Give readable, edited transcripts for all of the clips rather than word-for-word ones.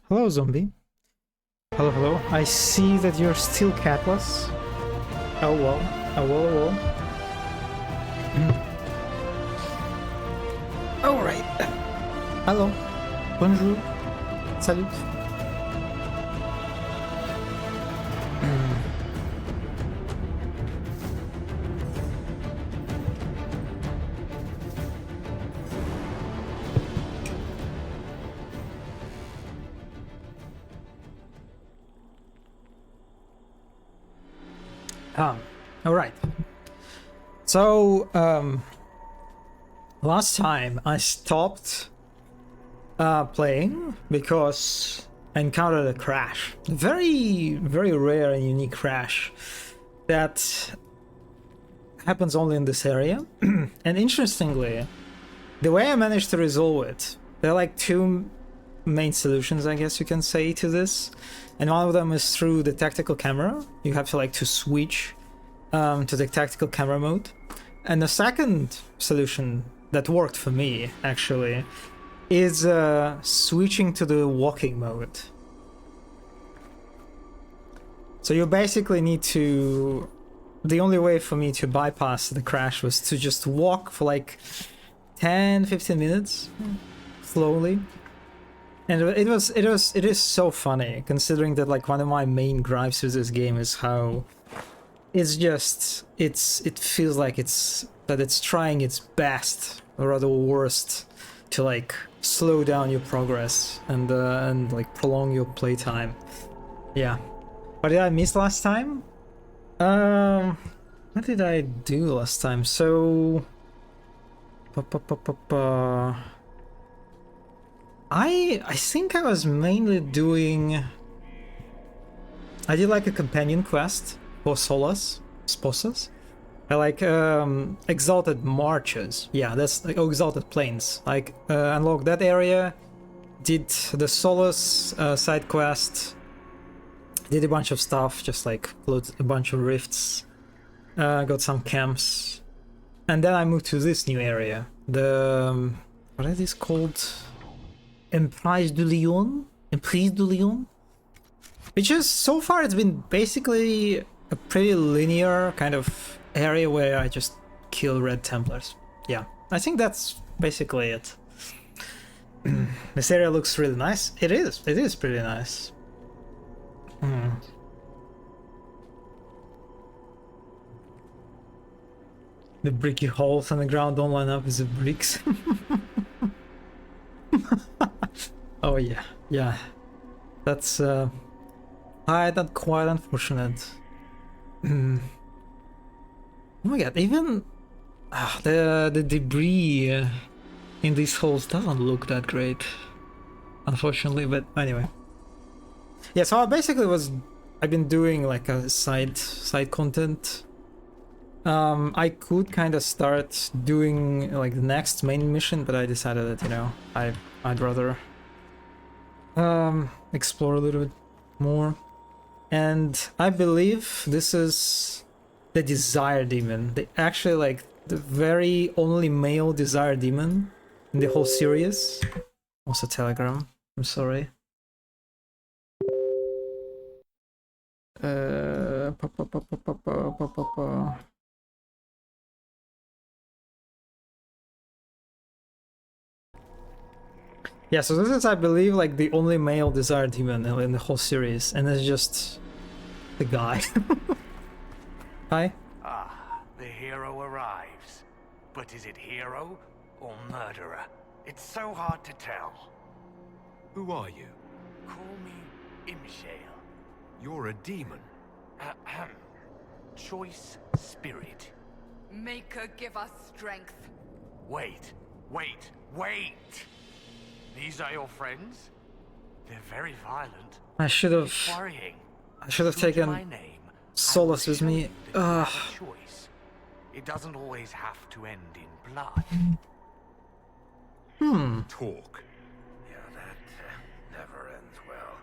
Hello, zombie. Hello, hello. I see that you're still catless. Oh well. Oh well, oh well. Alright. Hello. Bonjour. Salut. Alright. So, last time I stopped playing because I encountered a crash. A very, very rare and unique crash that happens only in this area. And interestingly, the way I managed to resolve it, there are like two main solutions, I guess you can say, to this. And one of them is through the tactical camera. You have to switch to the tactical camera mode. And the second solution that worked for me, actually, is switching to the walking mode. So you basically need to... The only way for me to bypass the crash was to just walk for like 10-15 minutes, slowly. And it is so funny, considering that like one of my main gripes with this game is how it's just it feels like it's trying its best, or rather worst, to like slow down your progress and like prolong your playtime. Yeah. What did I miss last time? What did I do last time? So I think I was mainly doing... I did like a companion quest for Sposas. I like Exalted Marches. Yeah, that's like Exalted Plains. Like unlocked that area, did the Solas side quest, did a bunch of stuff, just like closed a bunch of rifts, got some camps, and then I moved to this new area. The what is this called? Emprise du Lion? Emprise du Lion? Which is, so far it's been basically a pretty linear kind of area where I just kill Red Templars. Yeah, I think that's basically it. This area looks really nice. It is pretty nice. The bricky holes on the ground don't line up with the bricks. Oh yeah, yeah. That's that's quite unfortunate. Oh my god, even the debris in these holes doesn't look that great, unfortunately. But anyway, yeah. So I've been doing like a side content. I could kind of start doing like the next main mission, but I decided that I'd rather explore a little bit more. And I believe this is the Desire Demon. Actually like the very only male Desire Demon in the whole series. Also Telegram, I'm sorry. Yeah, so this is, I believe, like the only male Desire Demon in the whole series, and it's just the guy. Hi. Ah, the hero arrives. But is it hero or murderer? It's so hard to tell. Who are you? Call me Imshale. You're a demon. Ahem. Choice spirit. Maker, give us strength. Wait. These are your friends? They're very violent. I should have Worrying. taken My name, Solace with me. Ugh. Choice. It doesn't always have to end in blood. Talk. Yeah, that never ends well.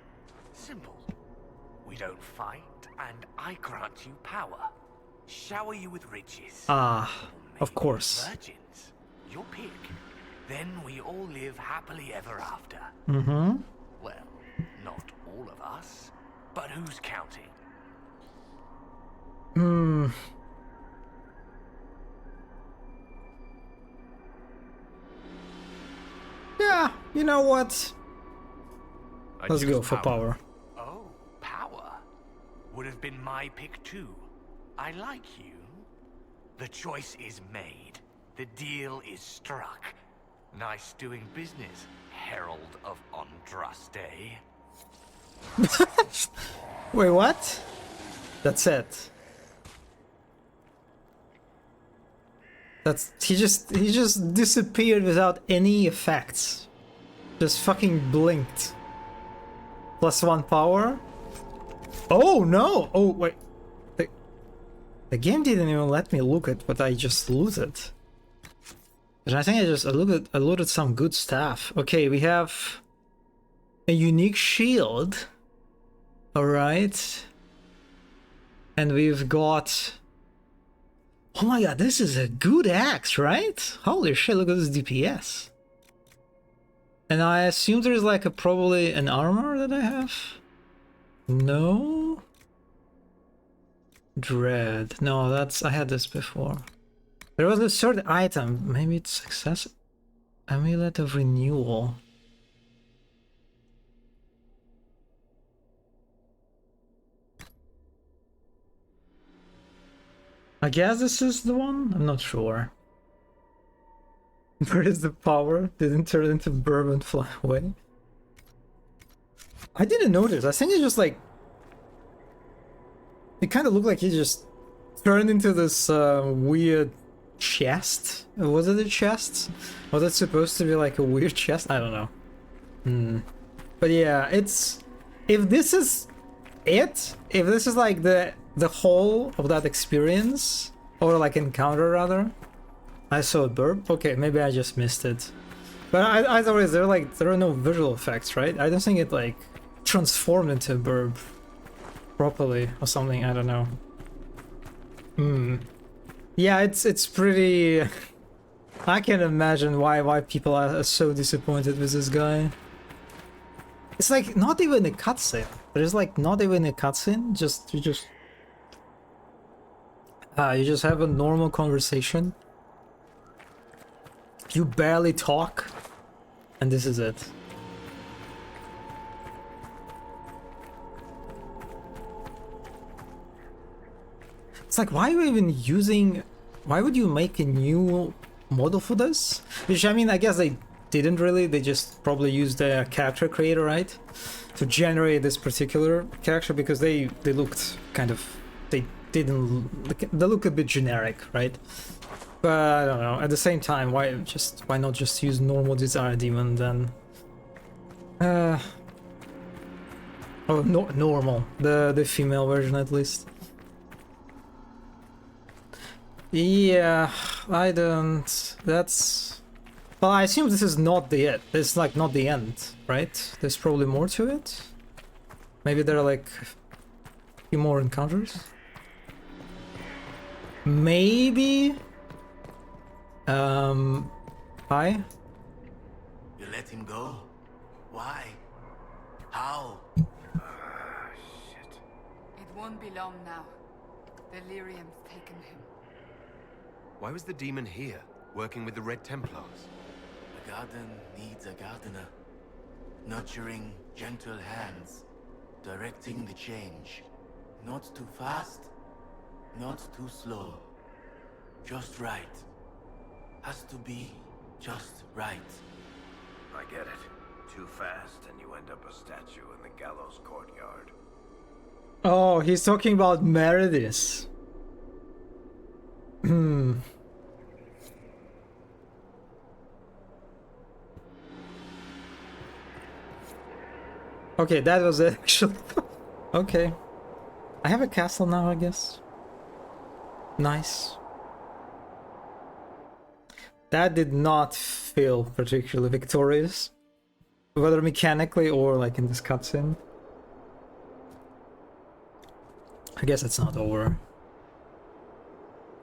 Simple. We don't fight, and I grant you power. Shower you with riches. Ah, of Maybe course. Virgins. Your pick. Then we all live happily ever after. Mm-hmm. Well, Not all of us. But who's counting? Yeah, you know what? I'd Let's use go for power. Oh, power. Would have been my pick too. I like you. The choice is made. The deal is struck. Nice doing business, Herald of Andraste. Wait, what? That's it. He just disappeared without any effects. Just fucking blinked. +1 power. Oh no! Oh wait. The game didn't even let me look at what I just looted. But I think I looted some good stuff. Okay, we have a unique shield. Alright. And we've got... Oh my god, this is a good axe, right? Holy shit, look at this DPS. And I assume there's like probably an armor that I have? No? Dread. No, I had this before. There was a third item. Maybe it's success? Amulet of Renewal. I guess this is the one? I'm not sure. Where is the power? Didn't turn into burb and fly away? I didn't notice. I think it just like... It kind of looked like he just turned into this weird chest. Was it a chest? Was it supposed to be like a weird chest? I don't know. But yeah, it's... If this is it, if this is like the whole of that experience, or like encounter rather, I saw a burp. Okay, maybe I just missed it. But either way, there are no visual effects, right? I don't think it like transformed into a burp properly or something. I don't know. Yeah, it's pretty. I can imagine why people are so disappointed with this guy. It's like not even a cutscene. There's like not even a cutscene. You just have a normal conversation. You barely talk, and this is it. It's like, why are you even using... Why would you make a new model for this? Which, I mean, I guess they didn't really. They just probably used a character creator, right? To generate this particular character, because they looked kind of... They look a bit generic, right? But I don't know. At the same time, why not just use normal Desire Demon then? Normal. The female version at least. Yeah, I don't... That's... Well, I assume this is not the end. It's like not the end, right? There's probably more to it. Maybe there are like a few more encounters. Maybe... Hi? You let him go? Why? How? Shit. It won't be long now. Delirium's taken him. Why was the demon here, working with the Red Templars? A garden needs a gardener. Nurturing gentle hands. Directing the change. Not too fast, not too slow. Just right. Has to be just right. I get it. Too fast and you end up a statue in the gallows courtyard. Oh, he's talking about Meredith. Okay, that was it actually. Okay. I have a castle now, I guess. Nice. That did not feel particularly victorious. Whether mechanically or like in this cutscene. I guess it's not over.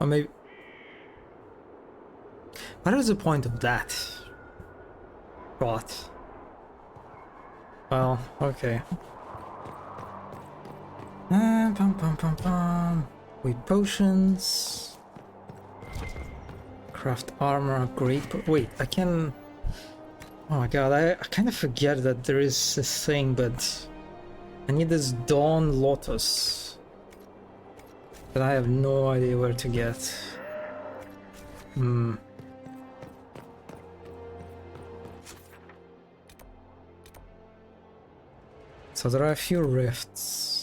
Or maybe... What is the point of that? Thought. Well, okay. Pum, pum, pum, pum. With potions. Craft armor, upgrade. Wait, I can. Oh my god, I kind of forget that there is this thing, but I need this Dawn Lotus. But I have no idea where to get. So there are a few rifts.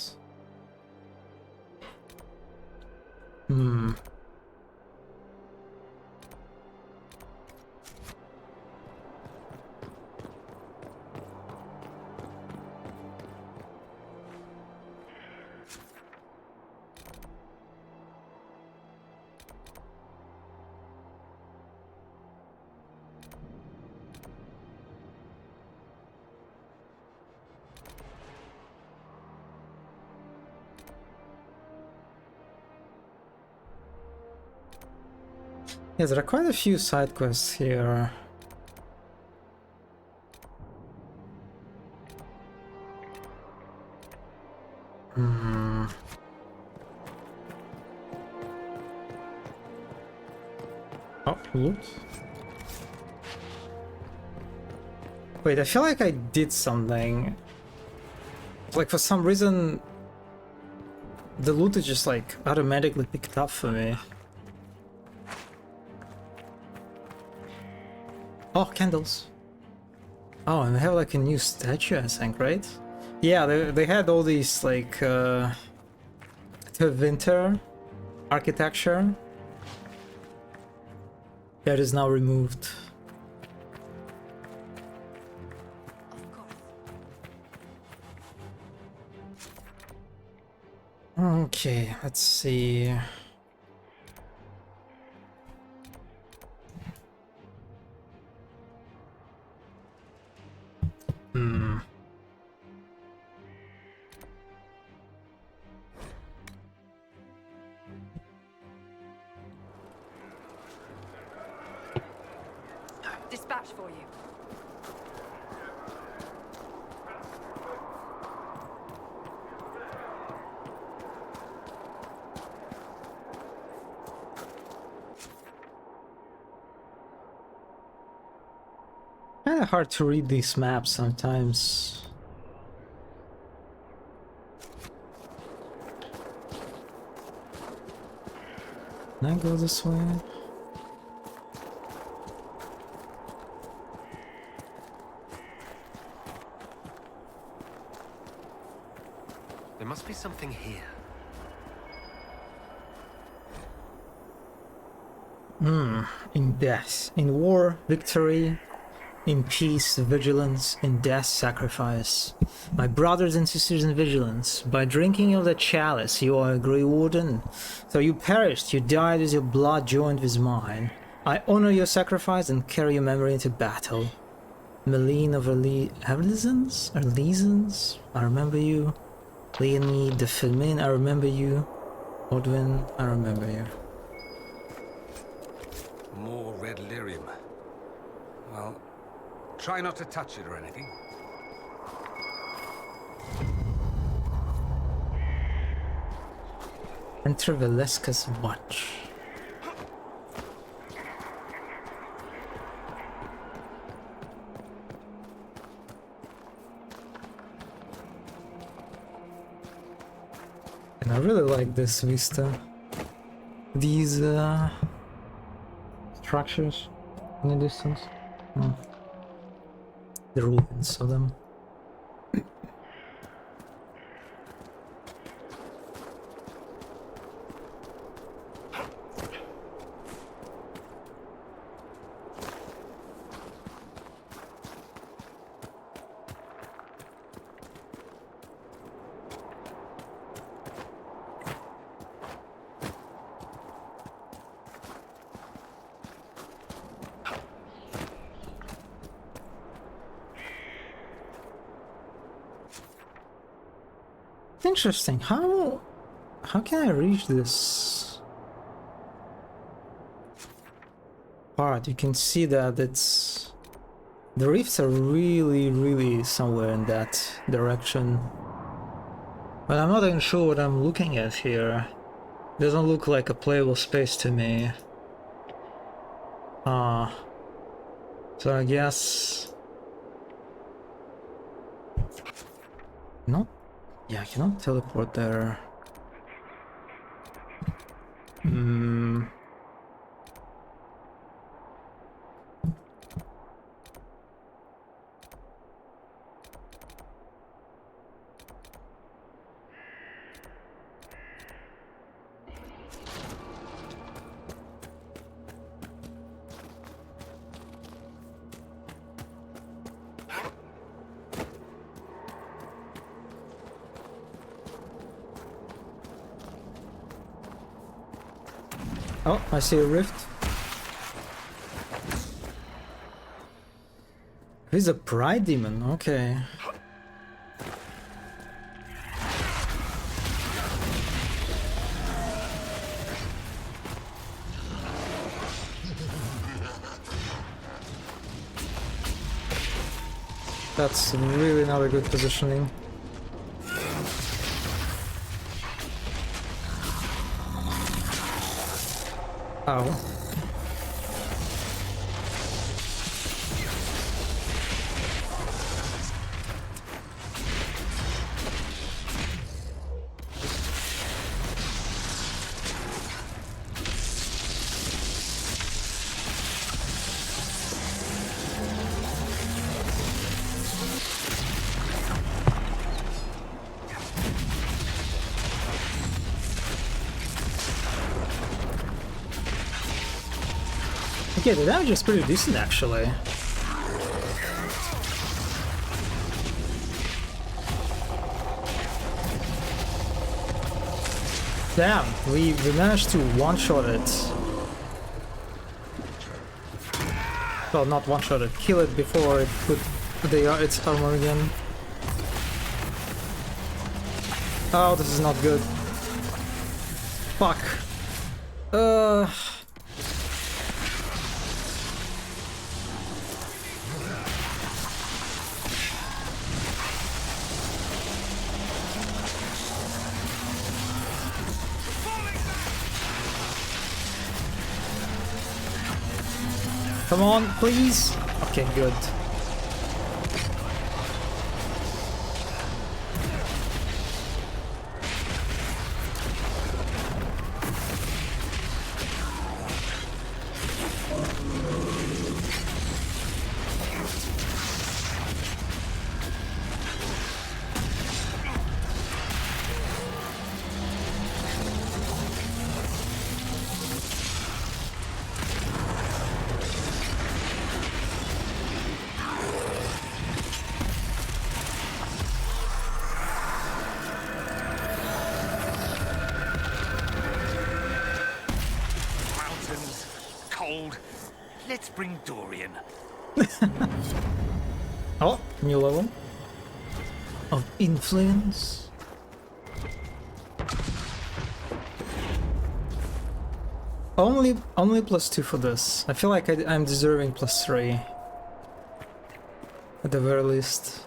Yeah, there are quite a few side quests here. Oh, loot. Wait, I feel like I did something. Like for some reason, the loot is just like automatically picked up for me. Oh, candles. Oh, and they have like a new statue, I think, right? Yeah, they had all these like winter architecture that is now removed. Of course. Okay, let's see. Dispatch for you. Kinda hard to read these maps sometimes. Can I go this way? There must be something here. In death, in war, victory, in peace, vigilance, in death, sacrifice. My brothers and sisters in vigilance, by drinking of the chalice you are a Grey Warden. So you perished, you died with your blood joined with mine. I honor your sacrifice and carry your memory into battle. Meline of Erlesens, I remember you. Leonie de Filmin, I remember you. Odwin, I remember you. More red lyrium. Well, try not to touch it or anything. Enter Valeska's watch. And I really like this vista. These structures in the distance. The ruins of them. Interesting. How can I reach this part? You can see that it's The rifts are really somewhere in that direction. But I'm not even sure what I'm looking at here. Doesn't look like a playable space to me. So I guess... No? Yeah, I cannot teleport there. Oh, I see a rift. He's a pride demon, okay. That's really not a good positioning. Ow. Okay, the damage is pretty decent actually. Damn, we managed to one-shot it. Well, not one-shot it, kill it before it put its armor again. Oh, this is not good. Fuck. Come on, please. Okay, good. Let's bring Dorian. Oh, new level of influence. Only +2 for this. I feel like I'm deserving +3 at the very least.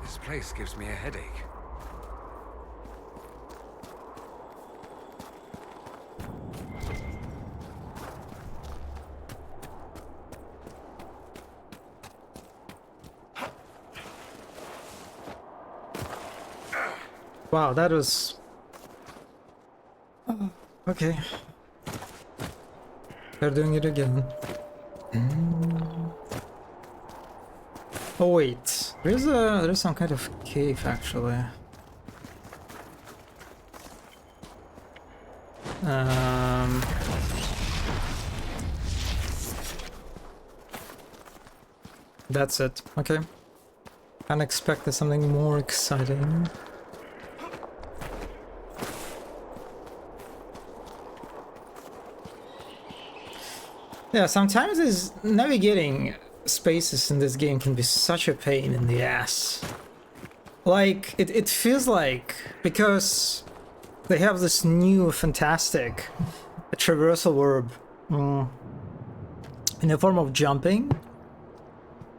This place gives me a headache. Wow, that was... Oh, okay. They're doing it again. Oh wait, there's some kind of cave actually. That's it. Okay. Unexpected something more exciting. Yeah, sometimes is navigating spaces in this game can be such a pain in the ass. Like, it feels like, because they have this new fantastic traversal verb in the form of jumping,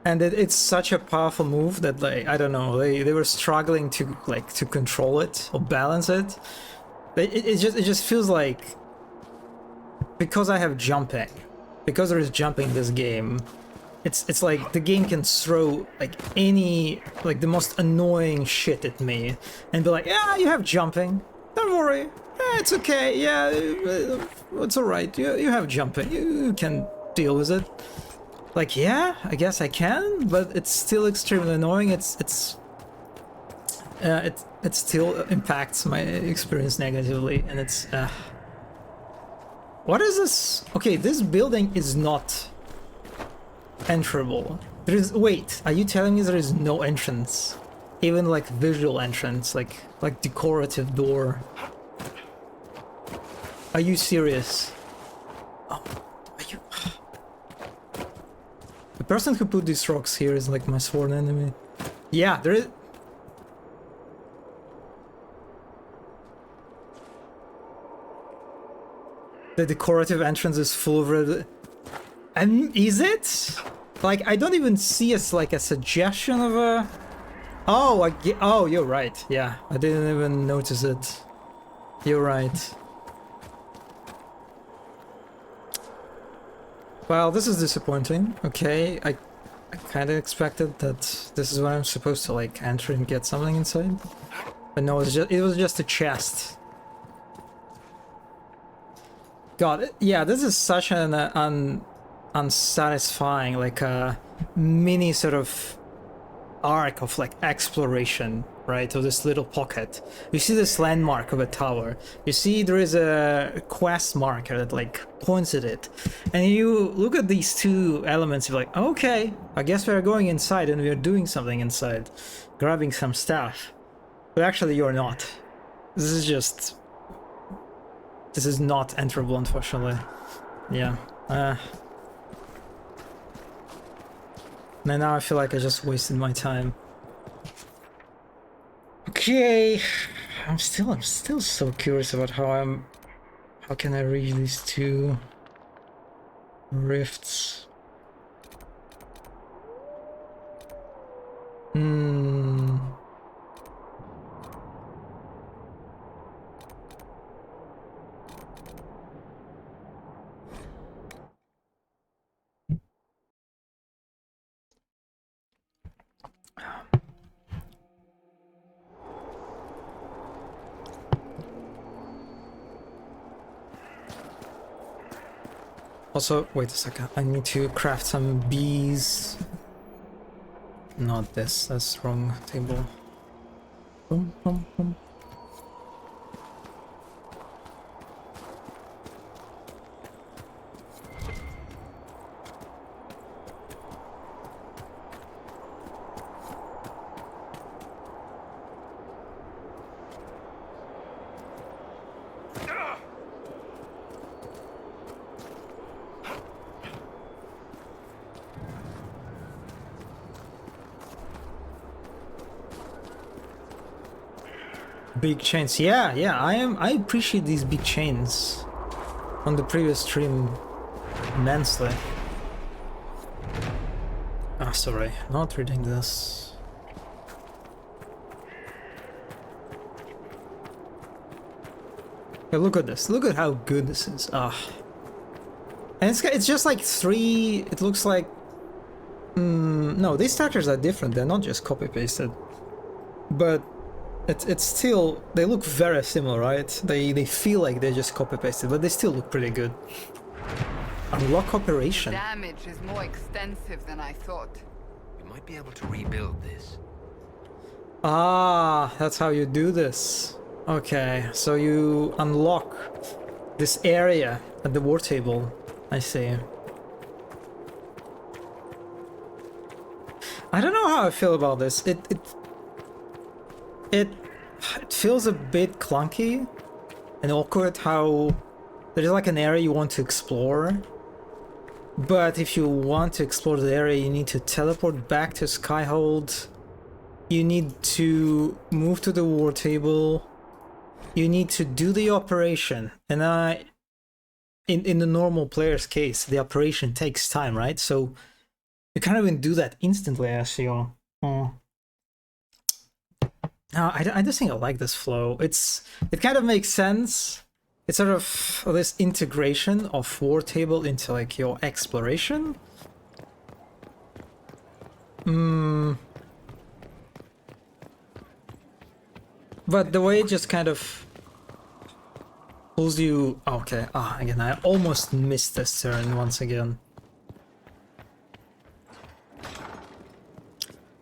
and it's such a powerful move that, like, I don't know, they were struggling to, like, to control it or balance it. It just feels like, because I have jumping, because there is jumping in this game, it's like the game can throw like any, like the most annoying shit at me and be like, yeah, you have jumping, don't worry, yeah, it's okay, yeah, it's alright, you have jumping, you can deal with it. Like, yeah, I guess I can, but it's still extremely annoying. It still impacts my experience negatively, and it's what is this? Okay, this building is not enterable. There is, wait, are you telling me there is no entrance? Even like visual entrance, like decorative door. Are you serious? Oh, are you? The person who put these rocks here is like my sworn enemy. Yeah, there is. The decorative entrance is full of red. And is it? Like, I don't even see as like a suggestion of a. Oh, oh, you're right. Yeah, I didn't even notice it. You're right. Well, this is disappointing. Okay, I kind of expected that this is where I'm supposed to like enter and get something inside, but no, it was just a chest. God, yeah, this is such an unsatisfying, like a mini sort of arc of like exploration, right? Of this little pocket. You see this landmark of a tower. You see there is a quest marker that like points at it, and you look at these two elements. You're like, okay, I guess we're going inside and we're doing something inside, grabbing some stuff. But actually, you're not. This is just. This is not enterable, unfortunately. Yeah. And now I feel like I just wasted my time. Okay. I'm still so curious about how can I reach these two rifts? Also, wait a second, I need to craft some bees. Not this, that's wrong table. Boom, boom, boom. Big chains, yeah, I appreciate these big chains on the previous stream immensely. Ah, sorry, not reading this. Yeah, look at this, look at how good this is. Ah, and it's just like three. It looks like no, these structures are different. They're not just copy pasted, but. It's still, they look very similar, right? They feel like they're just copy-pasted, but they still look pretty good. Unlock operation. The damage is more extensive than I thought. We might be able to rebuild this. Ah, that's how you do this. Okay, so you unlock this area at the war table. I see. I don't know how I feel about this. It feels a bit clunky and awkward how there's like an area you want to explore But if you want to explore the area, you need to teleport back to Skyhold. You need to move to the war table. You need to do the operation. And in the normal player's case, the operation takes time, right? So you can't even do that instantly, I assume. I just think I like this flow. It kind of makes sense. It's sort of this integration of war table into like your exploration. But the way it just kind of pulls you... Okay, again, I almost missed this turn once again.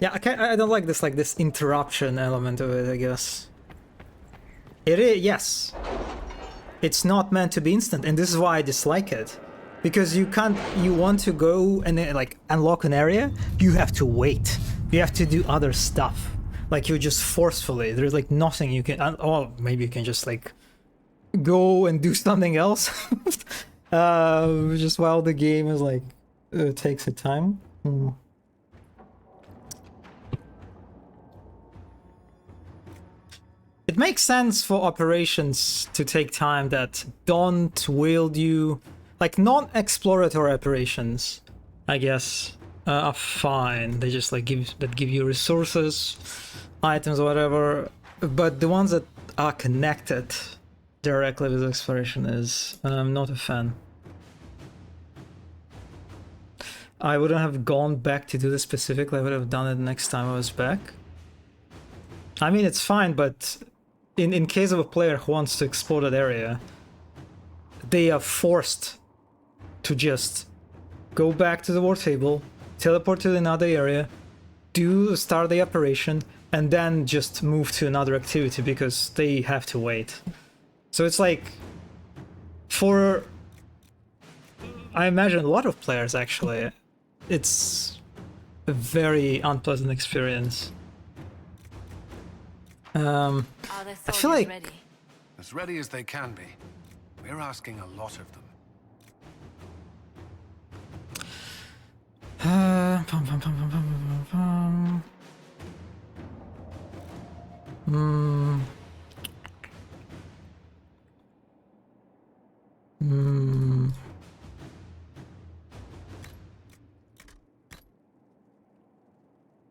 Yeah, I don't like this interruption element of it, I guess. It is, yes. It's not meant to be instant, and this is why I dislike it. Because you want to go and like unlock an area, you have to wait. You have to do other stuff. Like you just forcefully, there's like nothing you can, or maybe you can just like go and do something else. Just while the game is like, takes its time. It makes sense for operations to take time that don't wield you, like non-exploratory operations, I guess, are fine. They just like give you resources, items, whatever. But the ones that are connected directly with exploration is I'm not a fan. I wouldn't have gone back to do this specifically. I would have done it next time I was back. I mean, it's fine, but in case of a player who wants to explore that area, they are forced to just go back to the war table, teleport to another area, start the operation, and then just move to another activity because they have to wait. So it's like, for, I imagine a lot of players actually, it's a very unpleasant experience. Are the I feel like... ready? As ready as they can be. We're asking a lot of them.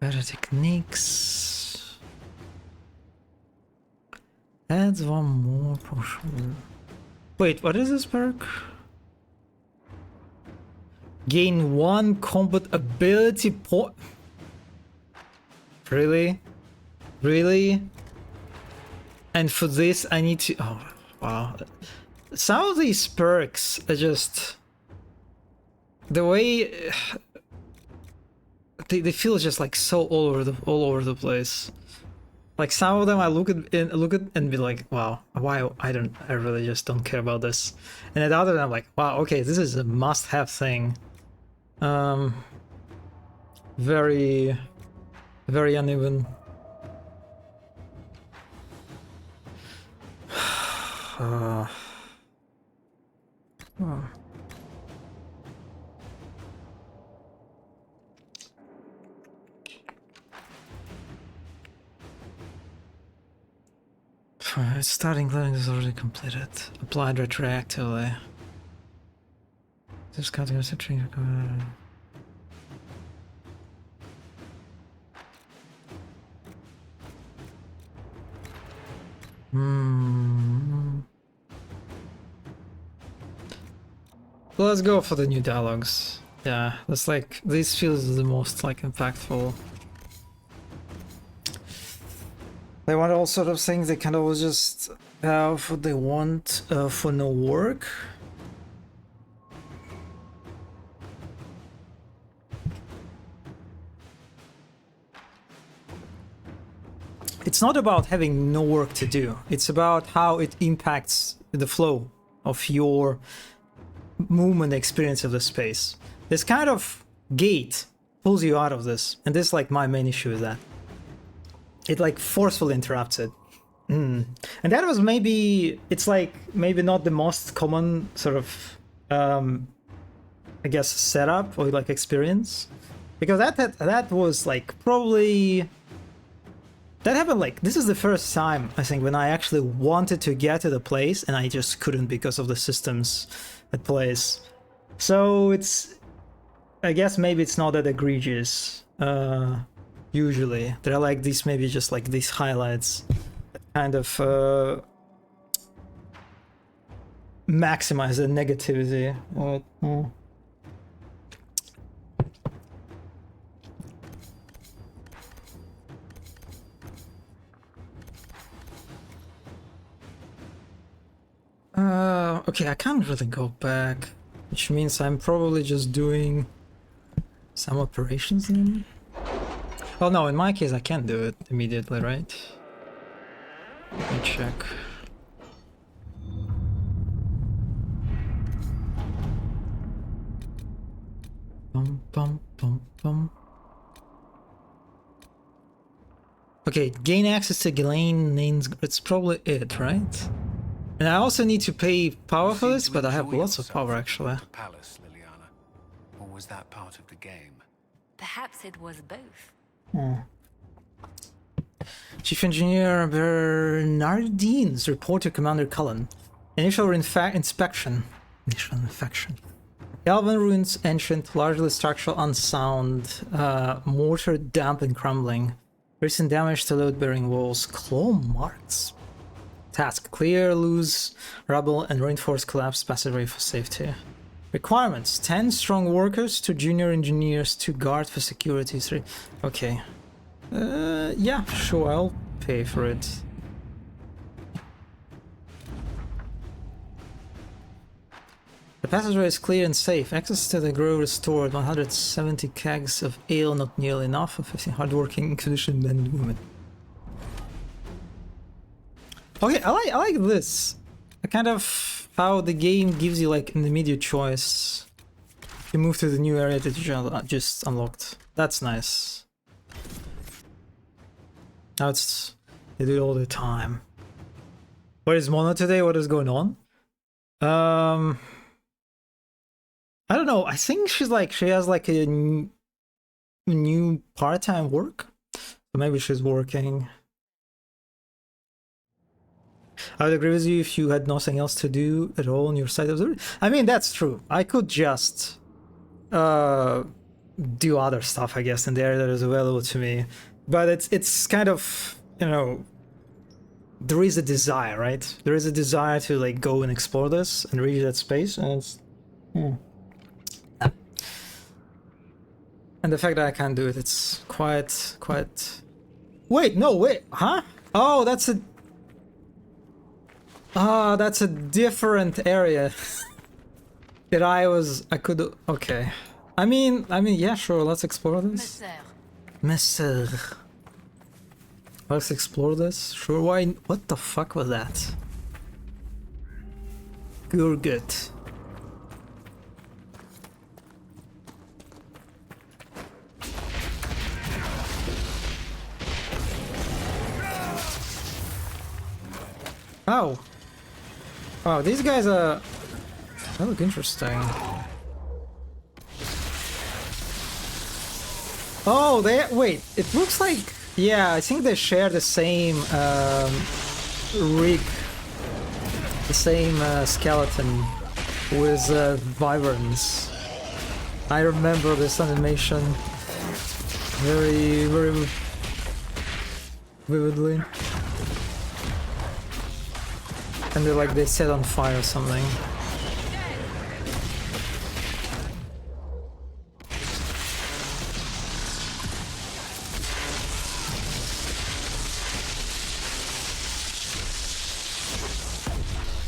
Better techniques. Adds one more potion. Wait, what is this perk? Gain one combat ability point. Really? Really? And for this I need to... Oh, wow. Some of these perks are just... The way... They feel just like so all over the place. Like some of them I look at and be like, wow, why I really just don't care about this. And at the other I'm like, wow, okay, this is a must-have thing. Very uneven. Oh. Starting learning is already completed. Applied retroactively. This cutting was a trigger. Let's go for the new dialogues. Yeah, that's like, this feels the most like impactful. They want all sort of things, they kind of just have what they want for no work. It's not about having no work to do, it's about how it impacts the flow of your movement experience of the space. This kind of gate pulls you out of this, and this is like my main issue with that. It like forcefully interrupts it. And that was maybe, it's like maybe not the most common sort of I guess, setup or like experience, because that was like probably that happened like this is the first time I think when I actually wanted to get to the place and I just couldn't because of the systems at place. So it's, I guess maybe it's not that egregious. Usually there are like these, maybe just like these highlights that kind of maximize the negativity. Okay, I can't really go back, which means I'm probably just doing some operations then. Well, no, in my case I can do it immediately, right? Let me check. Bum, bum, bum, bum. Okay, gain access to Ghislaine names. It's probably it, right? And I also need to pay power for this, but I have lots of power actually. The palace, Liliana. Or was that part of the game? Perhaps it was both. Chief Engineer Bernardines, report to Commander Cullen. Initial inspection. Initial infection. Galvan ruins ancient, largely structural unsound, mortar damp and crumbling. Recent damage to load-bearing walls. Claw marks. Task: clear loose rubble and reinforce collapsed passageway for safety. Requirements: 10 strong workers, 2 junior engineers, 2 guard for security, 3. Okay. Yeah, sure, I'll pay for it. The passageway is clear and safe. Access to the grove restored. 170 kegs of ale, not nearly enough for 15 hardworking Inquisition men and women. Okay, I like this. I kind of how the game gives you like an immediate choice. You move to the new area that you just unlocked. That's nice. Now it's, they do it all the time. Where is Mona today? What is going on? I don't know. I think she's like, she has like a new part-time work. So maybe she's working. I would agree with you if you had nothing else to do at all on your side of the... I mean, that's true. I could just do other stuff, I guess, in the area that is available to me. But it's kind of, you know, there is a desire, right? There is a desire to like go and explore this and reach that space, and it's... And the fact that I can't do it, it's quite... Wait, no, wait, huh? Oh, that's a... Ah, that's a different area that I could... Okay. I mean, yeah, sure, let's explore this. Messer. Let's explore this. Sure, why... What the fuck was that? You're good. Oh. Oh, these guys are... They look interesting. Oh, they... Wait, it looks like... Yeah, I think they share the same rig. The same skeleton with Wyverns. I remember this animation very, very vividly. And they're like, they set on fire or something.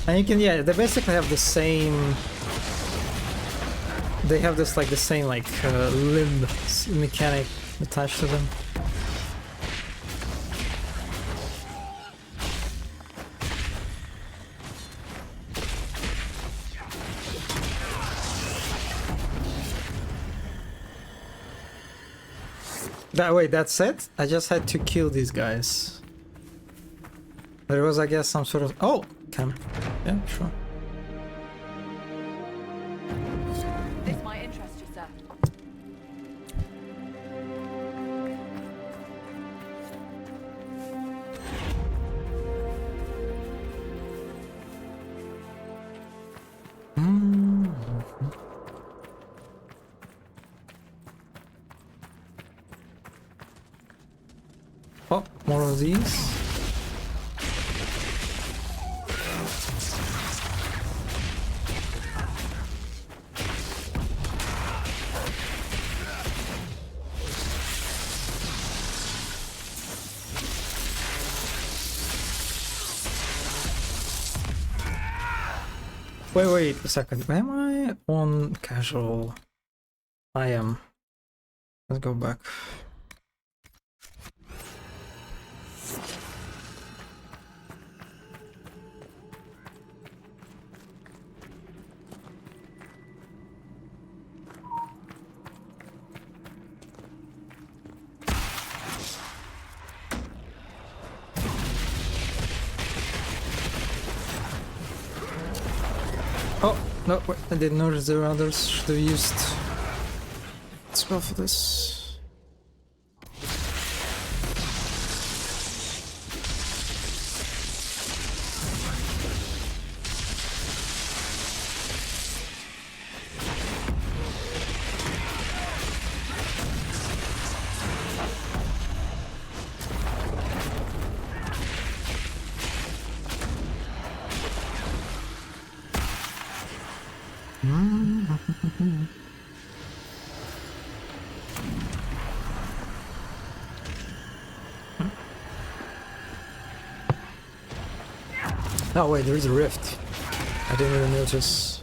And you can, yeah, they basically have the same... They have this, like, the same, like, limb mechanic attached to them. Wait, that's it? I just had to kill these guys. There was, I guess, some sort of... Oh! Can. Yeah, sure. This my Oh, more of these. Wait a second. Am I on casual? I am. Let's go back. Oh, no, wait, I didn't notice there were others. Should have used spell for this. Oh wait, there is a rift. I didn't even notice.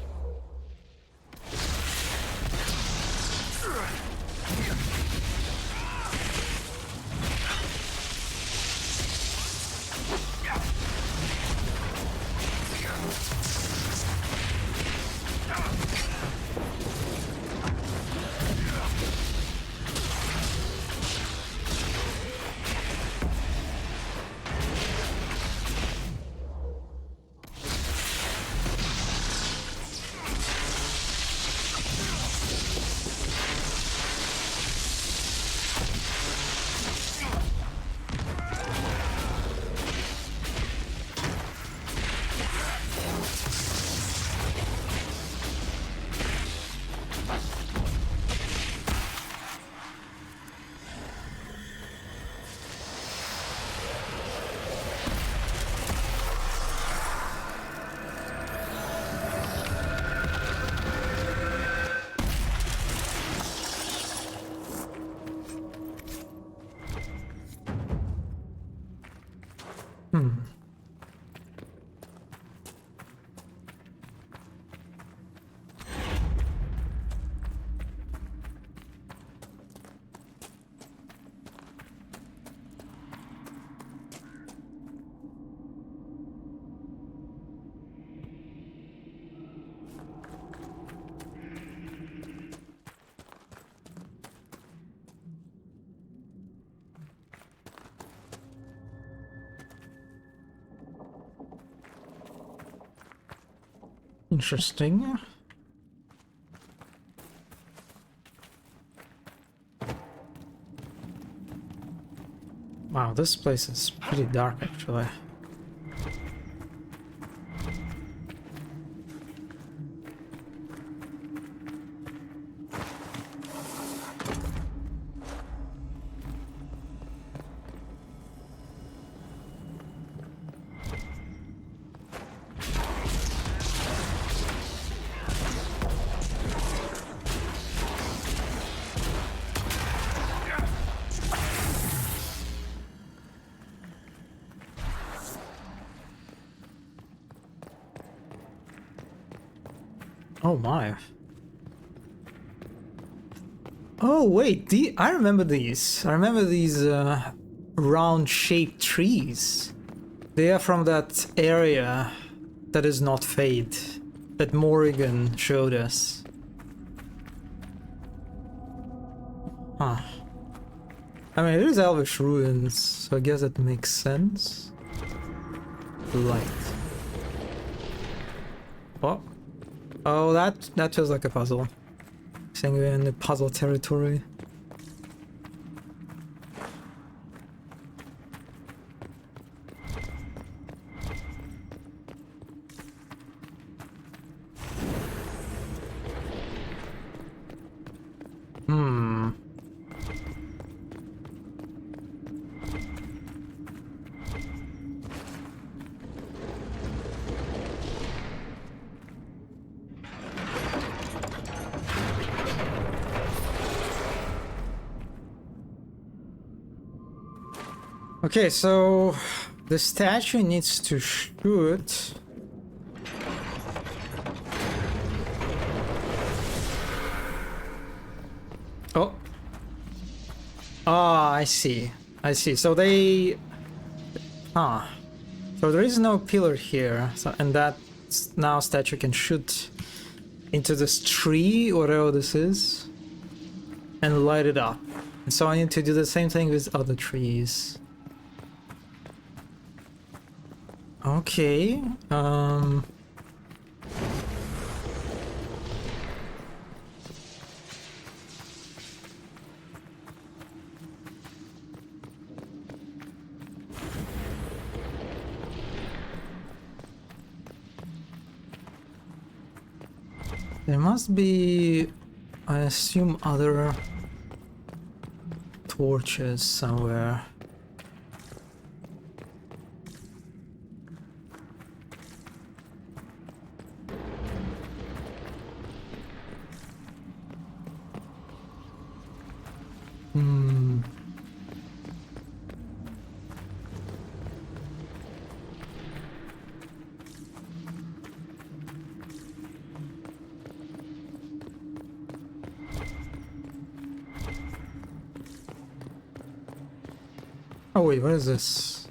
Interesting. Wow, this place is pretty dark actually. Oh my. Oh wait, I remember these. I remember these round-shaped trees. They are from that area that is not Fade, that Morrigan showed us. Huh. I mean, it is Elvish ruins, so I guess that makes sense. Light. What? Oh, that feels like a puzzle. I think we're in the puzzle territory. Okay, so the statue needs to shoot. Oh. Ah, I see. I see. So they... Ah. So there is no pillar here. So, and that now statue can shoot into this tree, whatever this is, and light it up. And so I need to do the same thing with other trees. Okay. There must be, I assume, other torches somewhere. Oh wait, what is this?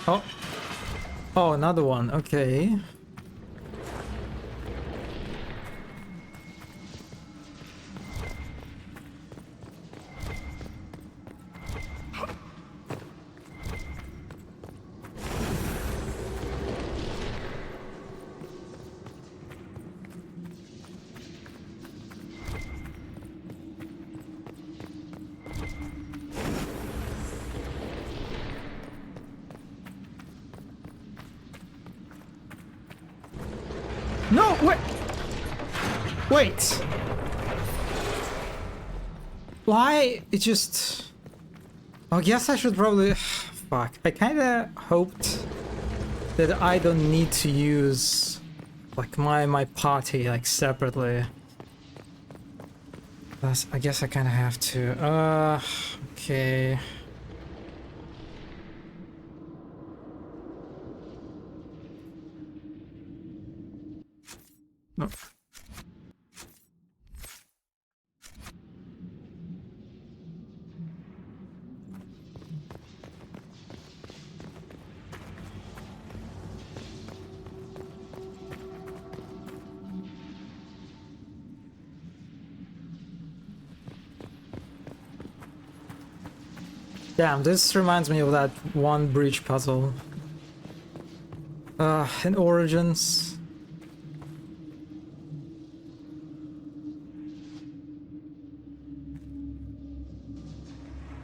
Oh. Oh, another one. Okay. No, wait! Wait! Why? It just... I guess I should probably... Fuck. I kinda hoped that I don't need to use like my party like separately. I guess I kinda have to. Okay. No. Damn, this reminds me of that one breach puzzle. In Origins.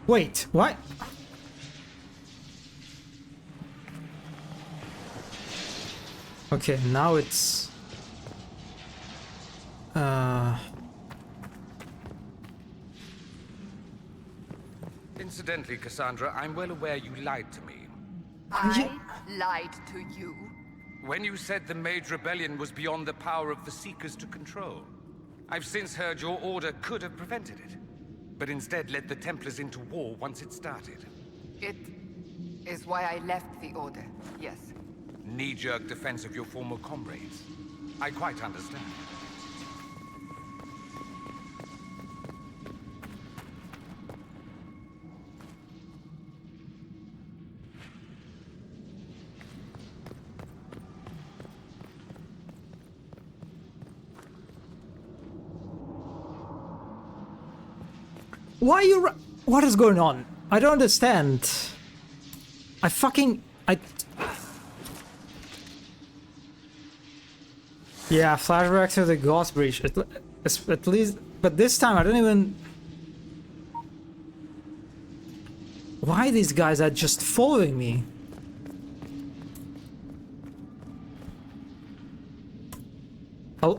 Wait, what? Okay, now it's... Incidentally, Cassandra, I'm well aware you lied to me. I lied to you. When you said the Mage Rebellion was beyond the power of the Seekers to control. I've since heard your order could have prevented it, but instead led the Templars into war once it started. It is why I left the Order, yes. Knee-jerk defense of your former comrades. I quite understand. Why are you what is going on? I don't understand. Yeah, flashback to the Ghost Breach. At least, but this time I don't even... Why these guys are just following me? Oh,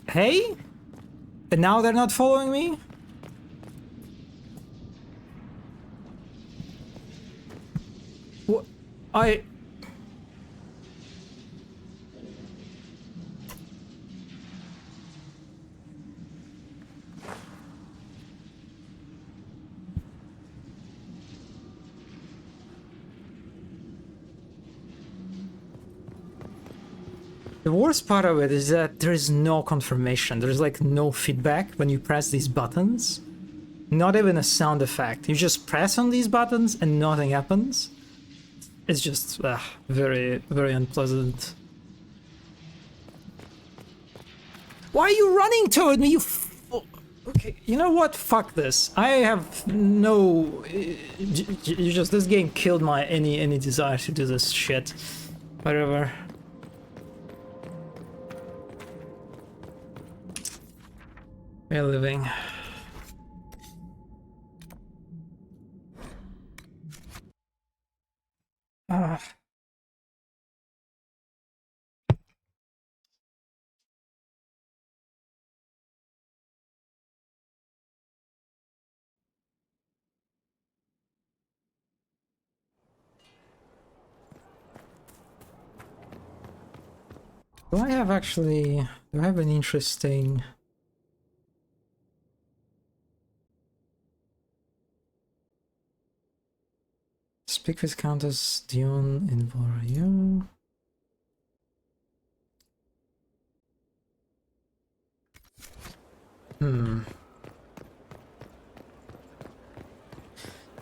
hey? And now they're not following me? What? The worst part of it is that there is no confirmation. There's like no feedback when you press these buttons. Not even a sound effect. You just press on these buttons and nothing happens. It's just very, very unpleasant. Why are you running toward me, Okay, you know what? Fuck this. I have no... You just... This game killed my any desire to do this shit. Whatever. We're living. Ah. Do I have actually... Do I have an interesting... Speak with Countess Dion in Vorio.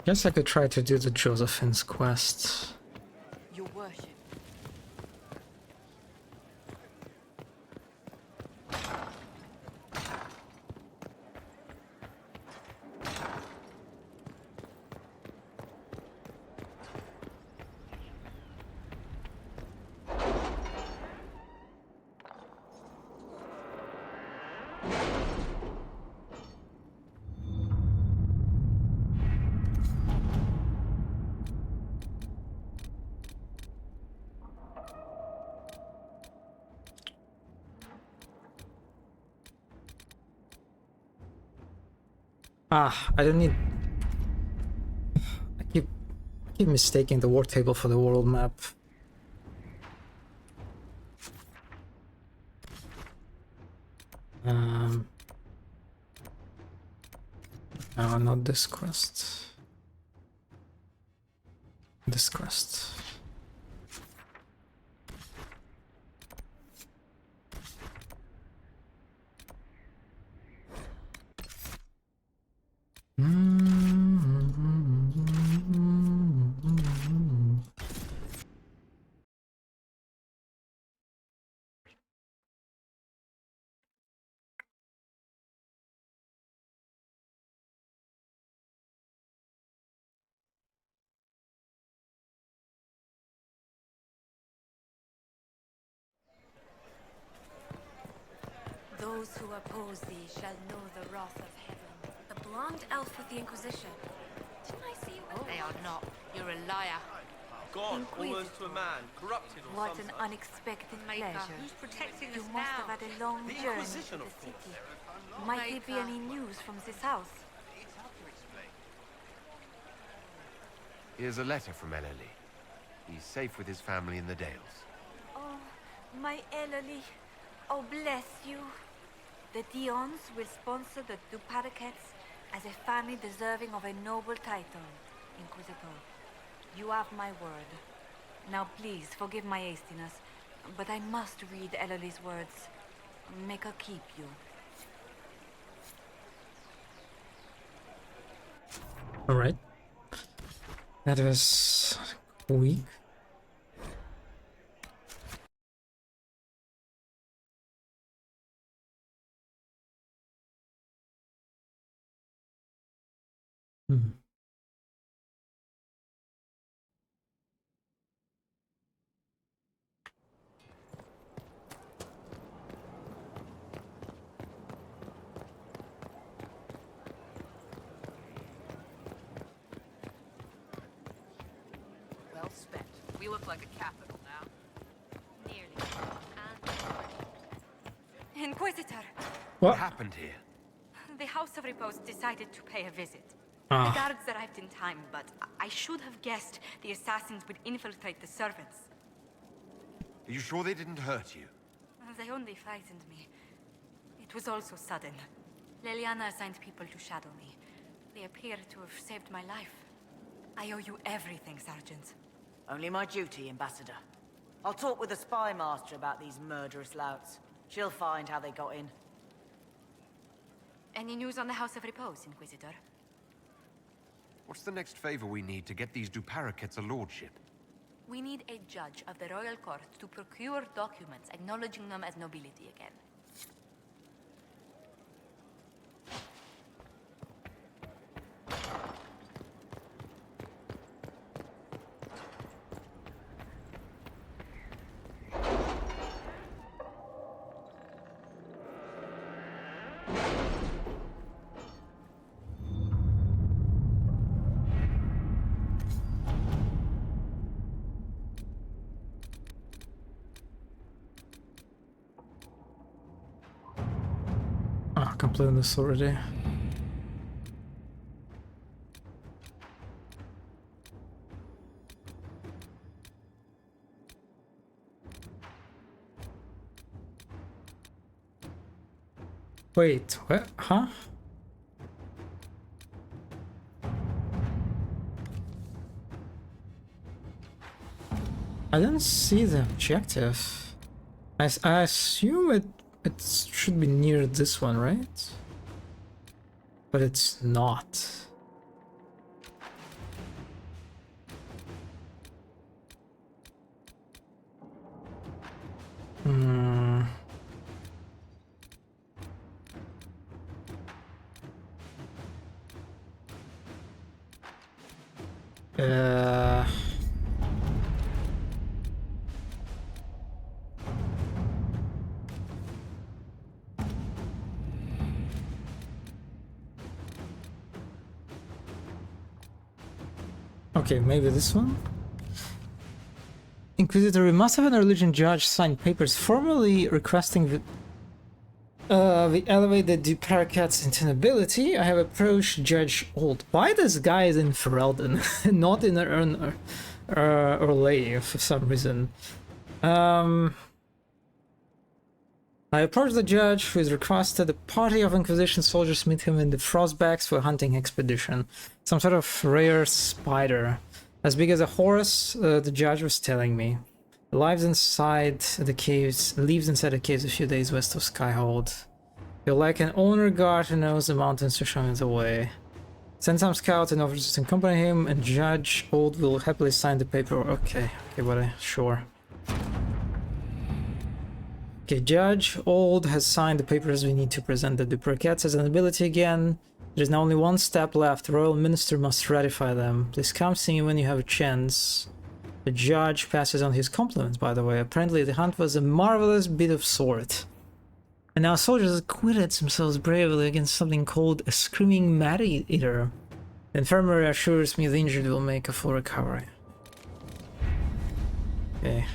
Guess I could try to do the Josephine's quest. Your worship. Ah, I don't need... I keep mistaking the war table for the world map. No, not this quest. This quest. Those who oppose thee shall know the wrath of heaven. The blonde elf with the Inquisition. Didn't I see you? They are not. You're a liar. Gone, almost to a man, corrupted or What some an such. unexpected Maker, pleasure. who's protecting You us must now? have had a long The journey to Inquisition, the of course. city. Might there be Maker. any news from this house? Here's a letter from Ellerly. He's safe with his family in the Dales. Oh, my Ellerly. Oh, bless you. The Dions will sponsor the Duparakets as a family deserving of a noble title, Inquisitor. You have my word. Now please, forgive my hastiness, but I must read Ellerly's words. Make her keep you. Alright. That was weak. Well spent. We look like a capital now. Nearly. Inquisitor, What happened here? the House of Repose decided to pay a visit. Ah. The guards arrived in time, but I should have guessed the assassins would infiltrate the servants. Are you sure they didn't hurt you? They only frightened me. It was all so sudden. Leliana assigned people to shadow me. They appear to have saved my life. I owe you everything, Sergeant. Only my duty, Ambassador. I'll talk with the spy master about these murderous louts. She'll find how they got in. Any news on the House of Repose, Inquisitor? What's the next favor we need to get these duplicates a lordship? We need a judge of the royal court to procure documents acknowledging them as nobility again. Completing this already. Wait, what? Huh? I didn't see the objective. I assume it should be near this one, right? But it's not. Hmm. Okay, maybe this one? Inquisitor, we must have an religion judge sign papers formally requesting we elevate the Paracats into nobility. I have approached Judge Old. Why this guy is in Ferelden, not in Orlais for some reason? I approached the judge, who has requested a party of Inquisition soldiers meet him in the Frostbacks for a hunting expedition. Some sort of rare spider. As big as a horse, the judge was telling me. Lives inside the caves a few days west of Skyhold. You're like an owner guard who knows the mountains to show me the way. Send some scouts and officers to accompany him, and Judge Old will happily sign the paper. Okay, buddy, sure. Okay, Judge Old has signed the papers. We need to present the duplicates as a nobility again. There's now only one step left. The royal minister must ratify them. Please come see me when you have a chance. The judge passes on his compliments, by the way. Apparently the hunt was a marvelous bit of sort. And now soldiers acquitted themselves bravely against something called a screaming mat-eater. The infirmary assures me the injured will make a full recovery. Okay.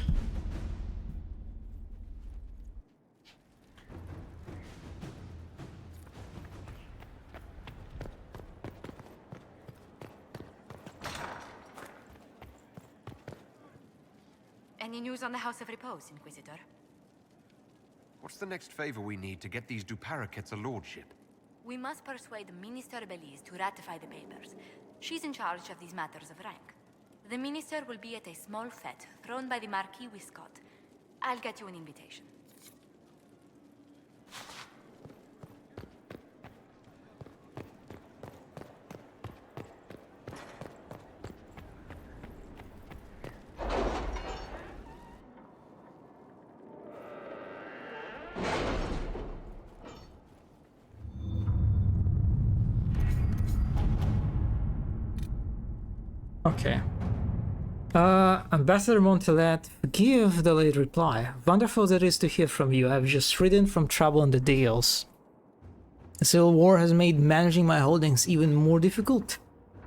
Any news on the House of Repose, Inquisitor? What's the next favor we need to get these duplicates a lordship? We must persuade Minister Belize to ratify the papers. She's in charge of these matters of rank. The minister will be at a small fete thrown by the Marquis Wiscott. I'll get you an invitation. Okay. Ambassador Montelet, forgive the late reply. Wonderful it is to hear from you. I've just ridden from trouble in the Dales. The Civil War has made managing my holdings even more difficult.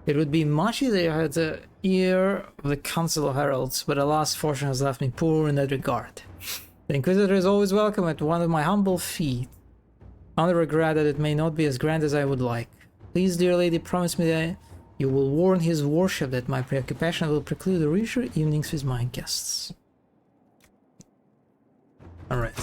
It would be much easier had the ear of the Council of Heralds, but alas, fortune has left me poor in that regard. The Inquisitor is always welcome at one of my humble feet. I only regret that it may not be as grand as I would like. Please, dear lady, promise me that you will warn his worship that my preoccupation will preclude the leisure evenings with my guests. Alright.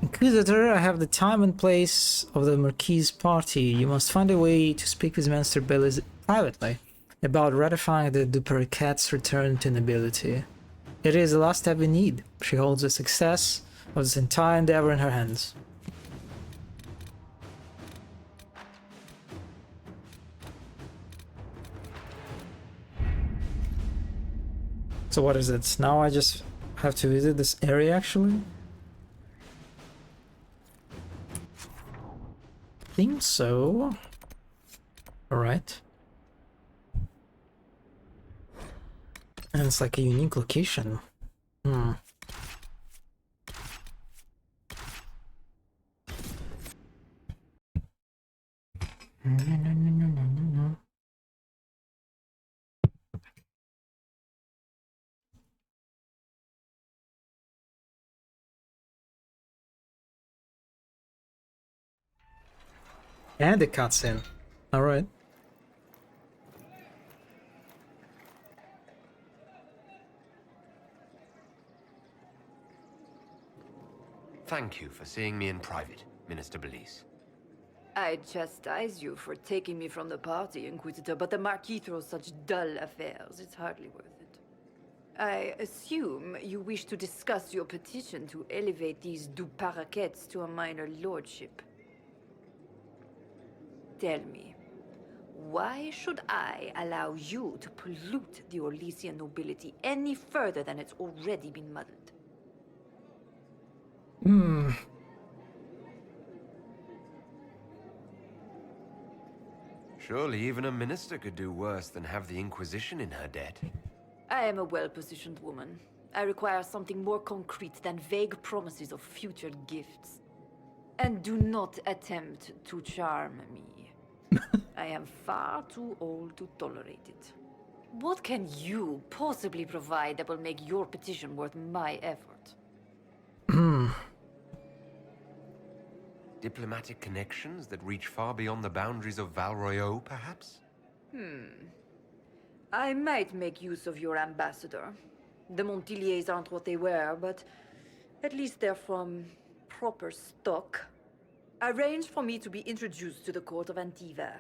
Inquisitor, I have the time and place of the Marquis' party. You must find a way to speak with Minister Belize privately about ratifying the duplicates' return to nobility. It is the last step we need. She holds the success of this entire endeavor in her hands. So what is it? Now I just have to visit this area actually? Think so. Alright. And it's like a unique location. Hmm. And the cutscene. Alright. Thank you for seeing me in private, Minister Belize. I chastise you for taking me from the party, Inquisitor, but the Marquis throws such dull affairs. It's hardly worth it. I assume you wish to discuss your petition to elevate these du Paraquets to a minor lordship. Tell me, why should I allow you to pollute the Orlesian nobility any further than it's already been muddled? Surely even a minister could do worse than have the Inquisition in her debt. I am a well-positioned woman. I require something more concrete than vague promises of future gifts. And do not attempt to charm me. I am far too old to tolerate it. What can you possibly provide that will make your petition worth my effort? Diplomatic connections that reach far beyond the boundaries of Val Royeaux, perhaps? I might make use of your ambassador. The Montiliers aren't what they were, but at least they're from proper stock. Arrange for me to be introduced to the court of Antiva.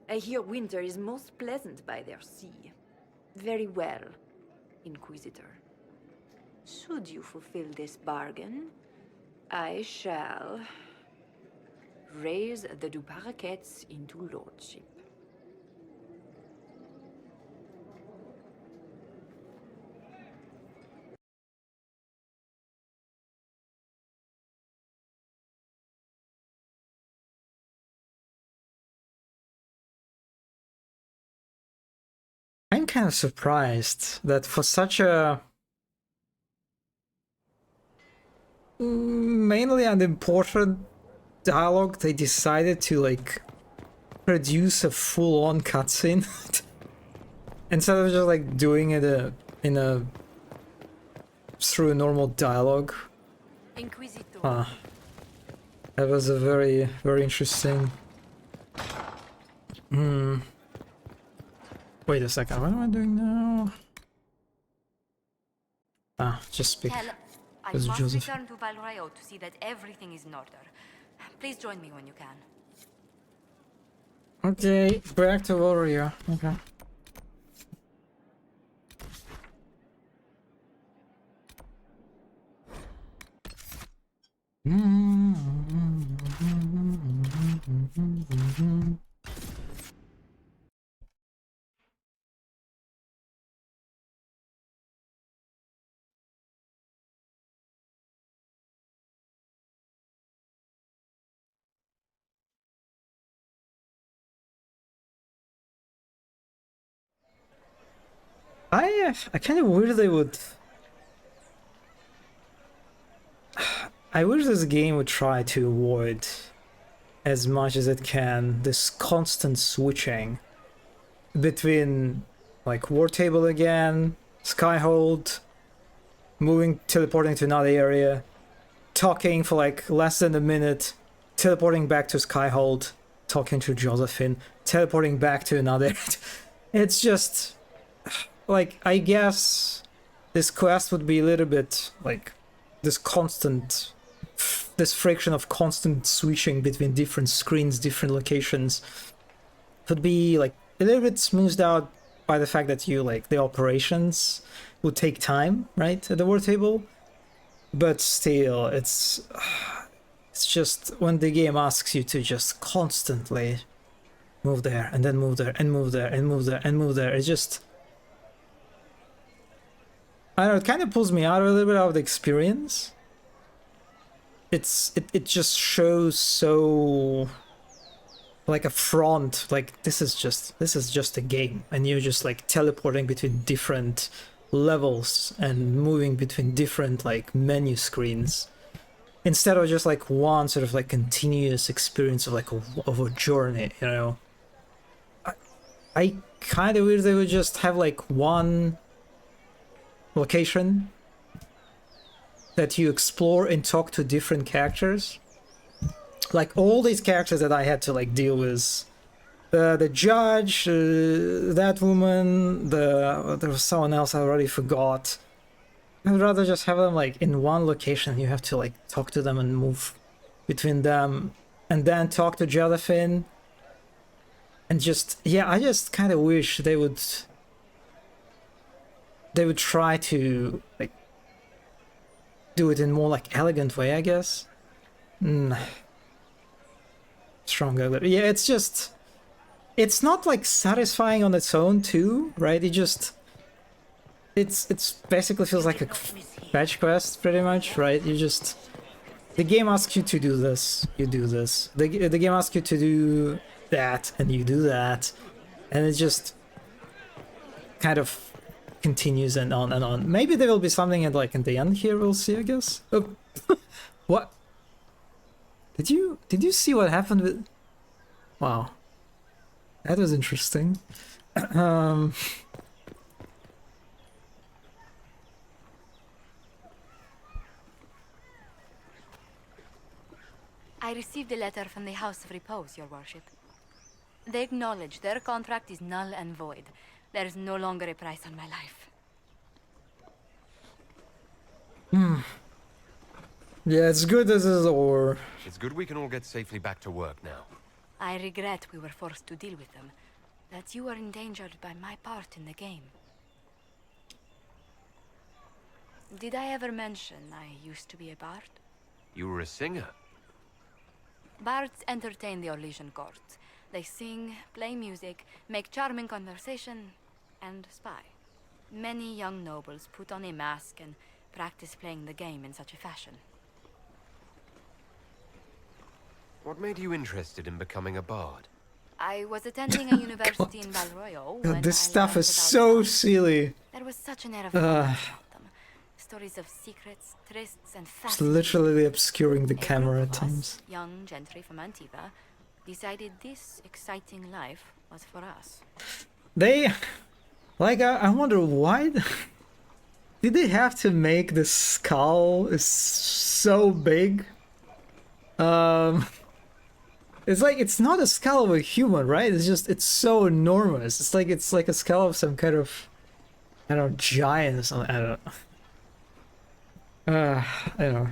I hear winter is most pleasant by their sea. Very well, Inquisitor. Should you fulfill this bargain, I shall raise the du Paraquets into lordship. I'm kind of surprised that for such a mainly unimportant dialogue they decided to like produce a full-on cutscene instead of just like doing it through a normal dialogue. Inquisitor. That was a very interesting. Wait a second, what am I doing now? Just speak. I with must Joseph. return to Val Royeaux to see that everything is in order. Please join me when you can. Okay, back to Warrior. Okay. I kind of wish they would. I wish this game would try to avoid as much as it can this constant switching between like War Table again, Skyhold, teleporting to another area, talking for like less than a minute, teleporting back to Skyhold, talking to Josephine, teleporting back to another. It's just like, I guess this quest would be a little bit like this friction of constant switching between different screens, different locations would be like a little bit smoothed out by the fact that you like the operations would take time, right, at the war table. But still, it's just when the game asks you to just constantly move there and then move there and move there and move there and move there. It's just, I don't know, it kind of pulls me out a little bit out of the experience. It just shows so like a front, like this is just a game, and you're just like teleporting between different levels and moving between different like menu screens, instead of just like one sort of like continuous experience of like of a journey, you know. I kind of wish they would just have like one location that you explore and talk to different characters. Like all these characters that I had to like deal with, the judge, that woman, there was someone else I already forgot. I'd rather just have them like in one location. You have to like talk to them and move between them, and then talk to Jellyfin. And just, yeah, I just kind of wish they would try to like do it in more like elegant way, I guess. Stronger, but yeah, it's just, it's not like satisfying on its own too, right? It's basically feels like a fetch quest pretty much, right? You just, the game asks you to do this, you do this. The game asks you to do that, and you do that, and it just kind of continues and on and on. Maybe there will be something at like in the end here, we'll see, I guess. Oh. What? Did you see what happened with... Wow. That was interesting. I received a letter from the House of Repose, Your Worship. They acknowledge their contract is null and void. There is no longer a price on my life. Yeah, it's good this is over. It's good we can all get safely back to work now. I regret we were forced to deal with them. That you were endangered by my part in the game. Did I ever mention I used to be a bard? You were a singer? Bards entertain the Orlesian court. They sing, play music, make charming conversation, and spy. Many young nobles put on a mask and practice playing the game in such a fashion. What made you interested in becoming a bard? I was attending a university in Valroyo when This I stuff learned is about so bards. silly. There was such an air of romance about them. Stories of secrets, trysts, and It's fascinating. literally obscuring the A camera group at of us, times. young gentry from Antiva, decided this exciting life was for us. They... Like, I wonder why... Did they have to make the skull is so big? It's like, it's not a skull of a human, right? It's just, it's so enormous. It's like a skull of some kind of, I don't know, giant or something. I don't know. I don't know.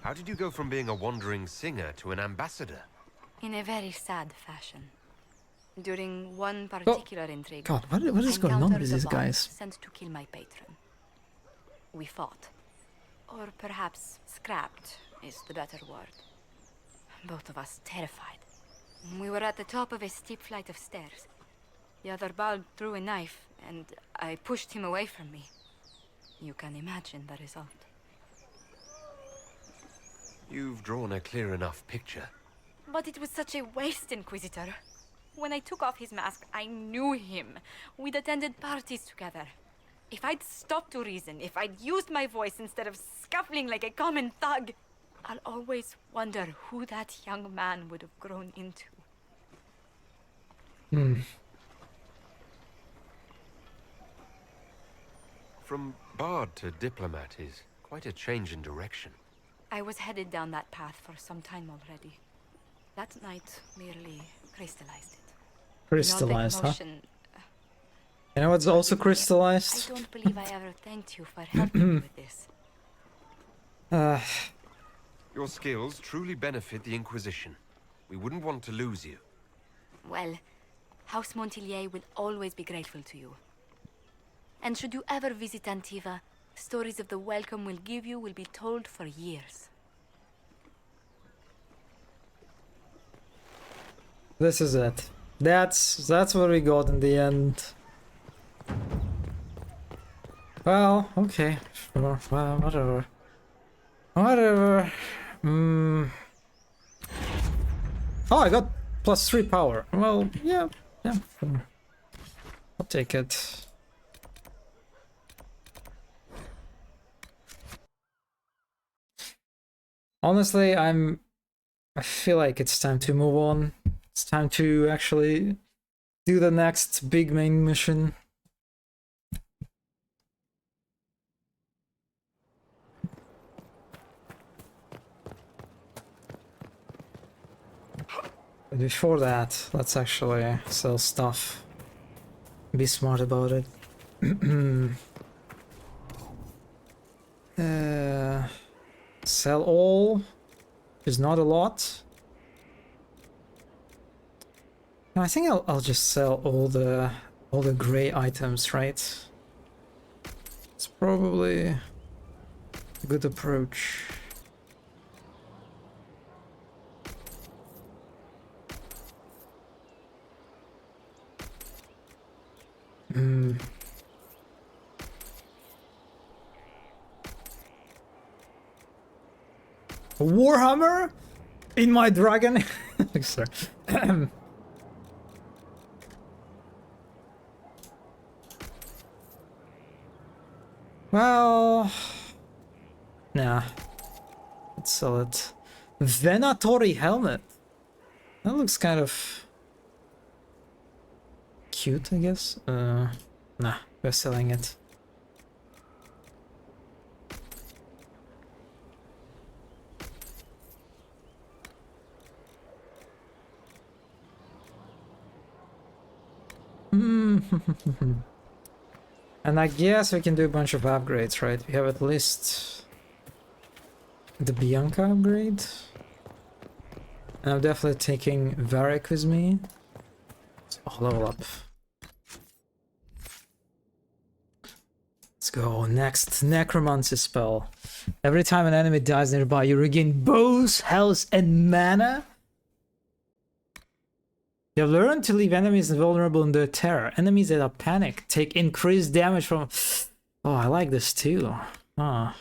How did you go from being a wandering singer to an ambassador? In a very sad fashion. During one particular intrigue, God, what is I going on encountered with the these bard guys? sent to kill my patron. We fought. Or perhaps scrapped is the better word. Both of us terrified. We were at the top of a steep flight of stairs. The other bard threw a knife, and I pushed him away from me. You can imagine the result. You've drawn a clear enough picture. But it was such a waste, Inquisitor. When I took off his mask, I knew him. We'd attended parties together. If I'd stopped to reason, if I'd used my voice instead of scuffling like a common thug, I'll always wonder who that young man would have grown into. From bard to diplomat is quite a change in direction. I was headed down that path for some time already. That night merely crystallized it. Crystallized, huh? Motion, You know what's also crystallized? I don't believe I ever thanked you for helping me with this. Your skills truly benefit the Inquisition. We wouldn't want to lose you. Well, House Montillier will always be grateful to you. And should you ever visit Antiva, stories of the welcome we'll give you will be told for years. This is it. That's what we got in the end. Well, okay, sure, well, whatever. Whatever. Oh, I got +3 power. Well, yeah, sure. I'll take it. Honestly, I feel like it's time to move on. It's time to actually do the next big main mission. But before that, let's actually sell stuff. Be smart about it. Sell all is not a lot. No, I think I'll just sell all the gray items, right? It's probably a good approach. A Warhammer in my dragon. Sorry. Well, nah. Let's sell it. Venatori helmet. That looks kind of cute, I guess. Nah, we're selling it. And I guess we can do a bunch of upgrades, right? We have at least the Bianca upgrade. And I'm definitely taking Varric with me. So I'll level up. Let's go. Next, Necromancy spell. Every time an enemy dies nearby, you regain both health and mana. You have learned to leave enemies invulnerable in their terror. Enemies that are panicked take increased damage from... Oh, I like this too. Ah.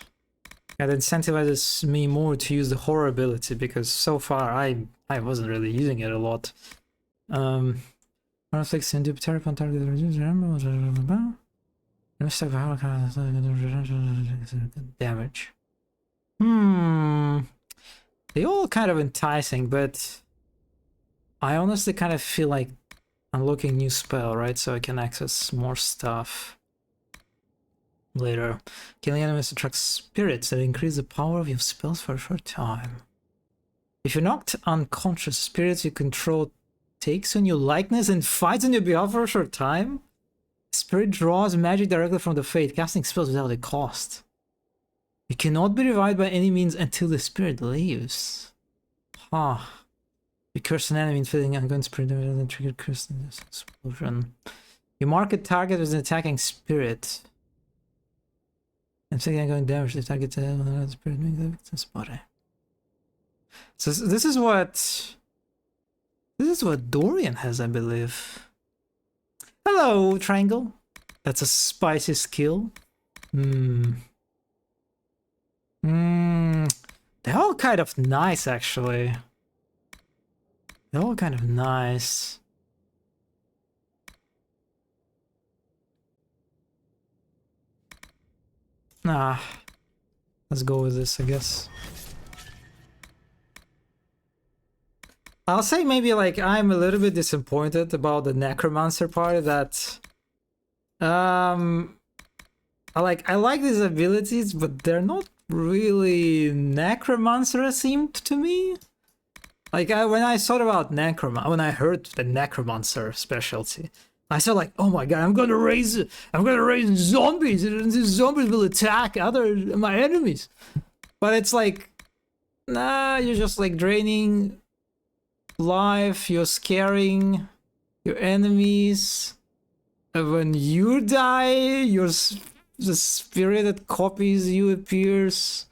That incentivizes me more to use the horror ability, because so far I wasn't really using it a lot. Reflects into terror upon target damage. They all kind of enticing, but I honestly kind of feel like unlocking new spell, right? So I can access more stuff later. Killing enemies attracts spirits that increase the power of your spells for a short time. If you're knocked unconscious, spirits you control takes on your likeness and fights on your behalf for a short time. Spirit draws magic directly from the fate, casting spells without a cost. You cannot be revived by any means until the spirit leaves. Huh. You curse an enemy, inflicting ongoing spirit damage and trigger curse in this explosion. You mark a target with an attacking spirit. Inflicting ongoing damage to the target to the spirit makes the victim's body. So this is what Dorian has, I believe. Hello, Triangle. That's a spicy skill. They're all kind of nice, actually. They're all kind of nice. Nah. Let's go with this, I guess. I'll say maybe like I'm a little bit disappointed about the necromancer part. That I like these abilities, but they're not really necromancer themed to me. Like when I thought about when I heard the necromancer specialty, I thought like, oh my god, I'm gonna raise zombies, and these zombies will attack my enemies. But it's like, nah, you're just like draining life, you're scaring your enemies. When you die, the spirit that copies you appears.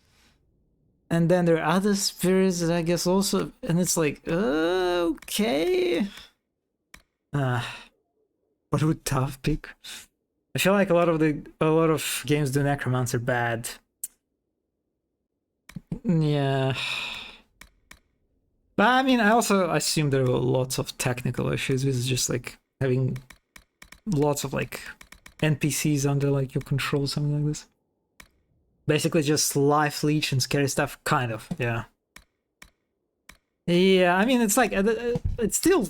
And then there are other spirits that I guess also, and it's like, okay. What would tough pick? I feel like a lot of games do necromancer bad. Yeah. But I mean, I also assume there were lots of technical issues with just like having lots of like NPCs under like your control, something like this. Basically just life leech and scary stuff, kind of, yeah. Yeah, I mean, it's like, it still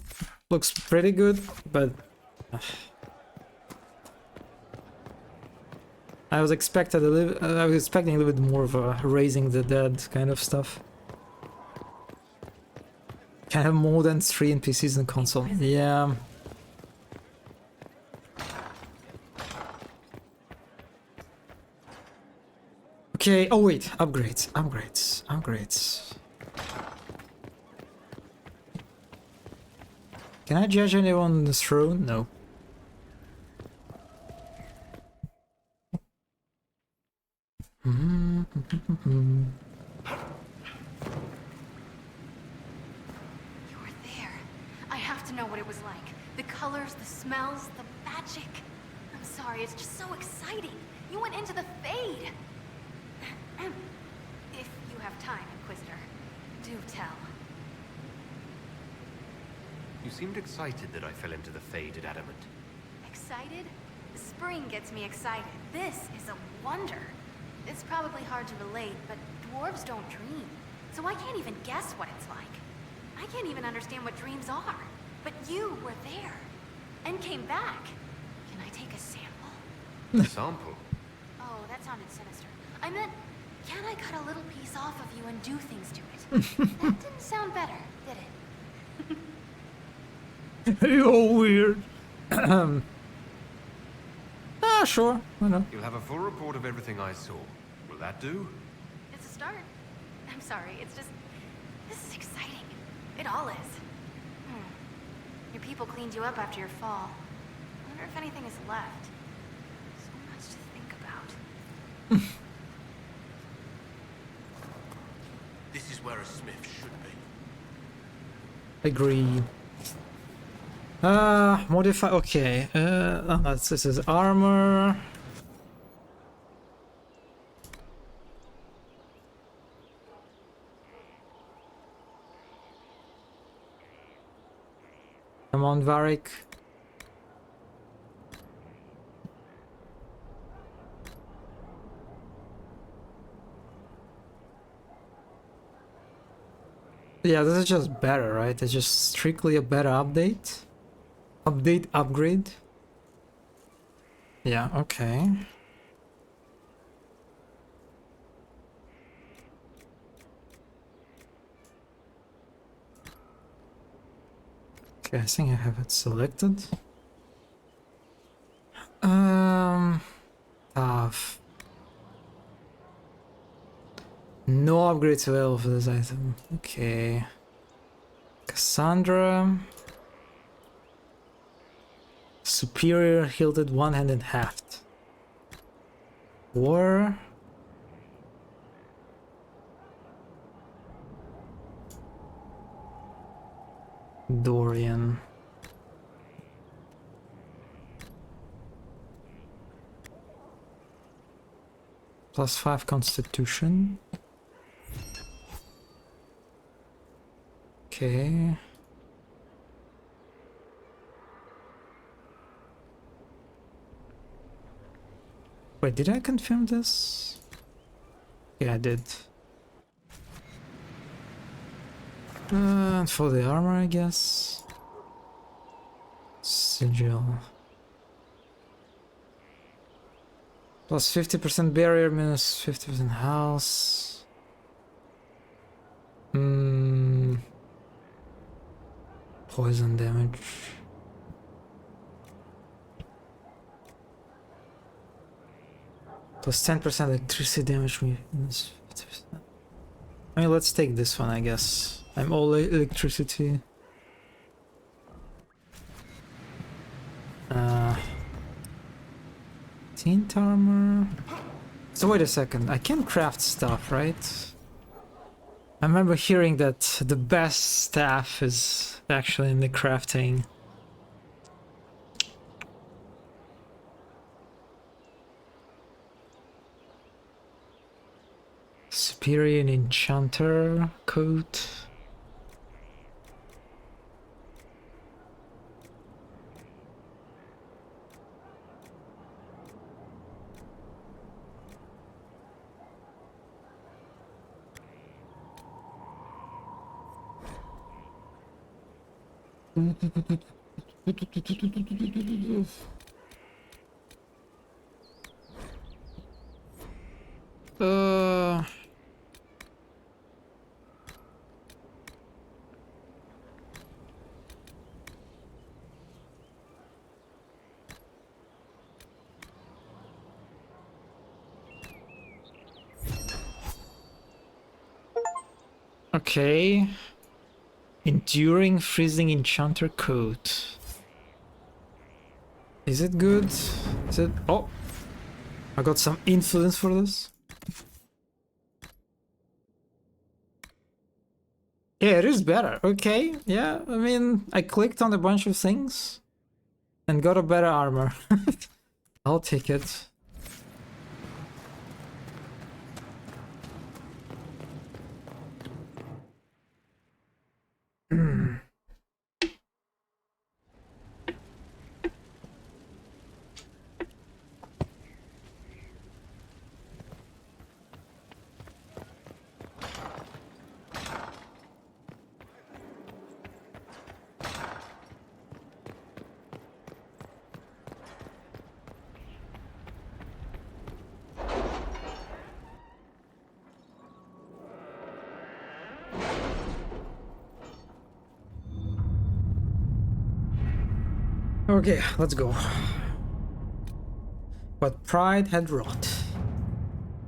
looks pretty good, but... I was expecting a little bit more of a raising the dead kind of stuff. Can have more than 3 NPCs in the console. Yeah. Okay, oh wait, upgrades. Can I judge anyone on the throne? No. Know what it was like. The colors, the smells, the magic. I'm sorry, it's just so exciting. You went into the Fade. If you have time, Inquisitor, do tell. You seemed excited that I fell into the Fade at Adamant. Excited? Spring gets me excited. This is a wonder. It's probably hard to relate, but dwarves don't dream. So I can't even guess what it's like. I can't even understand what dreams are. But you were there, and came back. Can I take a sample? A sample? Oh, that sounded sinister. I meant, can I cut a little piece off of you and do things to it? That didn't sound better, did it? You're weird. Sure, why not? You'll have a full report of everything I saw. Will that do? It's a start. I'm sorry, it's just... This is exciting. It all is. Your people cleaned you up after your fall. I wonder if anything is left. So much to think about. This is where a smith should be. Agree. Modify. Okay. This is armor. Come on, Varric. Yeah, this is just better, right? It's just strictly a better update. Upgrade. Yeah, okay. Okay, I think I have it selected. Tough. No upgrades available for this item. Okay. Cassandra. Superior hilted one-handed haft. War. Dorian. +5 constitution. Okay. Wait, did I confirm this? Yeah, I did. And for the armor, I guess. Sigil. Plus 50% barrier, minus 50% house. Poison damage. Plus 10% electricity damage. Minus 50%. I mean, let's take this one, I guess. I'm all electricity. Tint armor. So wait a second, I can craft stuff, right? I remember hearing that the best staff is actually in the crafting. Superior Enchanter coat. Okay. Enduring Freezing Enchanter coat. Is it good? Is it... Oh! I got some influence for this. Yeah, it is better. Okay, yeah, I mean, I clicked on a bunch of things and got a better armor. I'll take it. Okay, let's go. What pride had wrought.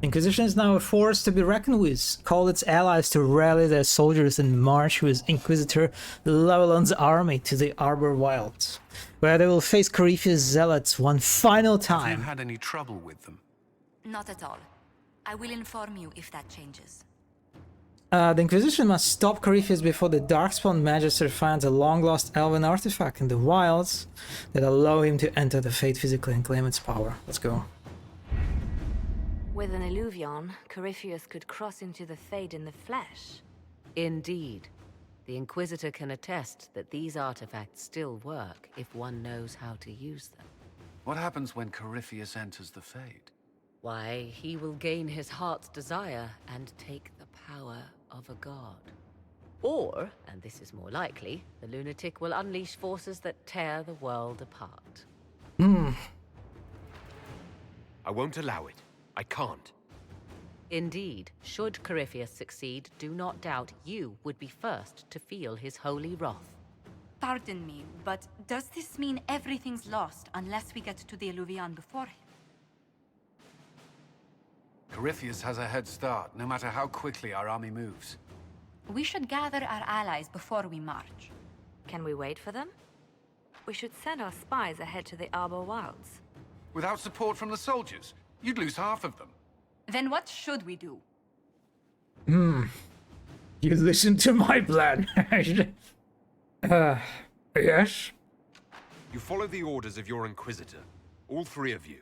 Inquisition is now a force to be reckoned with. Call its allies to rally their soldiers and march with Inquisitor Lavalon's army to the Arbor Wilds, where they will face Corypheus zealots one final time. Have you had any trouble with them? Not at all. I will inform you if that changes. The Inquisition must stop Corypheus before the Darkspawn Magister finds a long-lost elven artifact in the wilds that allow him to enter the Fate physically and claim its power. Let's go. With an Illuvion, Corypheus could cross into the Fade in the flesh. Indeed. The Inquisitor can attest that these artifacts still work if one knows how to use them. What happens when Corypheus enters the Fade? Why, he will gain his heart's desire and take the power of a god. Or, and this is more likely, the lunatic will unleash forces that tear the world apart. I won't allow it. I can't. Indeed, should Corypheus succeed, do not doubt you would be first to feel his holy wrath. Pardon me, but does this mean everything's lost unless we get to the Illuvion before him? Corypheus has a head start, no matter how quickly our army moves. We should gather our allies before we march. Can we wait for them? We should send our spies ahead to the Arbor Wilds. Without support from the soldiers, you'd lose half of them. Then what should we do? You listen to my plan. Yes? You follow the orders of your Inquisitor. All three of you.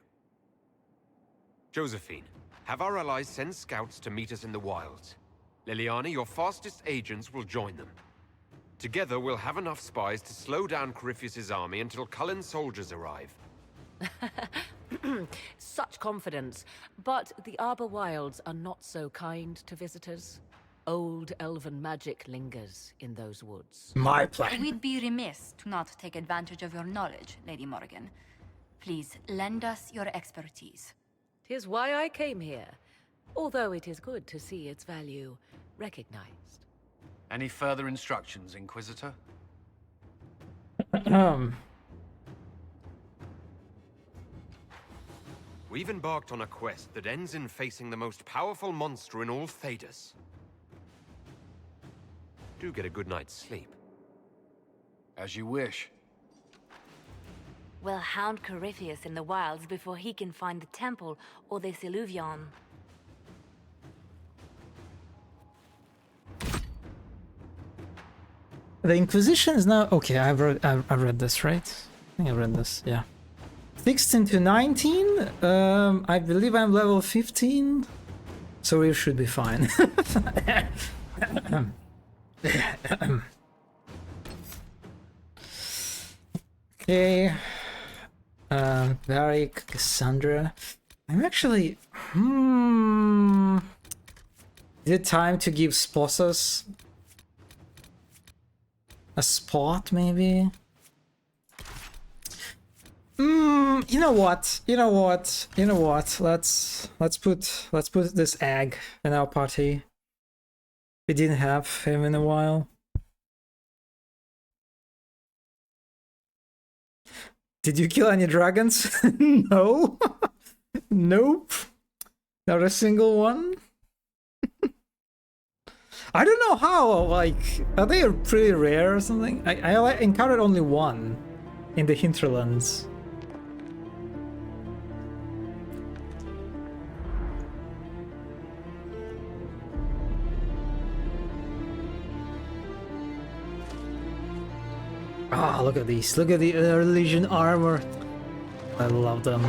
Josephine, have our allies send scouts to meet us in the wilds. Liliana, your fastest agents will join them. Together, we'll have enough spies to slow down Corypheus' army until Cullen's soldiers arrive. Such confidence. But the Arbor Wilds are not so kind to visitors. Old elven magic lingers in those woods. My plan. We'd be remiss to not take advantage of your knowledge, Lady Morgan. Please, lend us your expertise. 'Tis why I came here, although it is good to see its value recognized. Any further instructions, Inquisitor? We've embarked on a quest that ends in facing the most powerful monster in all Thedas. Do get a good night's sleep. As you wish. We'll hound Corypheus in the wilds before he can find the temple or this Illuvion. The Inquisition is now... Okay, I've read this, right? I think I read this, yeah. 16 to 19? I believe I'm level 15. So we should be fine. Okay. Varric, Cassandra. I'm actually... Is it time to give Spossas a spot, maybe? You know what? Let's put this egg in our party. We didn't have him in a while. Did you kill any dragons? No. Nope. Not a single one. I don't know how, like, are they pretty rare or something? I encountered only one in the hinterlands. Ah, look at these. Look at the Legion armor. I love them.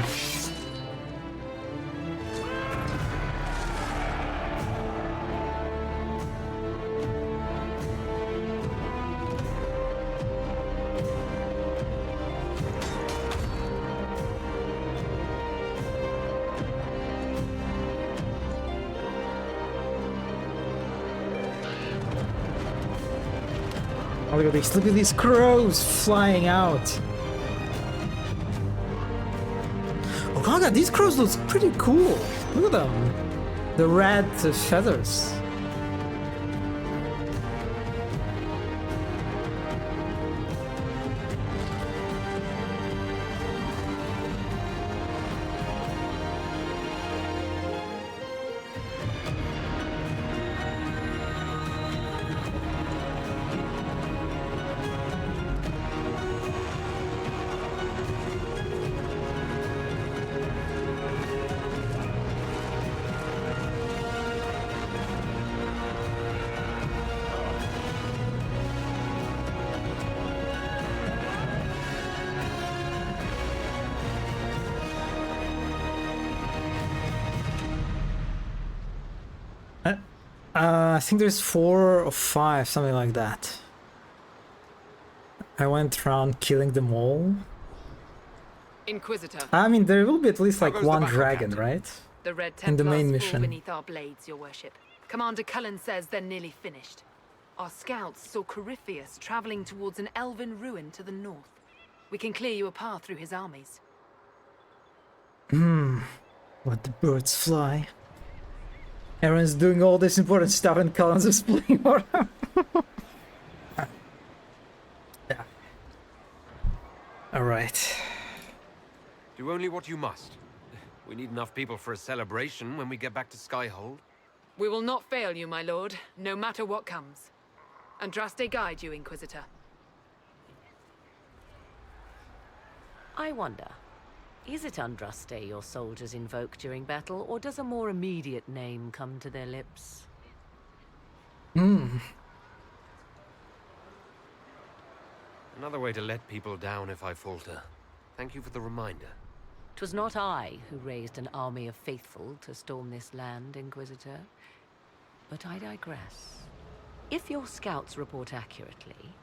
Look at these crows flying out. Oh god, these crows look pretty cool. Look at them. The red feathers. I think there's 4 or 5, something like that. I went around killing them all. Inquisitor. I mean, there will be at least like How goes one the battle, dragon, Captain? right? The Red In the Templars main fall mission. beneath our blades, your worship. Commander Cullen says they're nearly finished. Our scouts saw Corypheus traveling towards an elven ruin to the north. We can clear you a path through his armies. Let the birds fly. Aaron's doing all this important stuff and Cullen's is playing more. Yeah. Alright. Do only what you must. We need enough people for a celebration when we get back to Skyhold. We will not fail you, my lord, no matter what comes. Andraste guide you, Inquisitor. I wonder, is it Andraste your soldiers invoke during battle, or does a more immediate name come to their lips? Another way to let people down if I falter. Thank you for the reminder. 'Twas not I who raised an army of faithful to storm this land, Inquisitor. But I digress. If your scouts report accurately,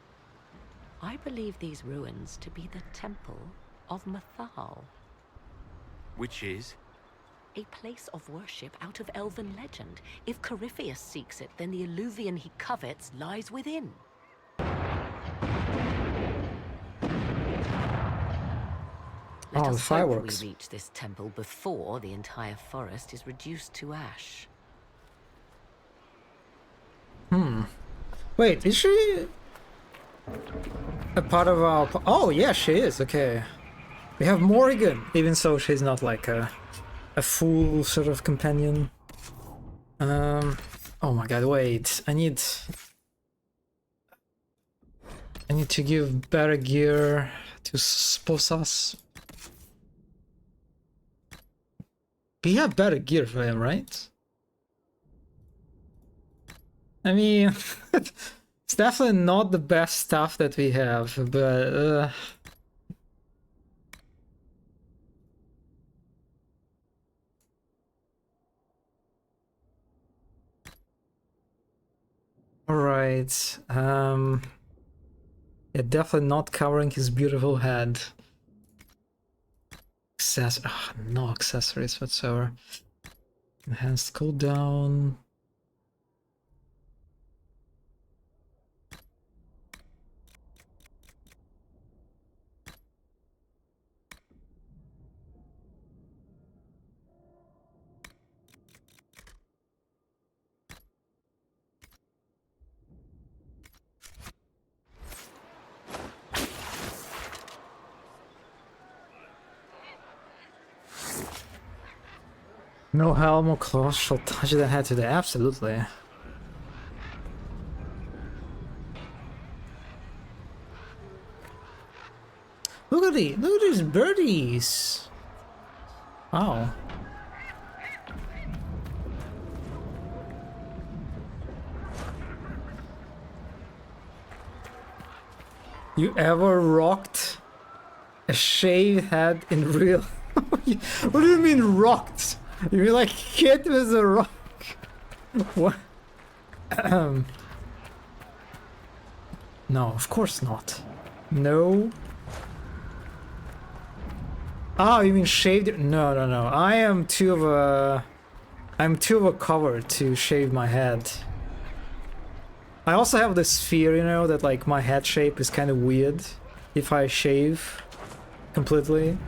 I believe these ruins to be the Temple of Mathal. Which is? A place of worship out of elven legend. If Corypheus seeks it, then the Illuvion he covets lies within. Let Oh, us fireworks. hope we reach this temple before the entire forest is reduced to ash. Wait, is she a part of our... Oh, yeah, she is. Okay. We have Morrigan, even so she's not like a full sort of companion. Oh my god, wait. I need to give better gear to Sposas. We have better gear for him, right? I mean, it's definitely not the best stuff that we have, but alright. Yeah, definitely not covering his beautiful head. No accessories whatsoever. Enhanced cooldown. No helm or claws shall touch the head today. Absolutely. Look at these birdies. Wow. You ever rocked a shaved head in real? What do you mean rocked? You mean like hit with a rock? What? No, of course not. No. Oh, you mean shaved? No, no, no. I'm too of a cover to shave my head. I also have this fear, you know, that like my head shape is kind of weird if I shave completely,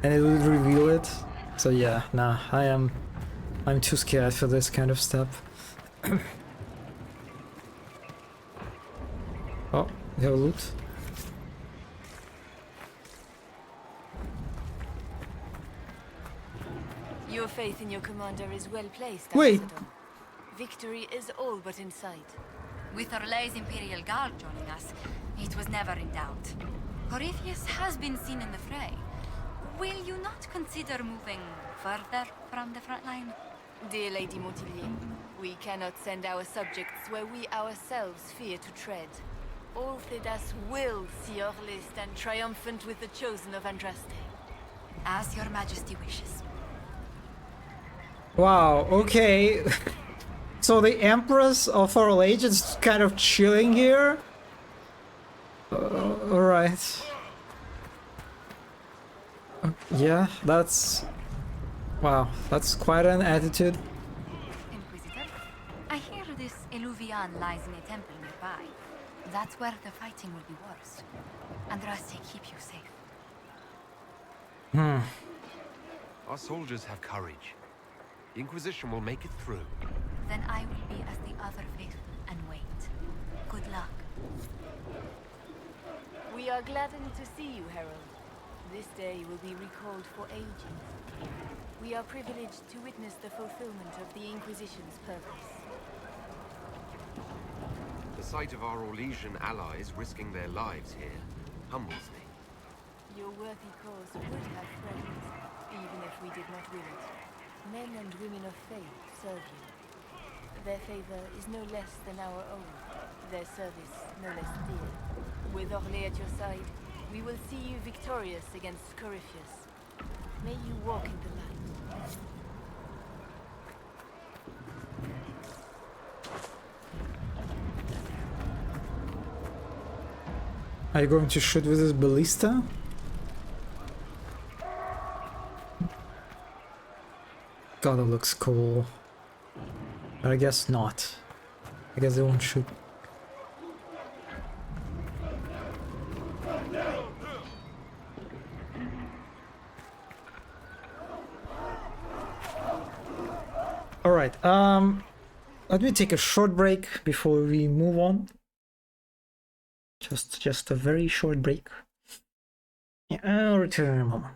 and it will reveal it. So yeah, nah, I'm too scared for this kind of step. Oh, we have a loot. Your faith in your commander is well placed, Wait. Ambassador. Victory is all but in sight. With Orlay's Imperial Guard joining us, it was never in doubt. Corypheus has been seen in the fray. Will you not consider moving further from the front line? Dear Lady Montillier, we cannot send our subjects where we ourselves fear to tread. All Thedas will see Orlais stand triumphant with the chosen of Andraste. As your majesty wishes. Wow, okay. So the Empress of our age is kind of chilling here? Alright. Yeah, that's... Wow, that's quite an attitude. Inquisitor, I hear this Eluvian lies in a temple nearby. That's where the fighting will be worst. Andraste, keep you safe. Our soldiers have courage. The Inquisition will make it through. Then I will be as the other faithful and wait. Good luck. We are gladdened to see you, Herald. This day will be recalled for ages. We are privileged to witness the fulfillment of the Inquisition's purpose. The sight of our Orlesian allies risking their lives here humbles me. Your worthy cause would have friends, even if we did not will it. Men and women of faith serve you. Their favor is no less than our own. Their service no less dear. With Orlais at your side, we will see you victorious against Corypheus. May you walk in the light. Are you going to shoot with this ballista? God, it looks cool. But I guess not. I guess they won't shoot. Alright, let me take a short break before we move on. Just a very short break. Yeah, I'll return in a moment.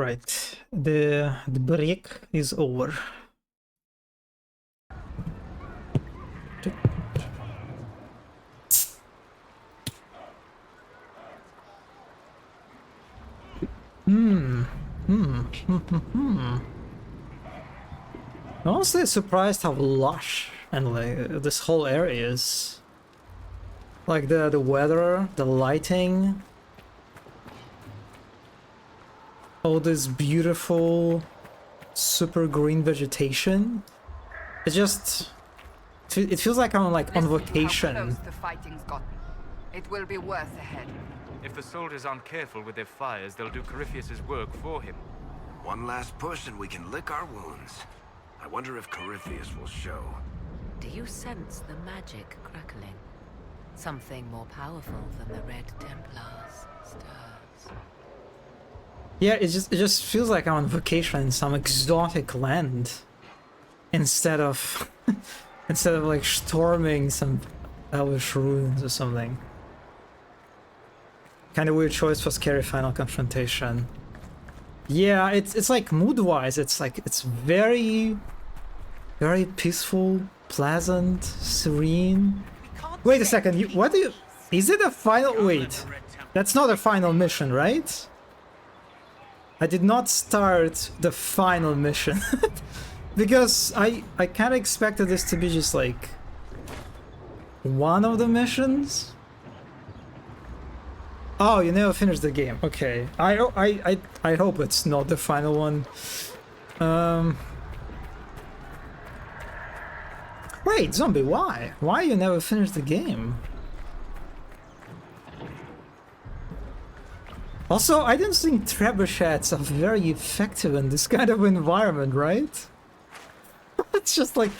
right, the break is over. I'm honestly surprised how lush and like this whole area is. Like the weather, the lighting, all this beautiful, super green vegetation. It just, it feels like I'm like on vacation. How close the fighting's gotten. It will be worse ahead. If the soldiers aren't careful with their fires, they'll do Corypheus's work for him. One last push and we can lick our wounds. I wonder if Corypheus will show. Do you sense the magic crackling? Something more powerful than the Red Templars stirs. Yeah, it just feels like I'm on vacation in some exotic land. Instead of instead of like storming some elvish ruins or something. Kind of weird choice for scary final confrontation. Yeah, it's like mood-wise, it's like it's very peaceful, pleasant, serene. Wait a second, what do you? Is it a final? Wait, that's not a final mission, right? I did not start the final mission because I kind of expected this to be just like one of the missions. Oh, you never finished the game. Okay, I hope it's not the final one. Wait, zombie, why? Why you never finished the game? Also, I don't think trebuchets are very effective in this kind of environment, right? It's just like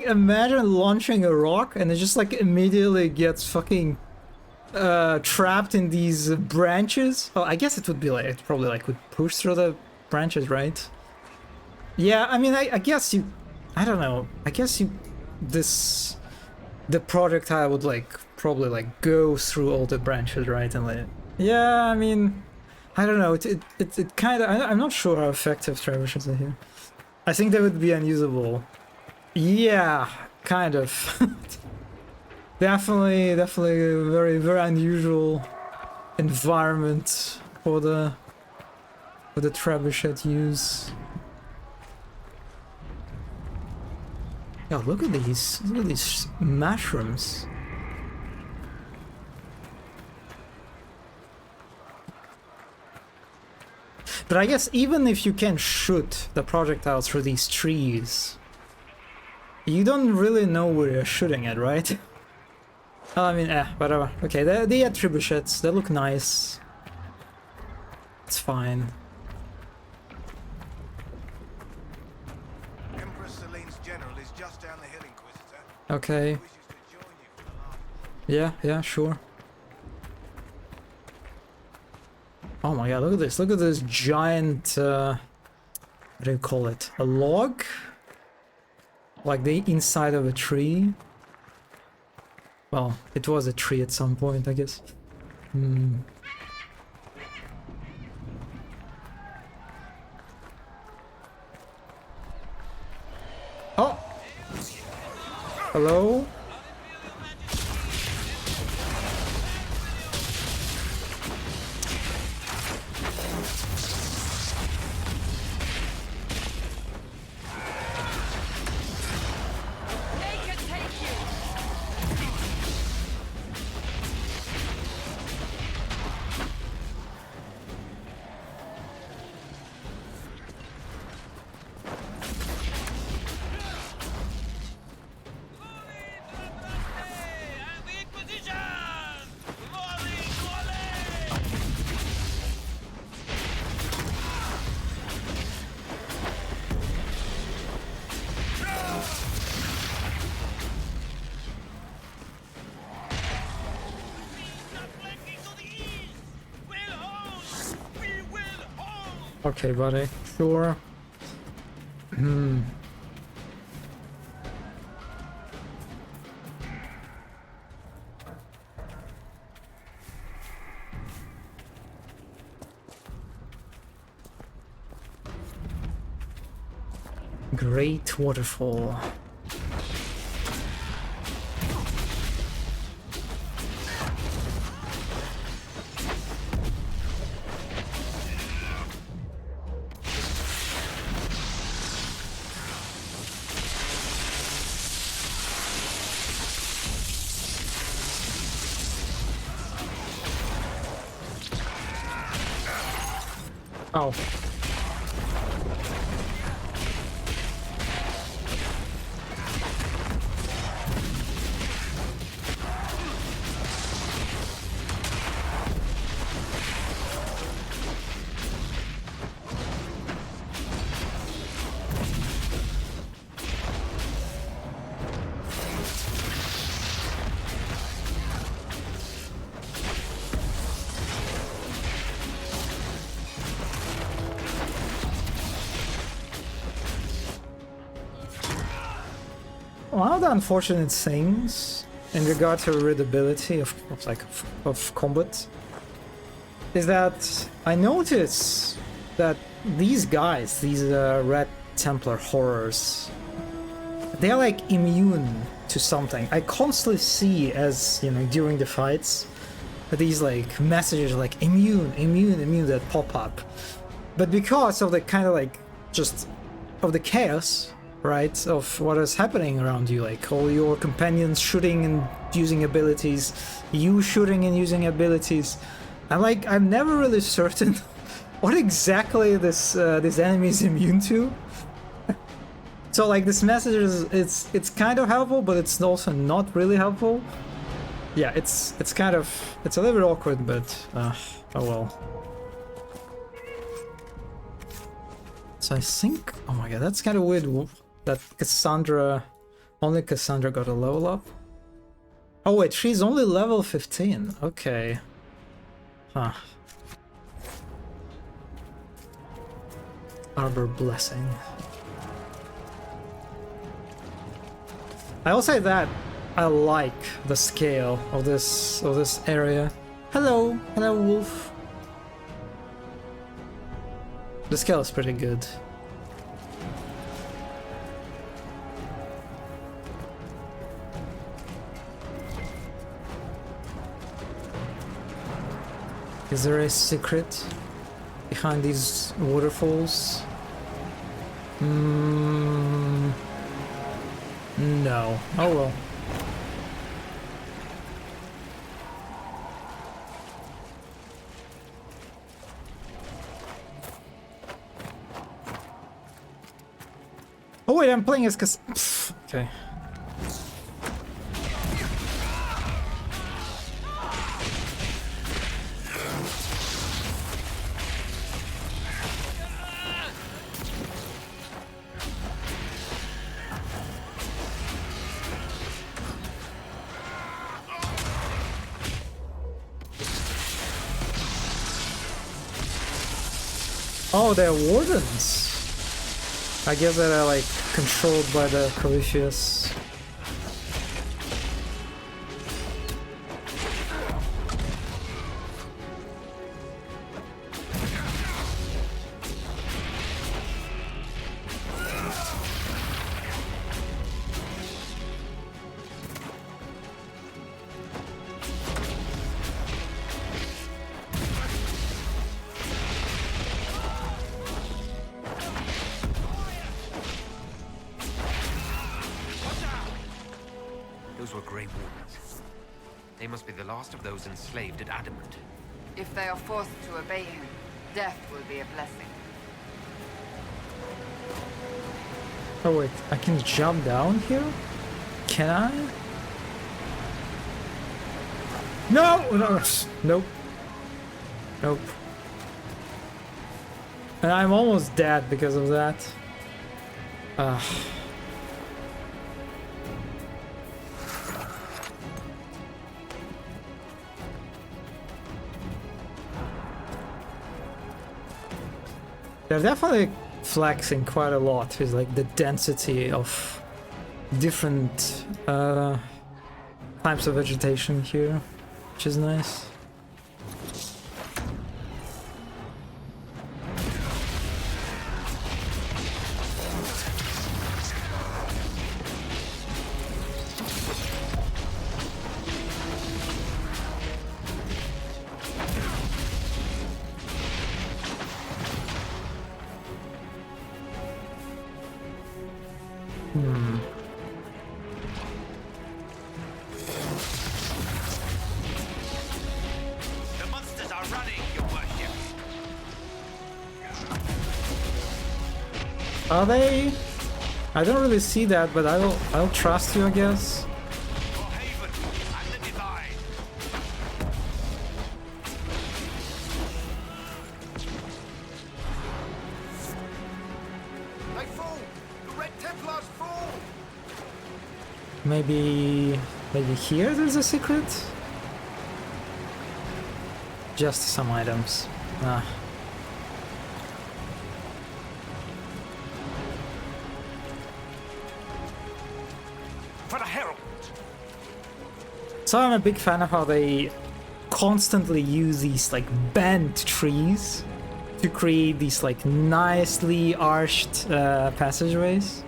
imagine launching a rock and it just like immediately gets fucking trapped in these branches. Oh, I guess it would be like, it probably like would push through the branches, right? Yeah, I mean, I guess you, I don't know, I guess you, the projectile would like probably like go through all the branches, right? And like, yeah, I mean, I don't know, it kind of, I'm not sure how effective trebuchets are here. I think they would be unusable. Yeah, kind of. Definitely a very unusual environment for the trebuchet use. Yeah, look at these mushrooms. But I guess even if you can shoot the projectile through these trees, you don't really know where you're shooting at, right? I mean, whatever. Okay, they are trebuchets. They look nice. It's fine. Empress Celine's general is just down the hill, Inquisitor. Okay. Yeah, sure. Oh my god, look at this. Look at this giant, what do you call it? A log? Like the inside of a tree? Well, it was a tree at some point, I guess. Oh! Hello? Okay, buddy. Sure. Great waterfall. Oh. One of the unfortunate things in regard to readability of combat is that I notice that these guys, these Red Templar horrors, they're like immune to something. I constantly see, as you know, during the fights, these like messages like immune, immune, immune that pop up. But because of the kind of like just of the chaos, right, of what is happening around you, like all your companions shooting and using abilities, you shooting and using abilities, I'm never really certain what exactly this enemy is immune to. So like this message is it's kind of helpful, but it's also not really helpful. Yeah, it's a little bit awkward, but oh well. So I think, oh my god, that's kind of weird that only Cassandra got a level up. Oh wait, she's only level 15. Okay. Huh. Arbor Blessing. I will say that I like the scale of this area. Hello, wolf. The scale is pretty good. Is there a secret behind these waterfalls? No. Oh well. Oh wait, I'm playing as okay. Oh, they're wardens. I guess that are like controlled by the Corypheus. Of those enslaved at Adamant. If they are forced to obey him, death will be a blessing. Oh wait, I can jump down here? Can I? No! Nope. Nope. And I'm almost dead because of that. They're definitely flexing quite a lot with like the density of different types of vegetation here, which is nice. The monsters are running, your worship. Are they? I don't really see that, but I'll trust you, I guess. For Haven and the Divine. They fall! The Red Templars fall! Maybe here there's a secret? Just some items. Ah. For the Herald. So I'm a big fan of how they constantly use these like bent trees to create these like nicely arched passageways.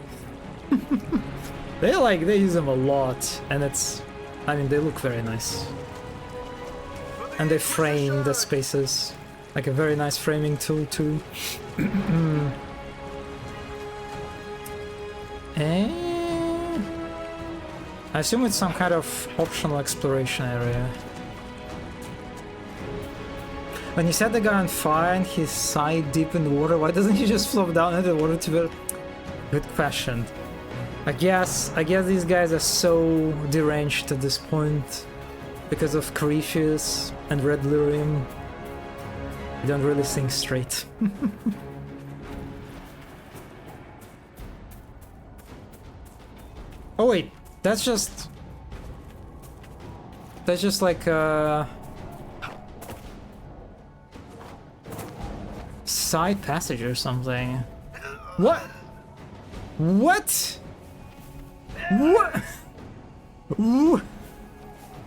They use them a lot, and I mean, they look very nice. And they frame the spaces, like a very nice framing tool too. And I assume it's some kind of optional exploration area. When you set the guy on fire and he's side deep in the water, why doesn't he just flop down into the water to the... Good question. I guess these guys are so deranged at this point because of Corypheus and Red Lyrium. You don't really think straight. Oh wait, that's just like a side passage or something. What? What? What?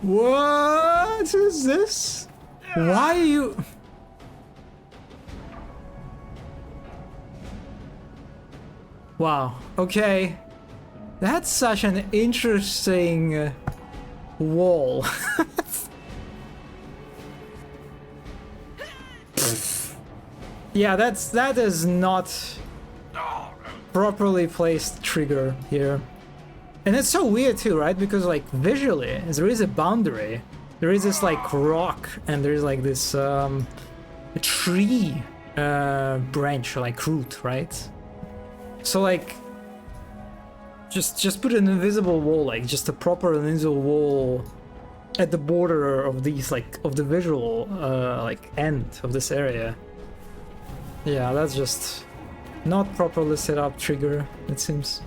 What is this? Why are you... Wow, okay. That's such an interesting wall. Yeah, that is not properly placed trigger here. And it's so weird too, right? Because like visually, there is a boundary. There is this like rock and there's like this tree branch or like root, right? So like just put an invisible wall, like just a proper invisible wall at the border of these like of the visual like end of this area. Yeah, that's just not properly set up trigger, it seems.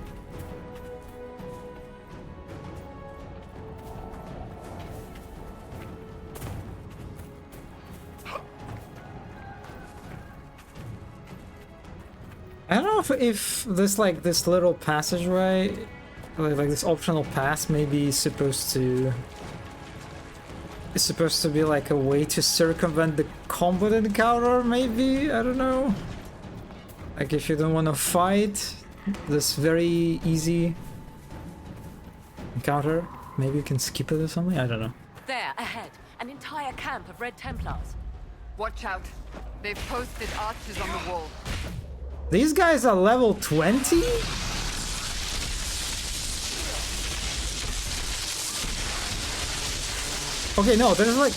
I don't know if this like this little passageway, like this optional pass, maybe is supposed to be like a way to circumvent the combat encounter, maybe? I don't know. Like if you don't want to fight this very easy encounter, maybe you can skip it or something? I don't know. There, ahead, an entire camp of Red Templars. Watch out. They've posted archers on the wall. These guys are level 20? Okay, no, there's like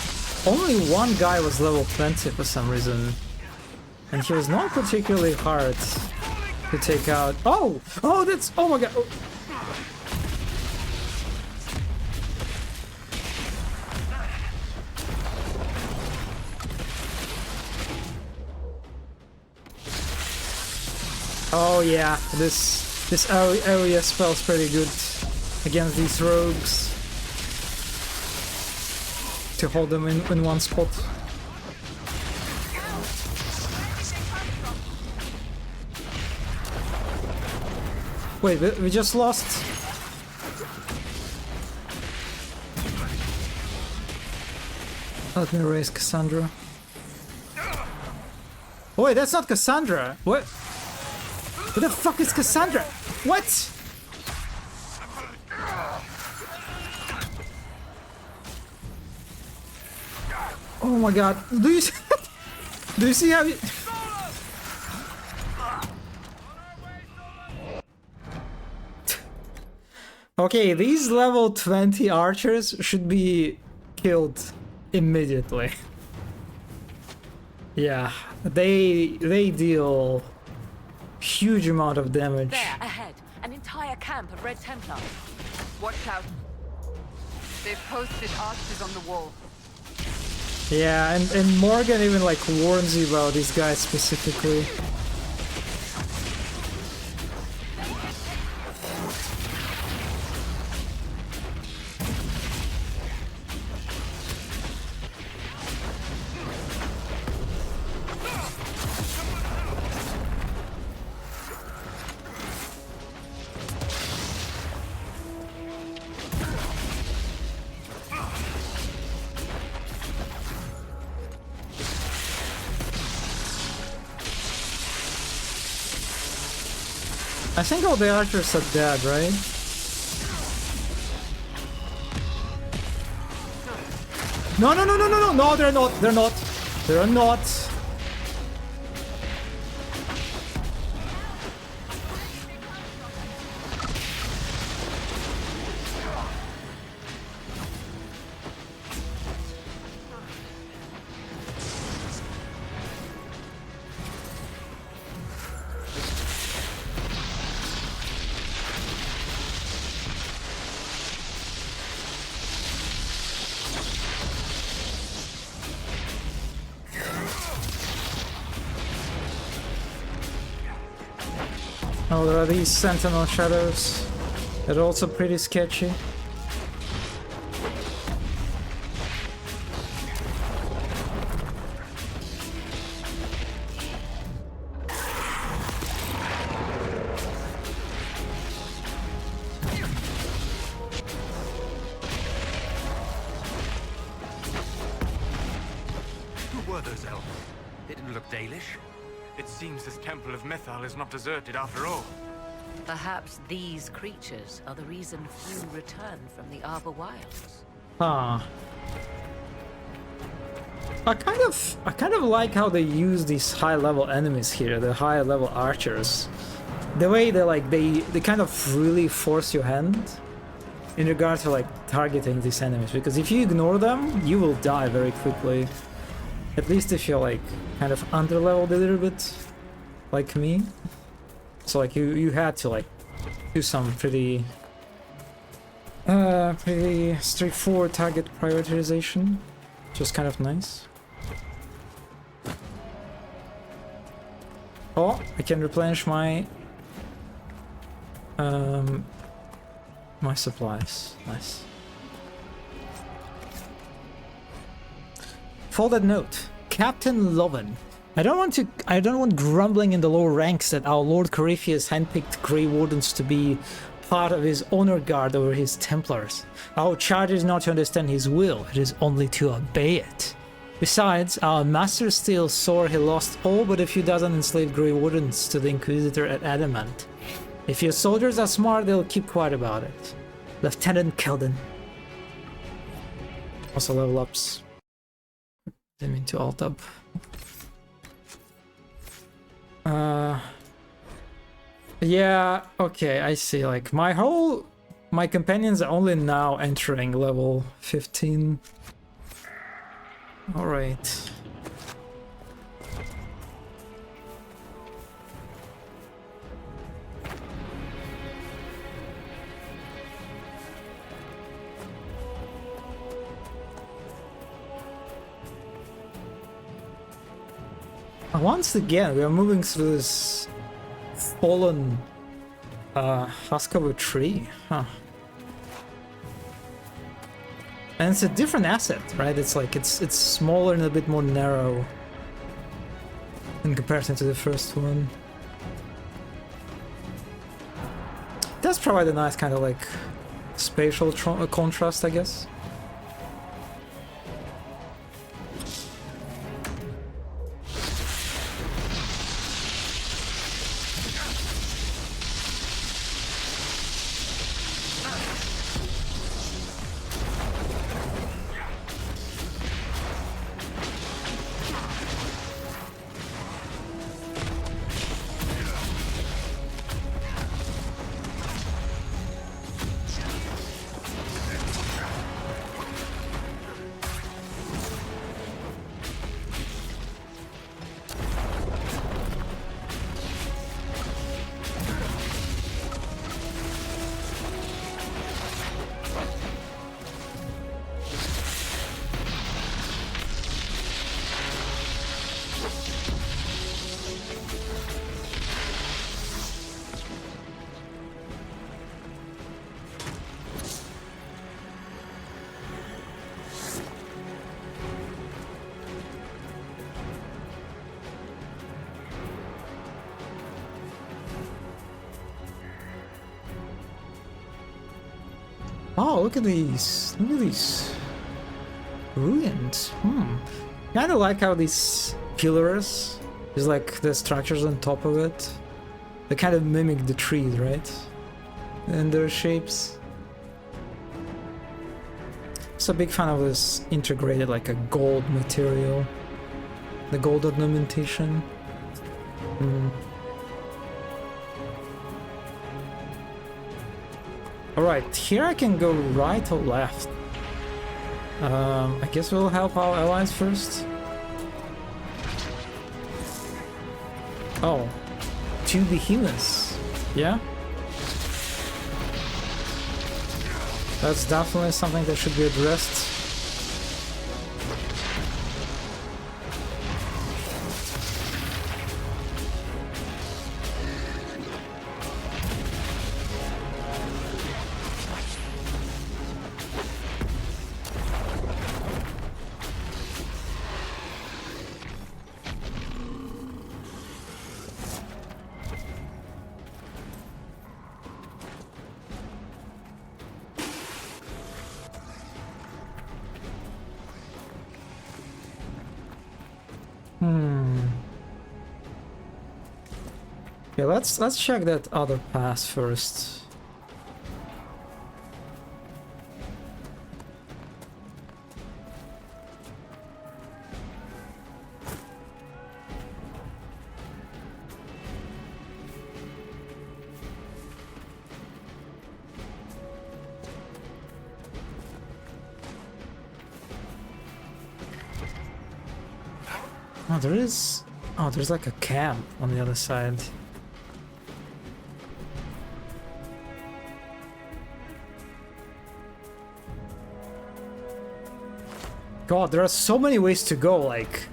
only one guy was level 20 for some reason. And he was not particularly hard to take out. Oh! Oh, that's... Oh my god! Oh. Oh yeah, this area spells pretty good against these rogues. To hold them in one spot. Wait, we just lost. Let me raise Cassandra. Oh wait, that's not Cassandra. What? Who the fuck is Cassandra? What? Oh my god. Do you do you see how you... Okay, these level 20 archers should be killed immediately. Yeah, they deal huge amount of damage. There, ahead, an entire camp of Red Templars. Watch out. They've posted archers on the wall. Yeah, and Morgan even like warns you about these guys specifically. I think all the archers are dead, right? No, they're not. Oh, there are these sentinel shadows. They're also pretty sketchy. Who were those elves? They didn't look Dalish. It seems this temple of Mythal is not deserted after all. Perhaps these creatures are the reason few return from the Arbor Wilds. Ah. I kind of like how they use these high-level enemies here, the high-level archers. The way they kind of really force your hand in regard to like targeting these enemies, because if you ignore them, you will die very quickly. At least if you're like kind of underleveled a little bit, like me. So like you had to like do some pretty straightforward target prioritization, which is kind of nice. Oh, I can replenish my my supplies. Nice. Folded note. Captain Loven. I don't want grumbling in the lower ranks that our Lord Corypheus handpicked Grey Wardens to be part of his honor guard over his Templars. Our charge is not to understand his will, it is only to obey it. Besides, our master still sore he lost all but a few dozen enslaved Grey Wardens to the Inquisitor at Adamant. If your soldiers are smart, they'll keep quiet about it. Lieutenant Kelden. Also level ups. Them into alt up. Yeah, okay, I see. Like my companions are only now entering level 15. All right. Once again, we are moving through this fallen husk of a tree. Huh. And it's a different asset, right? It's like it's smaller and a bit more narrow in comparison to the first one. It does provide a nice kind of like spatial contrast, I guess. Oh, look at these. Look at these ruins. Kinda like how these pillars is like the structures on top of it. They kind of mimic the trees, right? And their shapes. So a big fan of this integrated like a gold material. The gold ornamentation. Alright, here I can go right or left. I guess we'll help our allies first. Oh, 2 behemoths. Yeah? That's definitely something that should be addressed. Yeah, let's check that other pass first. Oh, there is... Oh, there's like a camp on the other side. God, there are so many ways to go, like...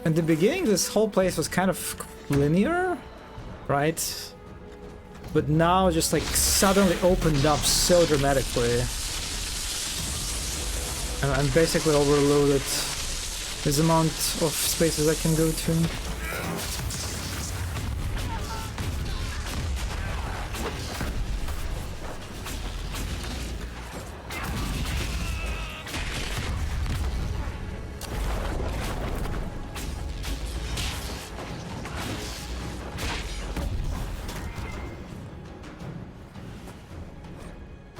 In the beginning, this whole place was kind of linear, right? But now just like suddenly opened up so dramatically. And I'm basically overloaded. This amount of spaces I can go to.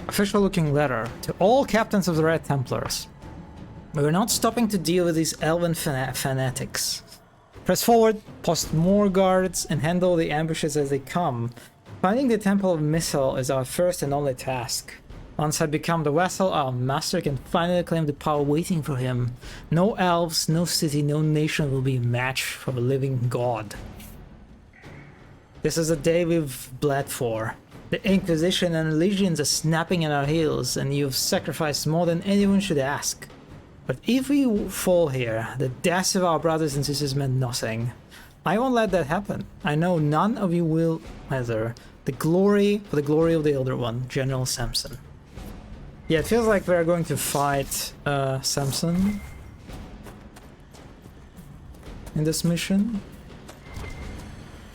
Official looking letter to all captains of the Red Templars. We're not stopping to deal with these elven fanatics. Press forward, post more guards, and handle the ambushes as they come. Finding the Temple of Missile is our first and only task. Once I become the vassal, our master can finally claim the power waiting for him. No elves, no city, no nation will be a match for a living god. This is a day we've bled for. The Inquisition and legions are snapping at our heels, and you've sacrificed more than anyone should ask. But if we fall here, the deaths of our brothers and sisters meant nothing. I won't let that happen. I know none of you will either. For the glory of the Elder One, General Samson. Yeah, it feels like we're going to fight Samson in this mission.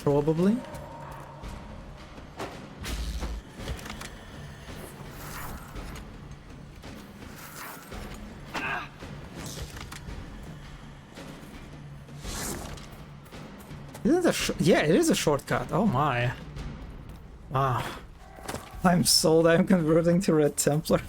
Probably. Yeah, it is a shortcut. Oh my. Wow. I'm sold. I'm converting to Red Templar.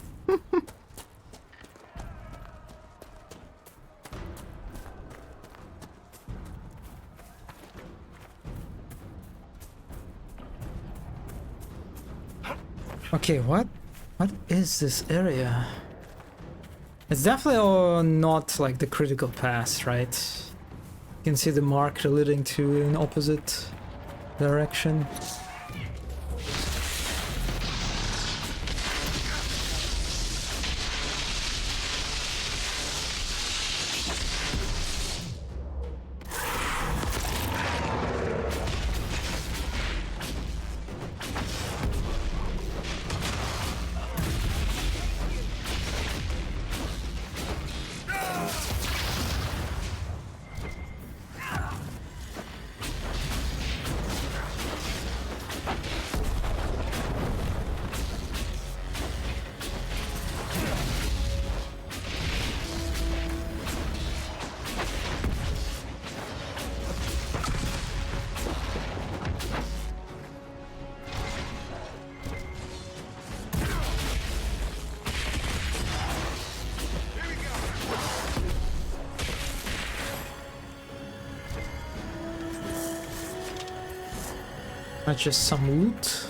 Okay, what is this area? It's definitely not like the critical pass, right? You can see the mark leading to an opposite direction. Not just some loot.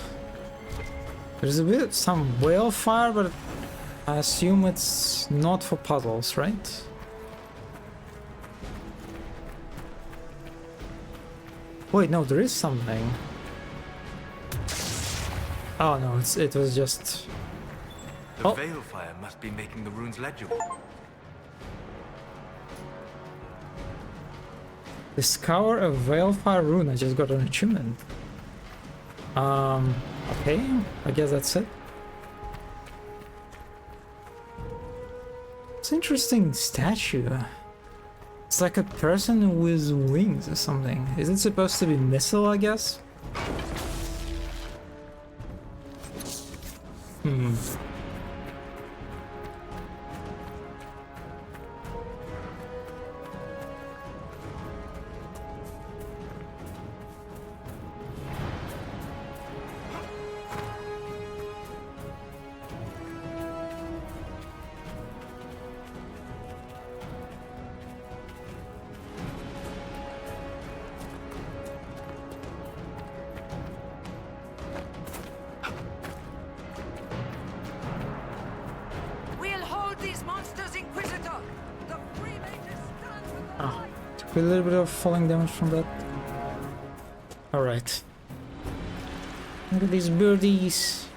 There's a bit some whale fire, but I assume it's not for puzzles, right? Wait, no, there is something. Oh no, it was just... The veil fire must be making the runes legible. Discover a Veilfire rune. I just got an achievement. Okay, I guess that's it. It's an interesting statue. It's like a person with wings or something. Is it supposed to be missile, I guess? A little bit of falling damage from that. Alright. Look at these birdies.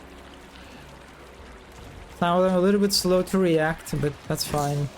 Some of them a little bit slow to react, but that's fine.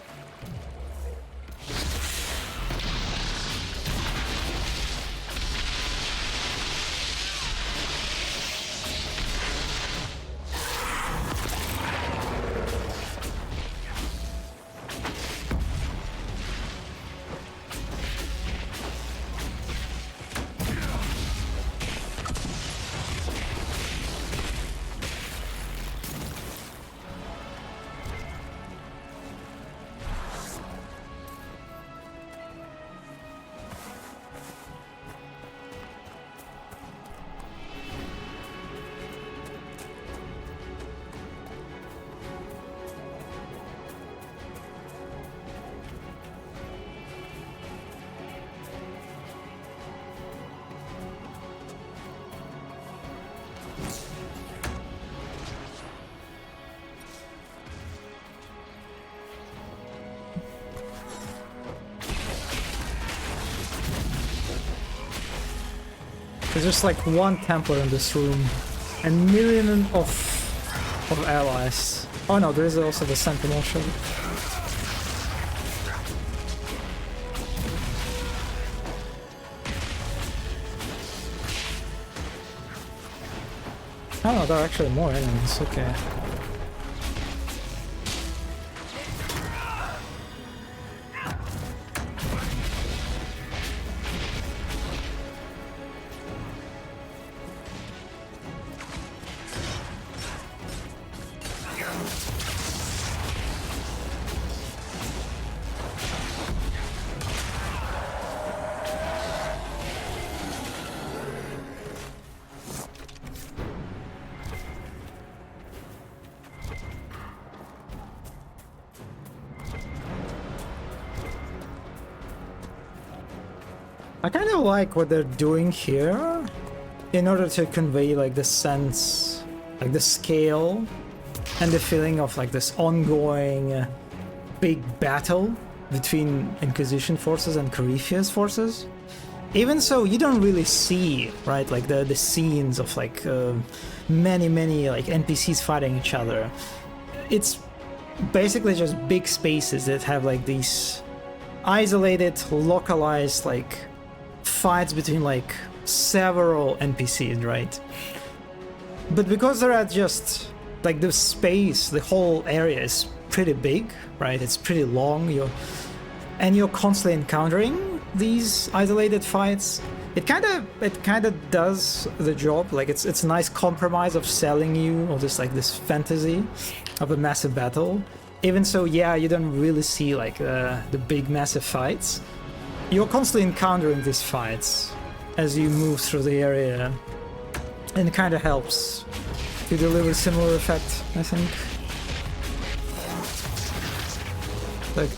There's just like one Templar in this room and million of allies. Oh no, there is also the Sentinel shield. Oh no, there are actually more enemies, okay. I kind of like what they're doing here in order to convey like the sense, like the scale and the feeling of like this ongoing big battle between Inquisition forces and Corypheus forces. Even so, you don't really see, right, like the scenes of like many like NPCs fighting each other. It's basically just big spaces that have like these isolated, localized like fights between like several NPCs, right? But because they're at just like the space, the whole area is pretty big, right? It's pretty long. You're constantly encountering these isolated fights. It kind of does the job. Like it's a nice compromise of selling you all this like this fantasy of a massive battle. Even so, yeah, you don't really see like the big massive fights. You're constantly encountering these fights as you move through the area, and it kind of helps to deliver similar effect, I think. Like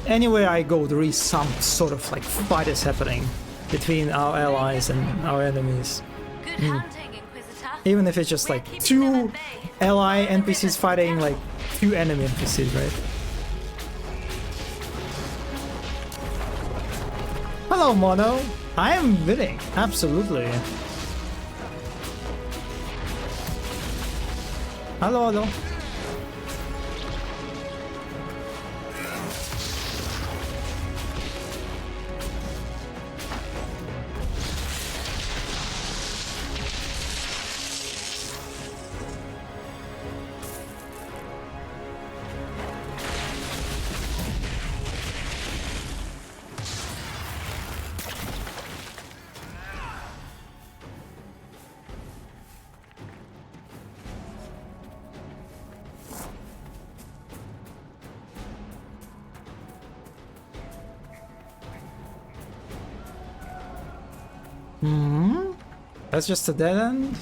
anywhere I go, there is some sort of like fight is happening between our allies and our enemies. Good hunting, Inquisitor. Even if it's just like 2 ally NPCs fighting like 2 enemy NPCs, right? Hello, Mono. I am winning, absolutely. Hello, hello. That's just a dead end?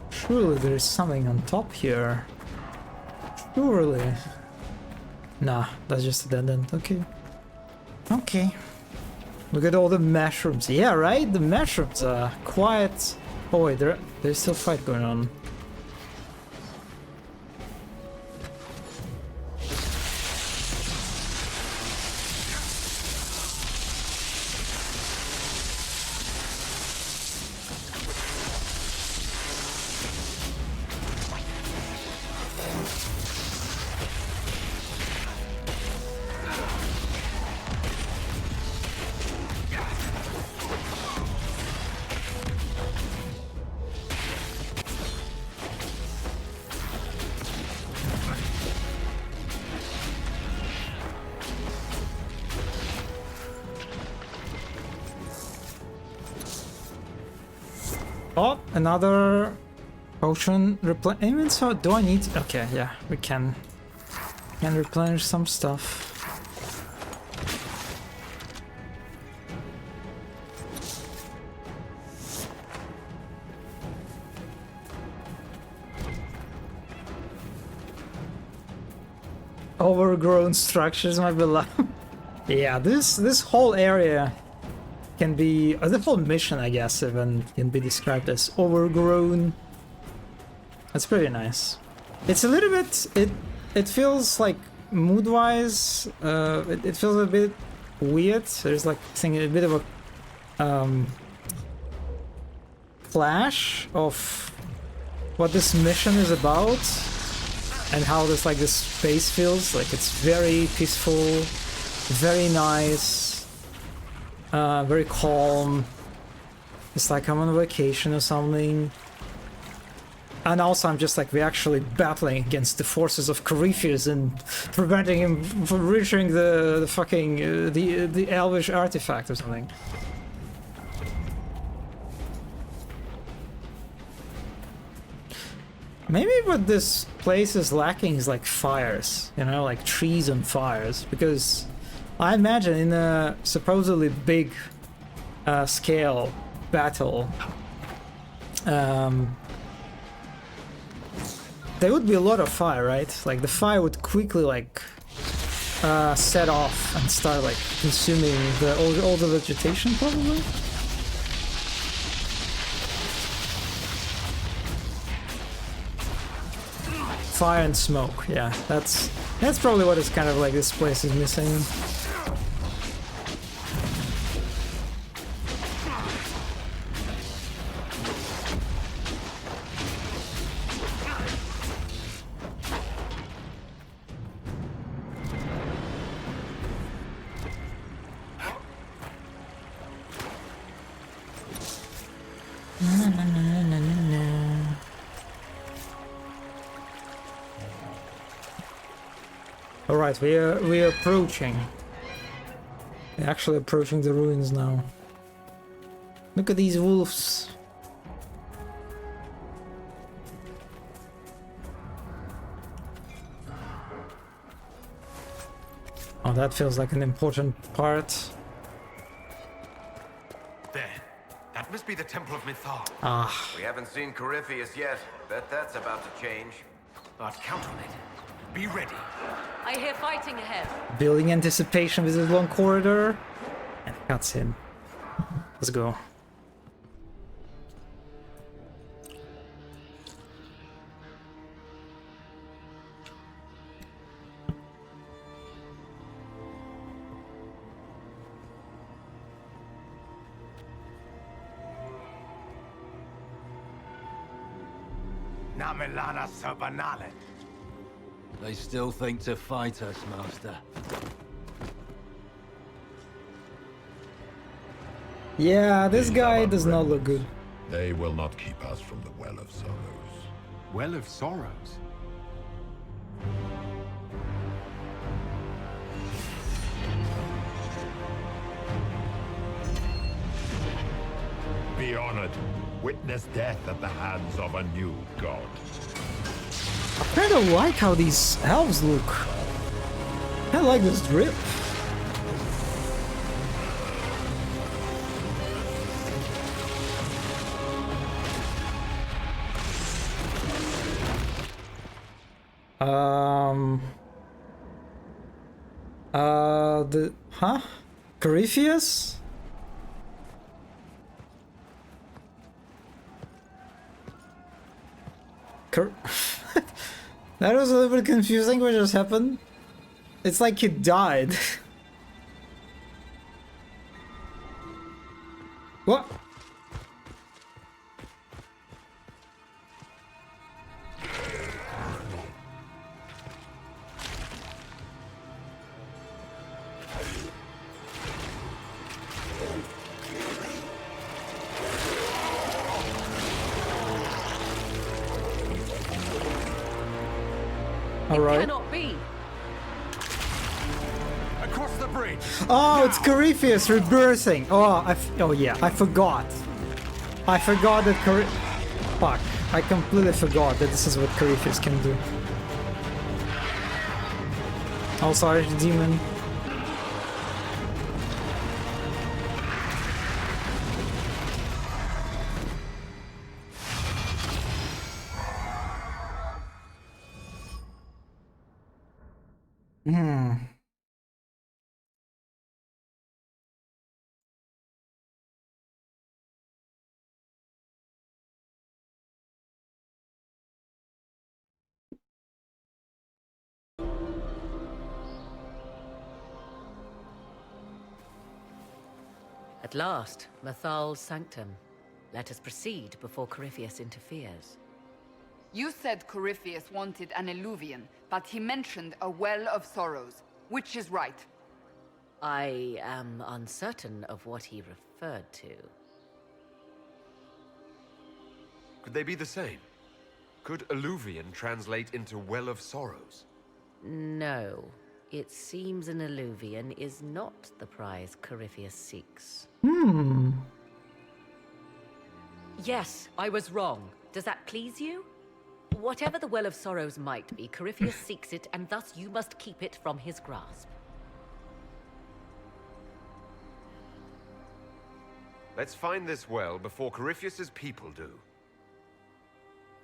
Surely there is something on top here. Surely. Nah, that's just a dead end. Okay. Okay. Look at all the mushrooms. Yeah, right? The mushrooms are quite... Oh wait, there's still a fight going on. Oh, another potion even so, do I need... Okay, yeah, we can replenish some stuff. Overgrown structures, my beloved. Yeah, this whole area can be, the whole mission, I guess, even can be described as overgrown. That's pretty nice. It's a little bit, it feels like mood-wise, it feels a bit weird. There's like a bit of a clash of what this mission is about and how this space feels. Like it's very peaceful, very nice. Very calm. It's like I'm on vacation or something. And also I'm just like, we're actually battling against the forces of Corypheus and preventing him from reaching the fucking, the elvish artifact or something. Maybe what this place is lacking is like fires, you know, like trees on fires, because I imagine in a supposedly big scale battle, there would be a lot of fire, right? Like the fire would quickly like set off and start like consuming all the vegetation, probably. Fire and smoke, yeah, that's probably what is kind of like this place is missing. Alright, we are approaching. We're actually approaching the ruins now. Look at these wolves. Oh, that feels like an important part. There. That must be the Temple of Mythal. Ah. We haven't seen Corypheus yet. Bet that's about to change. But count on it. Be ready. I hear fighting ahead. Building anticipation with this long corridor. And cuts him. Let's go. Namilana Sabanale. They still think to fight us, Master. Yeah, this guy does not look good. They will not keep us from the Well of Sorrows. Well of Sorrows? Be honored. Witness death at the hands of a new god. I kind of like how these elves look. I like this drip. Corypheus? That was a little bit confusing what just happened. It's like he died. What? Alright. Cannot be. Across the bridge. Oh, it's Corypheus rebirthing. Oh yeah, I forgot. I forgot that Fuck. I completely forgot that this is what Corypheus can do. Also, Archdemon. At last, Mathal's sanctum. Let us proceed before Corypheus interferes. You said Corypheus wanted an Eluvian, but he mentioned a Well of Sorrows. Which is right? I am uncertain of what he referred to. Could they be the same? Could Eluvian translate into Well of Sorrows? No. It seems an Eluvian is not the prize Corypheus seeks. Yes, I was wrong. Does that please you? Whatever the Well of Sorrows might be, Corypheus seeks it, and thus you must keep it from his grasp. Let's find this well before Corypheus's people do.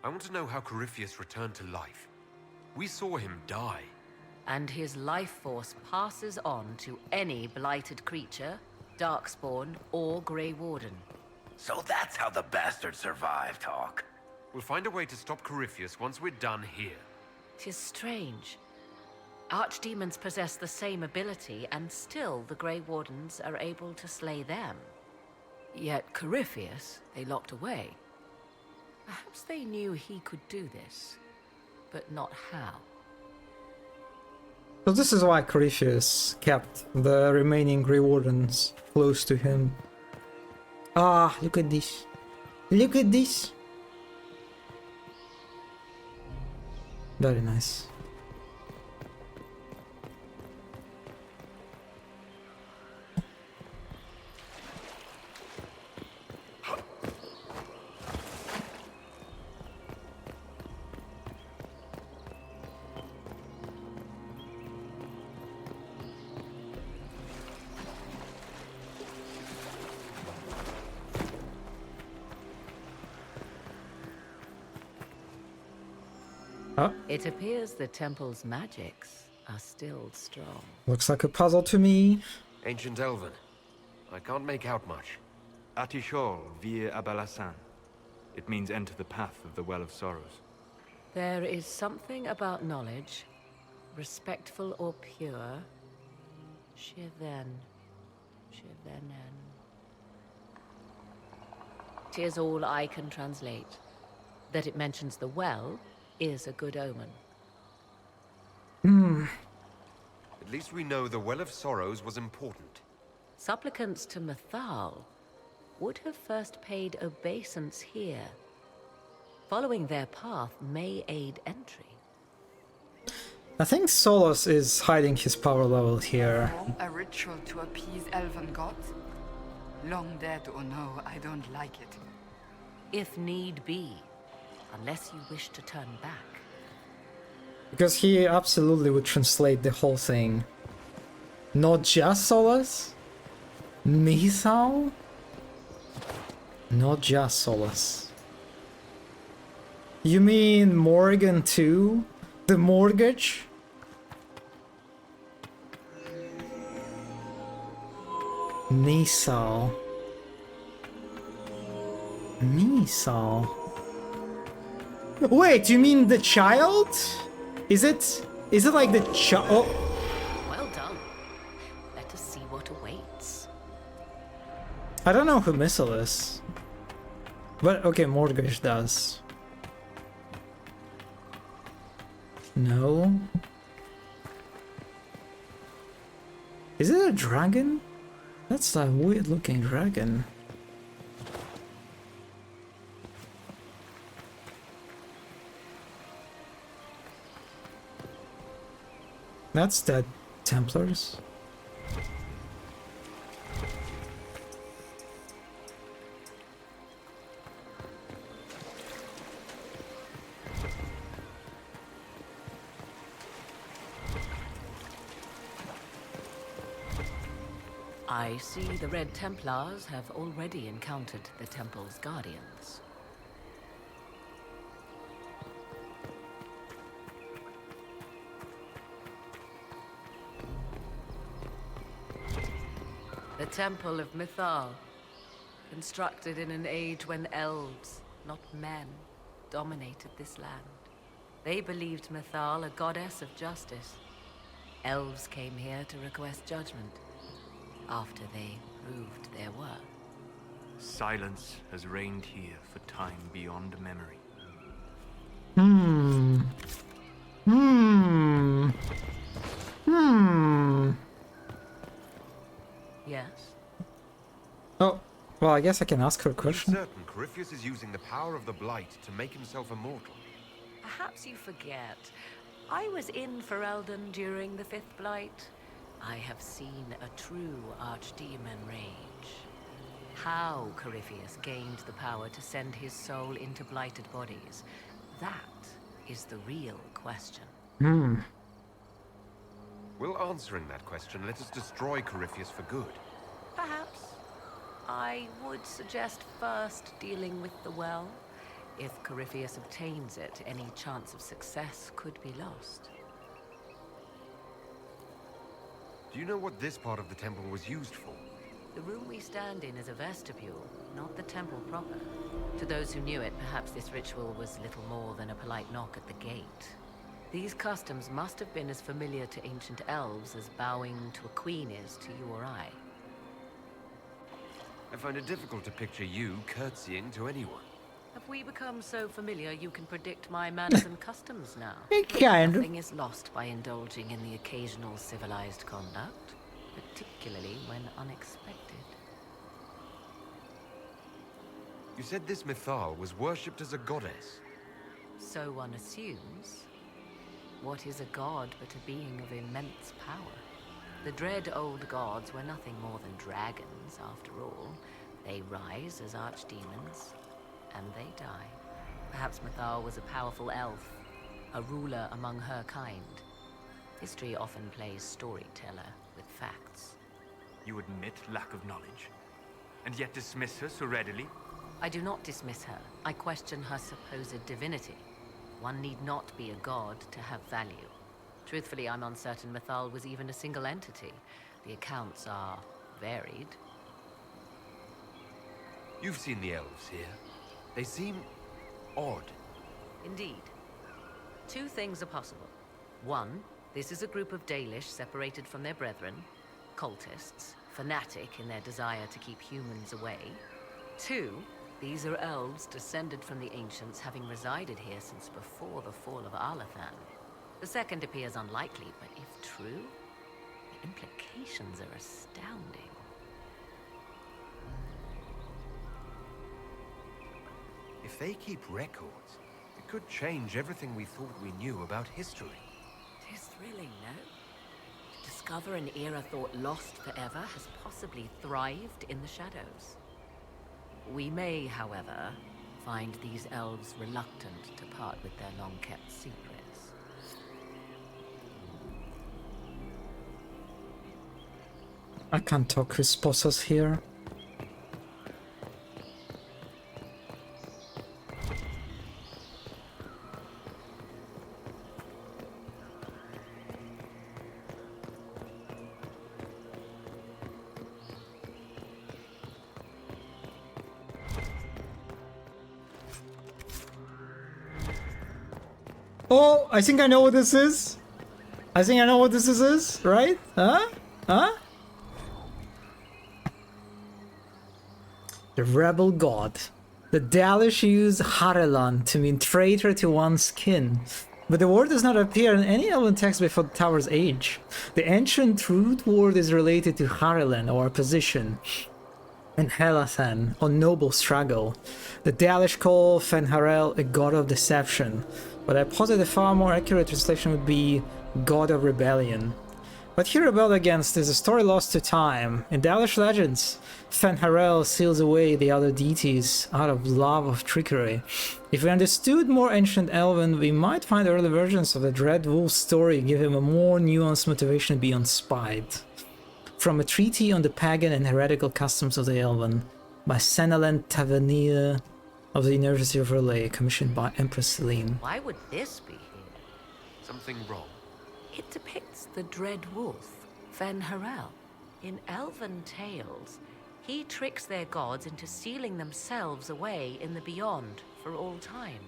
I want to know how Corypheus returned to life. We saw him die. And his life force passes on to any blighted creature, Darkspawn, or Grey Warden. So that's how the bastard survived, Hawk. We'll find a way to stop Corypheus once we're done here. 'Tis strange. Archdemons possess the same ability, and still the Grey Wardens are able to slay them. Yet Corypheus, they locked away. Perhaps they knew he could do this, but not how. So this is why Corypheus kept the remaining Grey Wardens close to him. Ah, look at this. Look at this. Very nice. It appears the temple's magics are still strong. Looks like a puzzle to me. Ancient Elven. I can't make out much. Atishol vir Abalasan. It means enter the path of the Well of Sorrows. There is something about knowledge, respectful or pure. Shiven. Shivenen. 'Tis all I can translate. That it mentions the well is a good omen. At least we know the Well of Sorrows was important. Supplicants to Mythal would have first paid obeisance here. Following their path may aid entry. I think Solus is hiding his power level here. A ritual to appease elven gods? Long dead or no, I don't like it. If need be, unless you wish to turn back. Because he absolutely would translate the whole thing. Not just Solus? Mythal? Not just Solus. You mean Morgan too? The mortgage? Mythal. Wait, you mean the child? Is it like the child? Oh. Well done. Let us see what awaits. I don't know who Missile is. But okay, Mortgage does. No. Is it a dragon? That's a weird looking dragon. That's the Templars. I see the Red Templars have already encountered the temple's guardians. The Temple of Mythal, constructed in an age when elves, not men, dominated this land. They believed Mythal a goddess of justice. Elves came here to request judgment, after they proved their worth. Silence has reigned here for time beyond memory. Yes? Oh, well, I guess I can ask her a question. I'm certain Corypheus is using the power of the Blight to make himself immortal. Perhaps you forget. I was in Ferelden during the Fifth Blight. I have seen a true archdemon rage. How Corypheus gained the power to send his soul into blighted bodies, that is the real question. Will answering that question let us destroy Corypheus for good? Perhaps. I would suggest first dealing with the well. If Corypheus obtains it, any chance of success could be lost. Do you know what this part of the temple was used for? The room we stand in is a vestibule, not the temple proper. To those who knew it, perhaps this ritual was little more than a polite knock at the gate. These customs must have been as familiar to ancient elves as bowing to a queen is to you or I. I find it difficult to picture you curtsying to anyone. Have we become so familiar you can predict my manners and customs now? Kind of. Nothing is lost by indulging in the occasional civilized conduct, particularly when unexpected. You said this Mythal was worshipped as a goddess. So one assumes. What is a god but a being of immense power? The dread old gods were nothing more than dragons, after all. They rise as archdemons, and they die. Perhaps Mythal was a powerful elf, a ruler among her kind. History often plays storyteller with facts. You admit lack of knowledge, and yet dismiss her so readily? I do not dismiss her. I question her supposed divinity. One need not be a god to have value. Truthfully, I'm uncertain Mythal was even a single entity. The accounts are varied. You've seen the elves here. They seem odd. Indeed. Two things are possible. One, this is a group of Dalish separated from their brethren, cultists, fanatic in their desire to keep humans away. Two, these are elves descended from the ancients, having resided here since before the fall of Arlathan. The second appears unlikely, but if true, the implications are astounding. If they keep records, it could change everything we thought we knew about history. It is thrilling, no? To discover an era thought lost forever has possibly thrived in the shadows. We may, however, find these elves reluctant to part with their long-kept secrets. I can't talk with Spossas here. Oh, I think I know what this is. I think I know what this is, right? Huh? Huh? The rebel god. The Dalish use Harelan to mean traitor to one's kin. But the word does not appear in any Elven text before the Tower's age. The ancient root word is related to Harelan, or position, and Helathan, or noble struggle. The Dalish call Fenharel a god of deception, but I posit a far more accurate translation would be god of rebellion. What he rebelled against is a story lost to time. In Dalish legends, Fenharel seals away the other deities out of love of trickery. If we understood more ancient Elven, we might find early versions of the Dread Wolf story give him a more nuanced motivation to be unspied. From a treatise on the pagan and heretical customs of the Elven by Senalen Tavernier of the University of Relay, commissioned by Empress Celine. Why would this be here? Something wrong? It depicts the Dread Wolf, Fenharel. In Elven tales, he tricks their gods into sealing themselves away in the beyond for all time.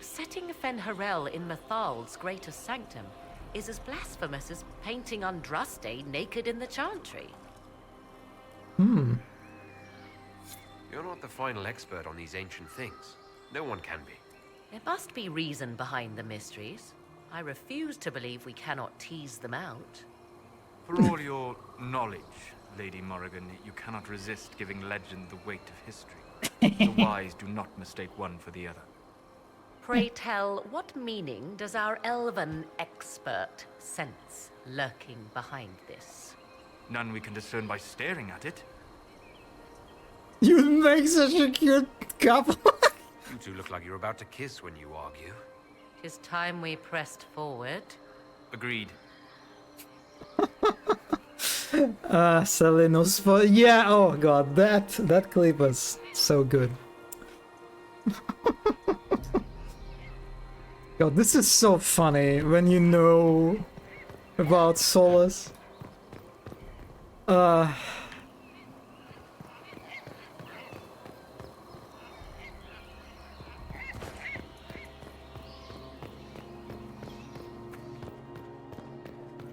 Setting Fenharel in Methal's greatest sanctum is as blasphemous as painting Andraste naked in the chantry. Hmm. You're not the final expert on these ancient things. No one can be. There must be reason behind the mysteries. I refuse to believe we cannot tease them out. For all your knowledge, Lady Morrigan, you cannot resist giving legend the weight of history. The wise do not mistake one for the other. Pray tell, what meaning does our Elven expert sense lurking behind this? None we can discern by staring at it. You make such a cute couple. You two look like you're about to kiss when you argue. 'Tis time we pressed forward. Agreed. Selenos for yeah. Oh god, that clip was so good. God, this is so funny when you know about Solus. I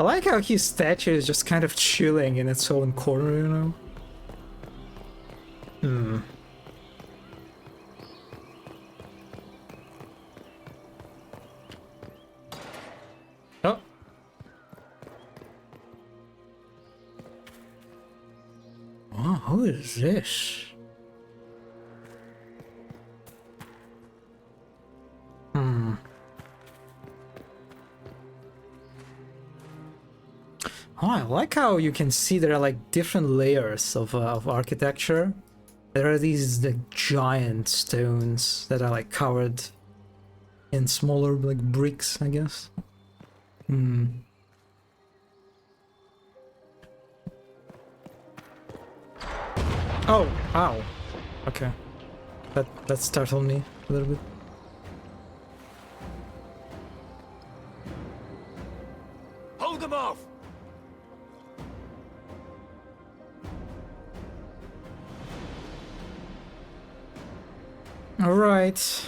like how his statue is just kind of chilling in its own corner, you know? Hmm. Oh. Oh, who is this? Hmm. Oh, I like how you can see there are like different layers of architecture. There are these like giant stones that are like covered in smaller like bricks, I guess. Hmm. Oh, ow. Okay. That startled me a little bit. Hold them off! All right.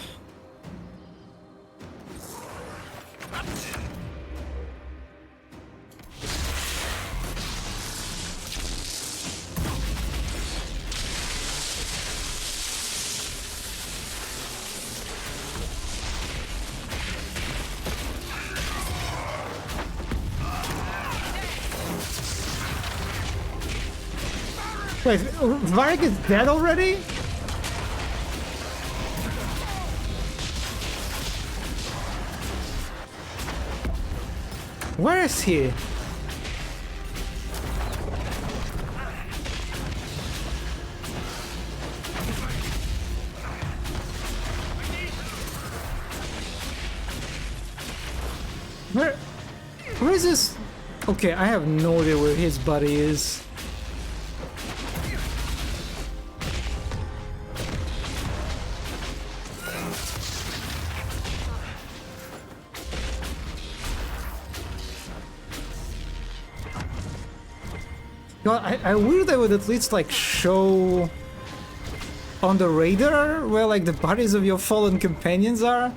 Wait, Varric is dead already? Where is he? Where is this? Okay, I have no idea where his body is. God, I wish they would at least like show on the radar where like the bodies of your fallen companions are.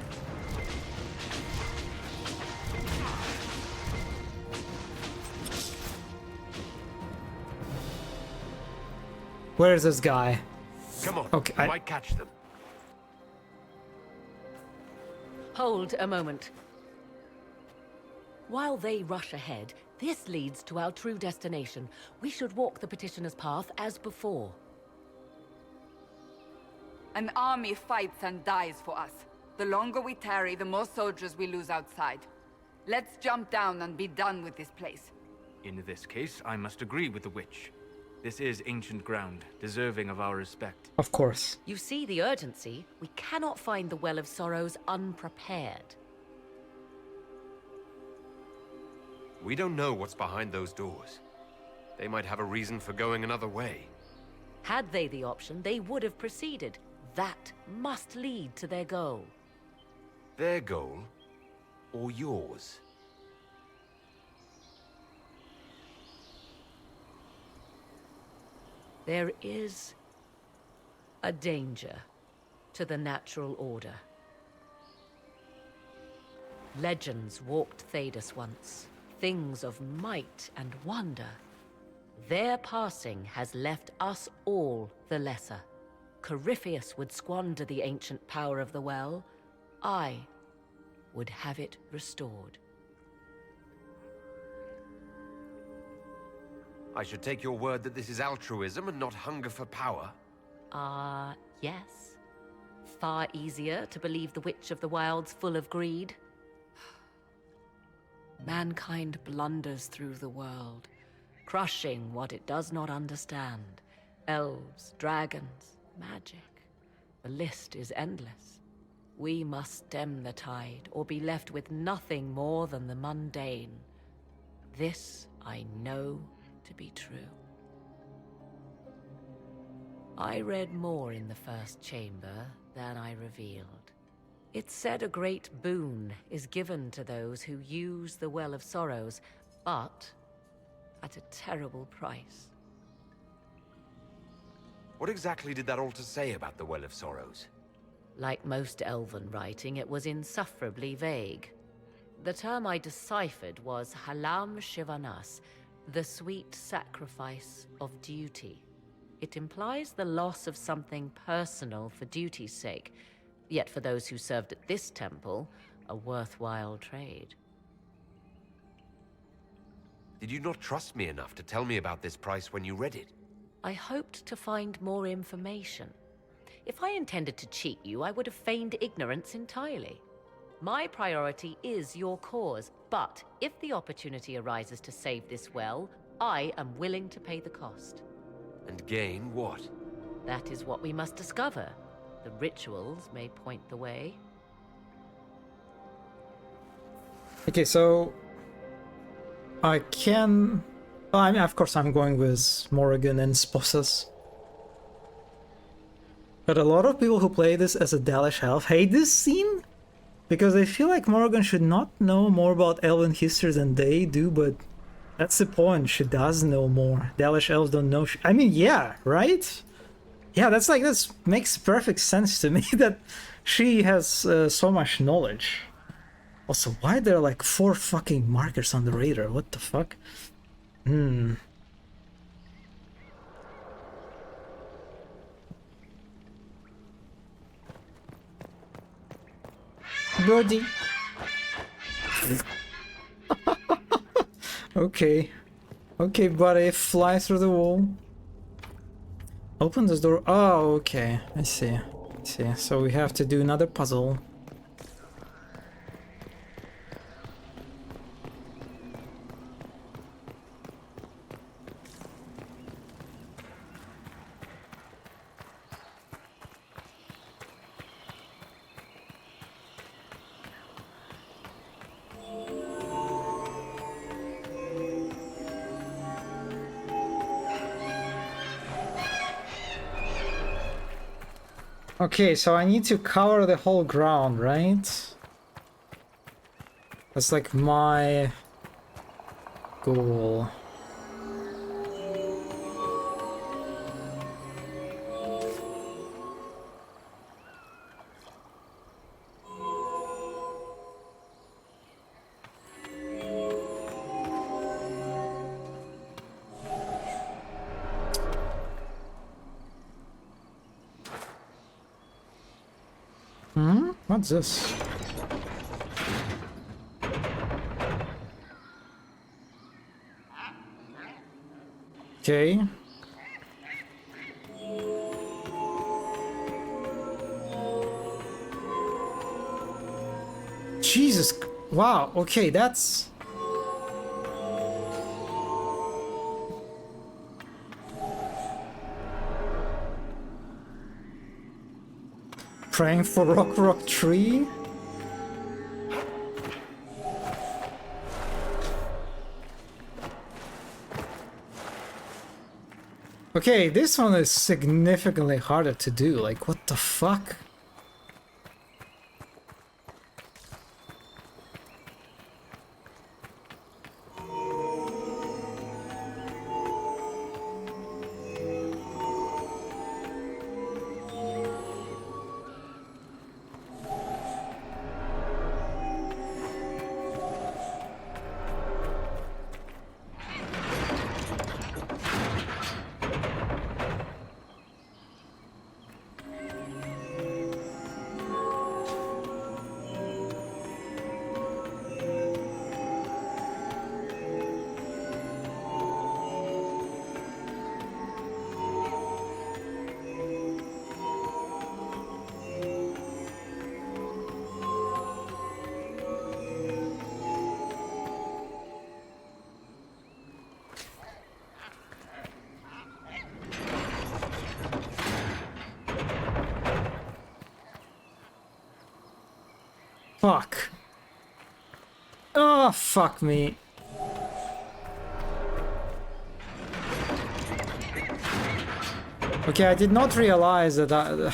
Where is this guy? Come on, okay, I might catch them. Hold a moment. While they rush ahead, this leads to our true destination. We should walk the petitioner's path as before. An army fights and dies for us. The longer we tarry, the more soldiers we lose outside. Let's jump down and be done with this place. In this case, I must agree with the witch. This is ancient ground, deserving of our respect. Of course. You see the urgency? We cannot find the Well of Sorrows unprepared. We don't know what's behind those doors. They might have a reason for going another way. Had they the option, they would have proceeded. That must lead to their goal. Their goal? Or yours? There is a danger to the natural order. Legends walked Thedas once, things of might and wonder. Their passing has left us all the lesser. Corypheus would squander the ancient power of the well. I would have it restored. I should take your word that this is altruism and not hunger for power. Yes. Far easier to believe the Witch of the Wild's full of greed. Mankind blunders through the world, crushing what it does not understand. Elves, dragons, magic. The list is endless. We must stem the tide, or be left with nothing more than the mundane. This I know to be true. I read more in the first chamber than I revealed. It said a great boon is given to those who use the Well of Sorrows, but at a terrible price. What exactly did that altar say about the Well of Sorrows? Like most elven writing, it was insufferably vague. The term I deciphered was Halam Shivanas, the sweet sacrifice of duty. It implies the loss of something personal for duty's sake, yet for those who served at this temple, a worthwhile trade. Did you not trust me enough to tell me about this price when you read it? I hoped to find more information. If I intended to cheat you, I would have feigned ignorance entirely. My priority is your cause, but if the opportunity arises to save this well, I am willing to pay the cost. And gain what? That is what we must discover. The rituals may point the way. Okay, so I can... I mean, of course I'm going with Morrigan and Sposas. But a lot of people who play this as a Dalish elf hate this scene, because they feel like Morrigan should not know more about elven history than they do, but that's the point, she does know more. Dalish elves don't know I mean, yeah, right? Yeah, that's makes perfect sense to me that she has so much knowledge. Also, why are there like 4 fucking markers on the radar? What the fuck? Birdie. Okay. Okay, buddy, fly through the wall. Open this door. Oh, okay. I see. So we have to do another puzzle. Okay, so I need to cover the whole ground, right? That's like my goal. What's this? Okay. Jesus. Wow. Okay, that's... Praying for Rock Tree? Okay, this one is significantly harder to do. Like, what the fuck? Fuck. Oh, fuck me. Okay, I did not realize that I...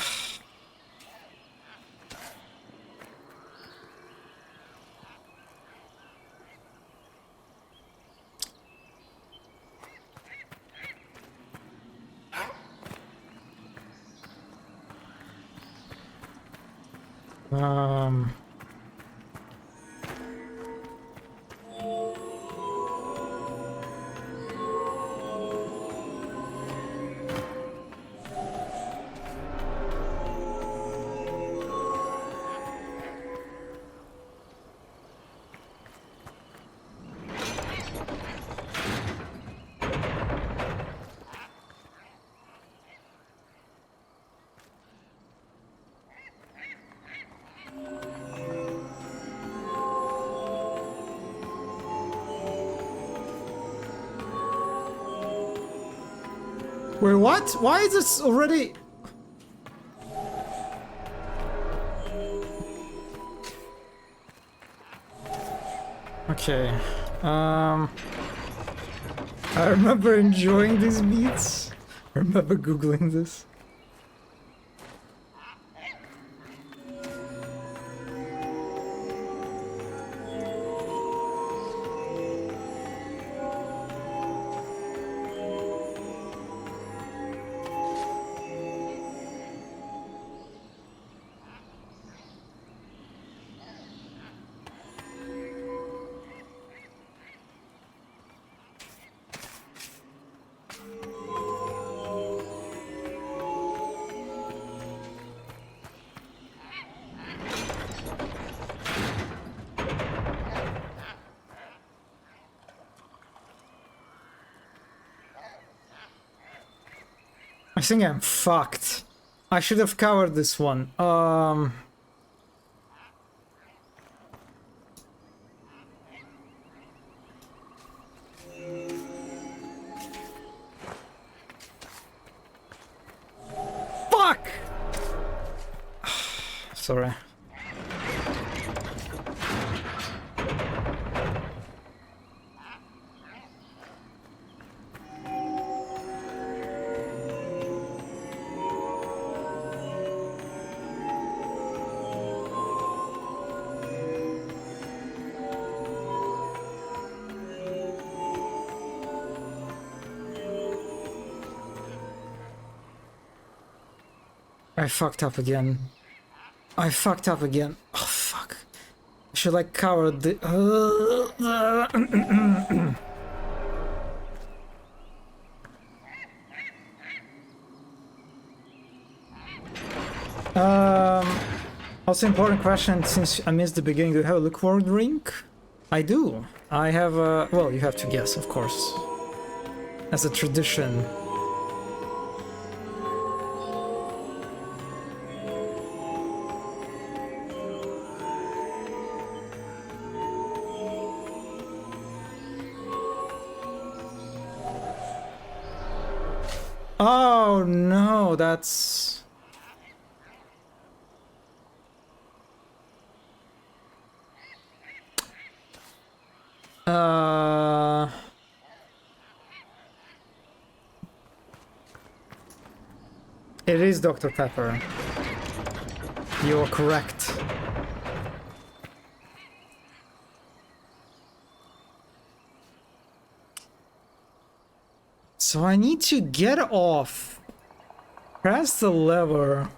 Wait, what? Why is this already... Okay. I remember enjoying these beats. I remember googling this. I think I'm fucked. I should have covered this one. Fuck! Sorry. I fucked up again. I fucked up again. Oh, fuck. I should like cover the... Also important question, since I missed the beginning, do you have a look forward drink? I do. I have a... well, you have to guess, of course. As a tradition. Oh no, that's... It is Dr. Pepper. You're correct. So I need to get off. Press the lever.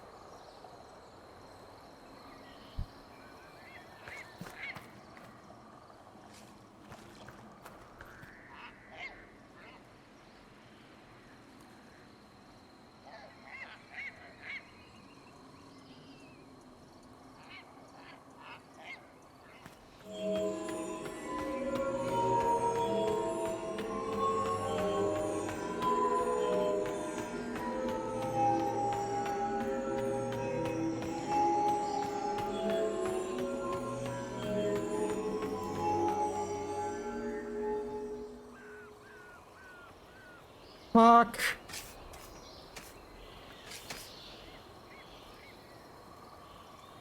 Fuck.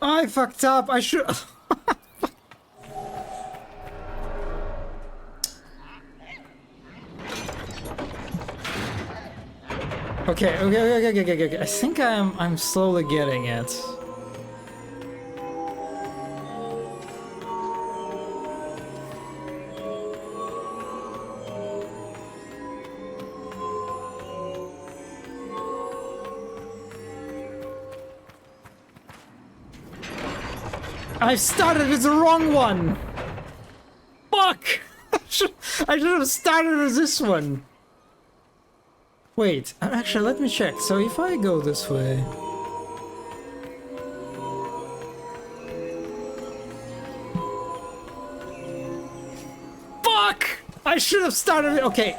I fucked up. I should... Okay. I think I'm slowly getting it. I started with the wrong one! Fuck! I should have started with this one! Wait, actually let me check. So if I go this way... Fuck! I should have started... Okay.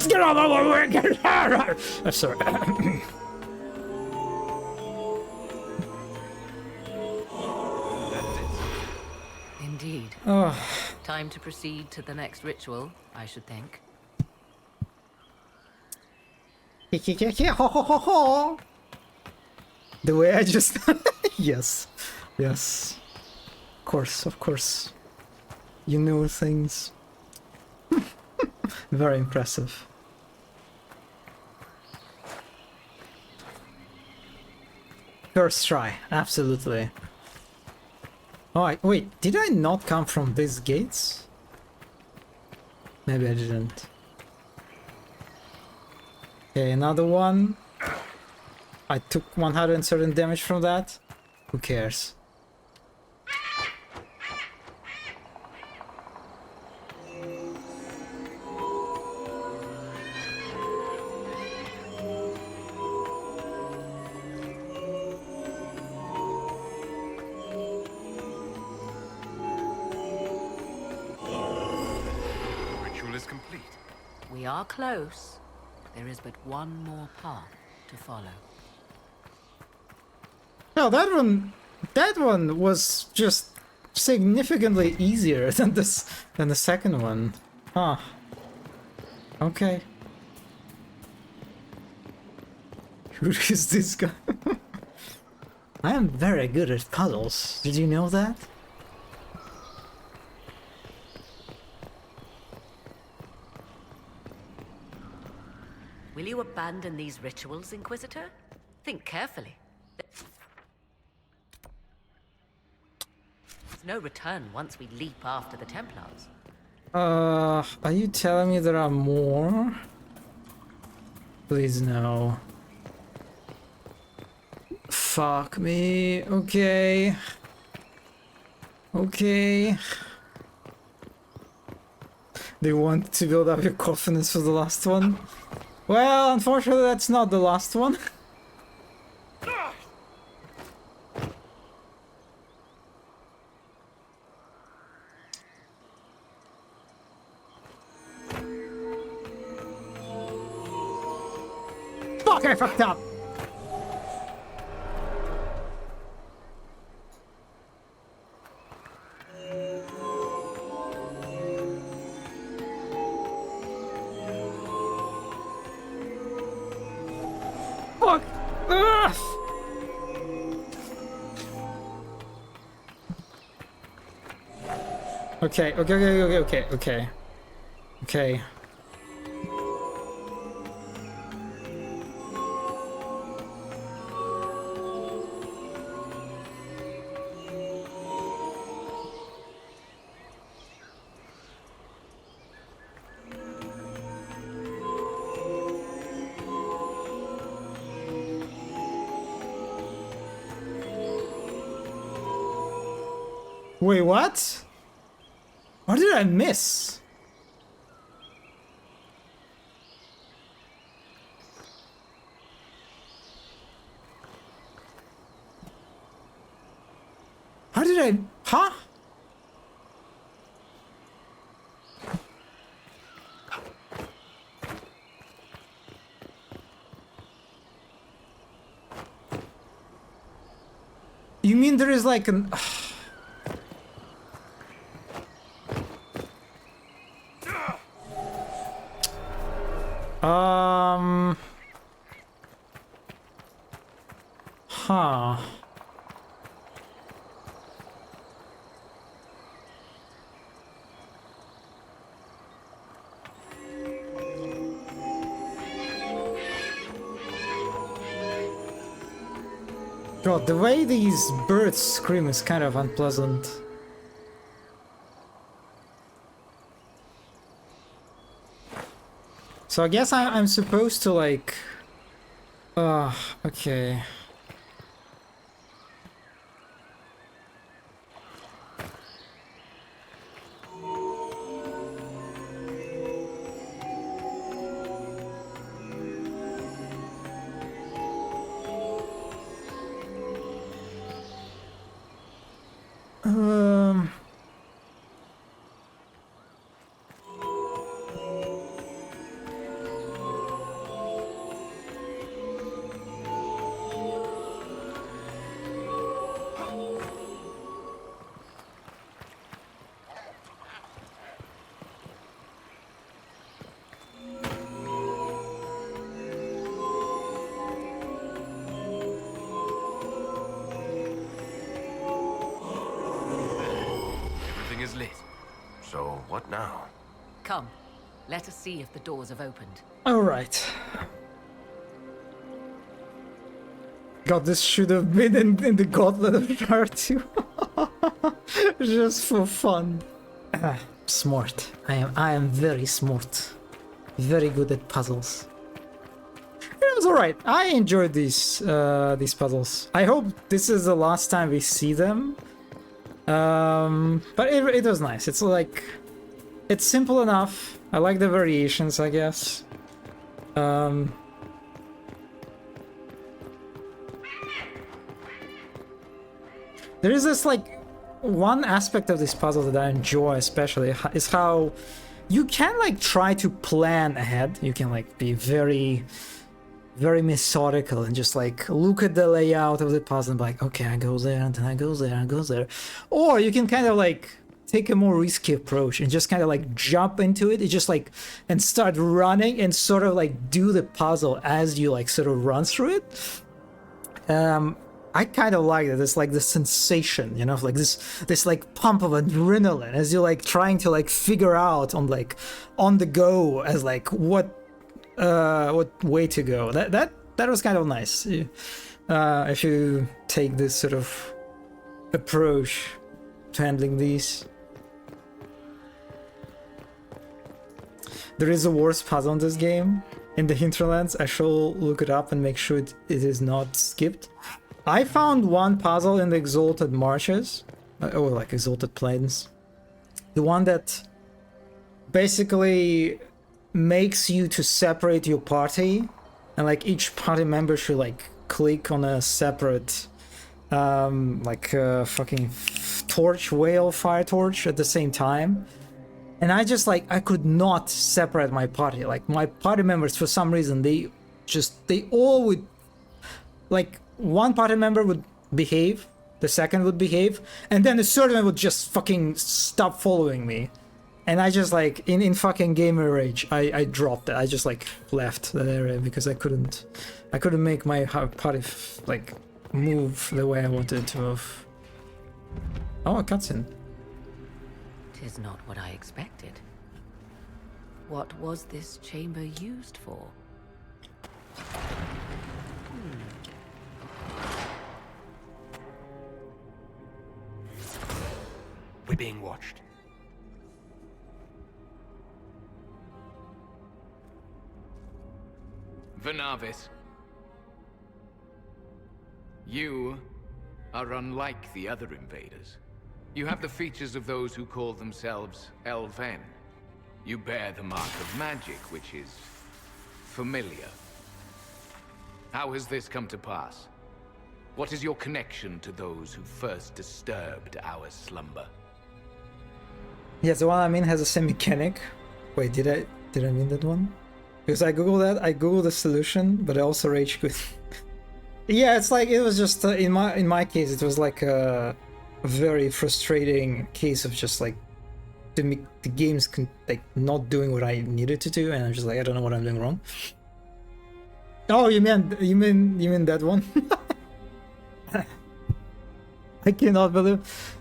Get out of my way! Get out! I'm sorry. Indeed. Oh. Time to proceed to the next ritual, I should think. The way I just... Yes. Of course. You know things. Very impressive. First try, absolutely. Oh, wait, did I not come from these gates? Maybe I didn't. Okay, another one. I took 100 damage from that. Who cares? Complete. We are close. There is but one more path to follow. No, that one was just significantly easier than the second one. Huh. Okay. Who is this guy? I am very good at puzzles. Did you know that? Will you abandon these rituals, Inquisitor? Think carefully. There's no return once we leap after the Templars. Are you telling me there are more? Please no. Fuck me. Okay. Okay. They want to build up your confidence for the last one? Well, unfortunately, that's not the last one. Fuck, I fucked up! Fuck! Ugh! Okay, okay. Okay. Wait, what? What did I miss? How did I... Huh? You mean there is like an... Huh. God, the way these birds scream is kind of unpleasant. So I guess I'm supposed to like... okay. So, what now? Come, let us see if the doors have opened. Alright. God, this should have been in the Gauntlet of Part 2. Just for fun. Smart. I am very smart. Very good at puzzles. was alright. I enjoyed these puzzles. I hope this is the last time we see them. But it was nice. It's like, it's simple enough. I like the variations, I guess. There is this like one aspect of this puzzle that I enjoy especially is how you can like try to plan ahead. You can like be very methodical and just like look at the layout of the puzzle and be like, okay, I go there and then I go there and goes there. Or you can kind of like take a more risky approach and just kind of like jump into it. It's just like and start running and sort of like do the puzzle as you like sort of run through it. I kind of like it. It's like the sensation, you know, like this like pump of adrenaline as you're like trying to like figure out on the go as like what way to go. That was kind of nice. If you take this sort of approach to handling these. There is a worse puzzle in this game. In the hinterlands, I shall look it up and make sure it is not skipped. I found one puzzle in the Exalted Marshes, or like Exalted Plains. The one that basically makes you to separate your party, and like each party member should like click on a separate like fucking torch, whale fire torch at the same time. And I just like, I could not separate my party. Like my party members, for some reason, they all would, like one party member would behave, the second would behave, and then the third one would just fucking stop following me. And I just like, in fucking gamer rage, I dropped it. I just like left that area because I couldn't make my party like move the way I wanted to move. Oh, a cutscene. 'Tis not what I expected. What was this chamber used for? We're being watched. Vernavis, you are unlike the other invaders. You have the features of those who call themselves Elven. You bear the mark of magic, which is familiar. How has this come to pass? What is your connection to those who first disturbed our slumber? Yes, the one I mean has the same mechanic. Wait, did I mean that one? Because I googled the solution, but I also rage quit. Yeah, it's like it was just in my case, it was like a very frustrating case of just like the game's like not doing what I needed to do, and I'm just like, I don't know what I'm doing wrong. Oh, you mean that one? I cannot believe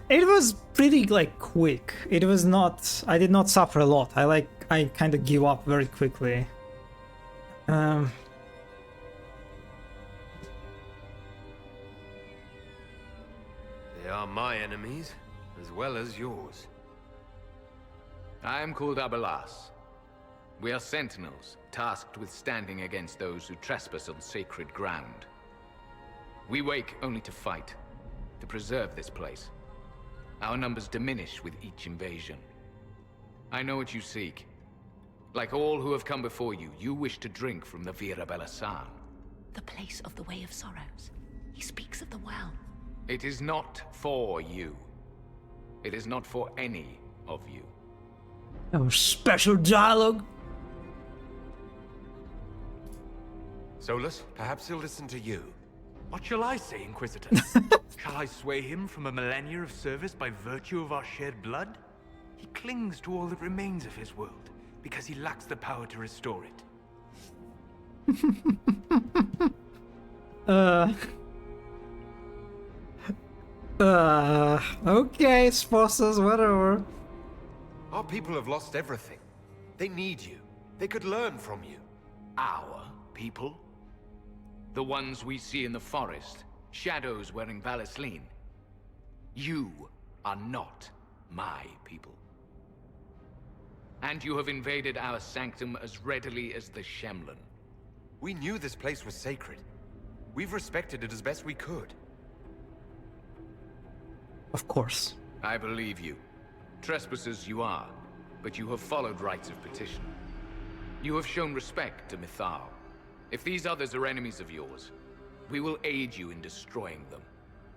it was pretty like quick. It was not. I did not suffer a lot. I kind of give up very quickly. They are my enemies, as well as yours. I am called Abelas. We are sentinels, tasked with standing against those who trespass on sacred ground. We wake only to fight, to preserve this place. Our numbers diminish with each invasion. I know what you seek. Like all who have come before you, you wish to drink from the Vira Belasan. The place of the Way of Sorrows. He speaks of the well. It is not for you. It is not for any of you. Oh, special dialogue. Solus, perhaps he'll listen to you. What shall I say, Inquisitor? Shall I sway him from a millennia of service by virtue of our shared blood? He clings to all that remains of his world, because he lacks the power to restore it. Okay, sponsors, whatever. Our people have lost everything. They need you. They could learn from you. Our people? The ones we see in the forest, shadows wearing Valisleen. You are not my people. And you have invaded our sanctum as readily as the Shemlin. We knew this place was sacred. We've respected it as best we could. Of course. I believe you. Trespassers you are, but you have followed rites of petition. You have shown respect to Mythal. If these others are enemies of yours, we will aid you in destroying them.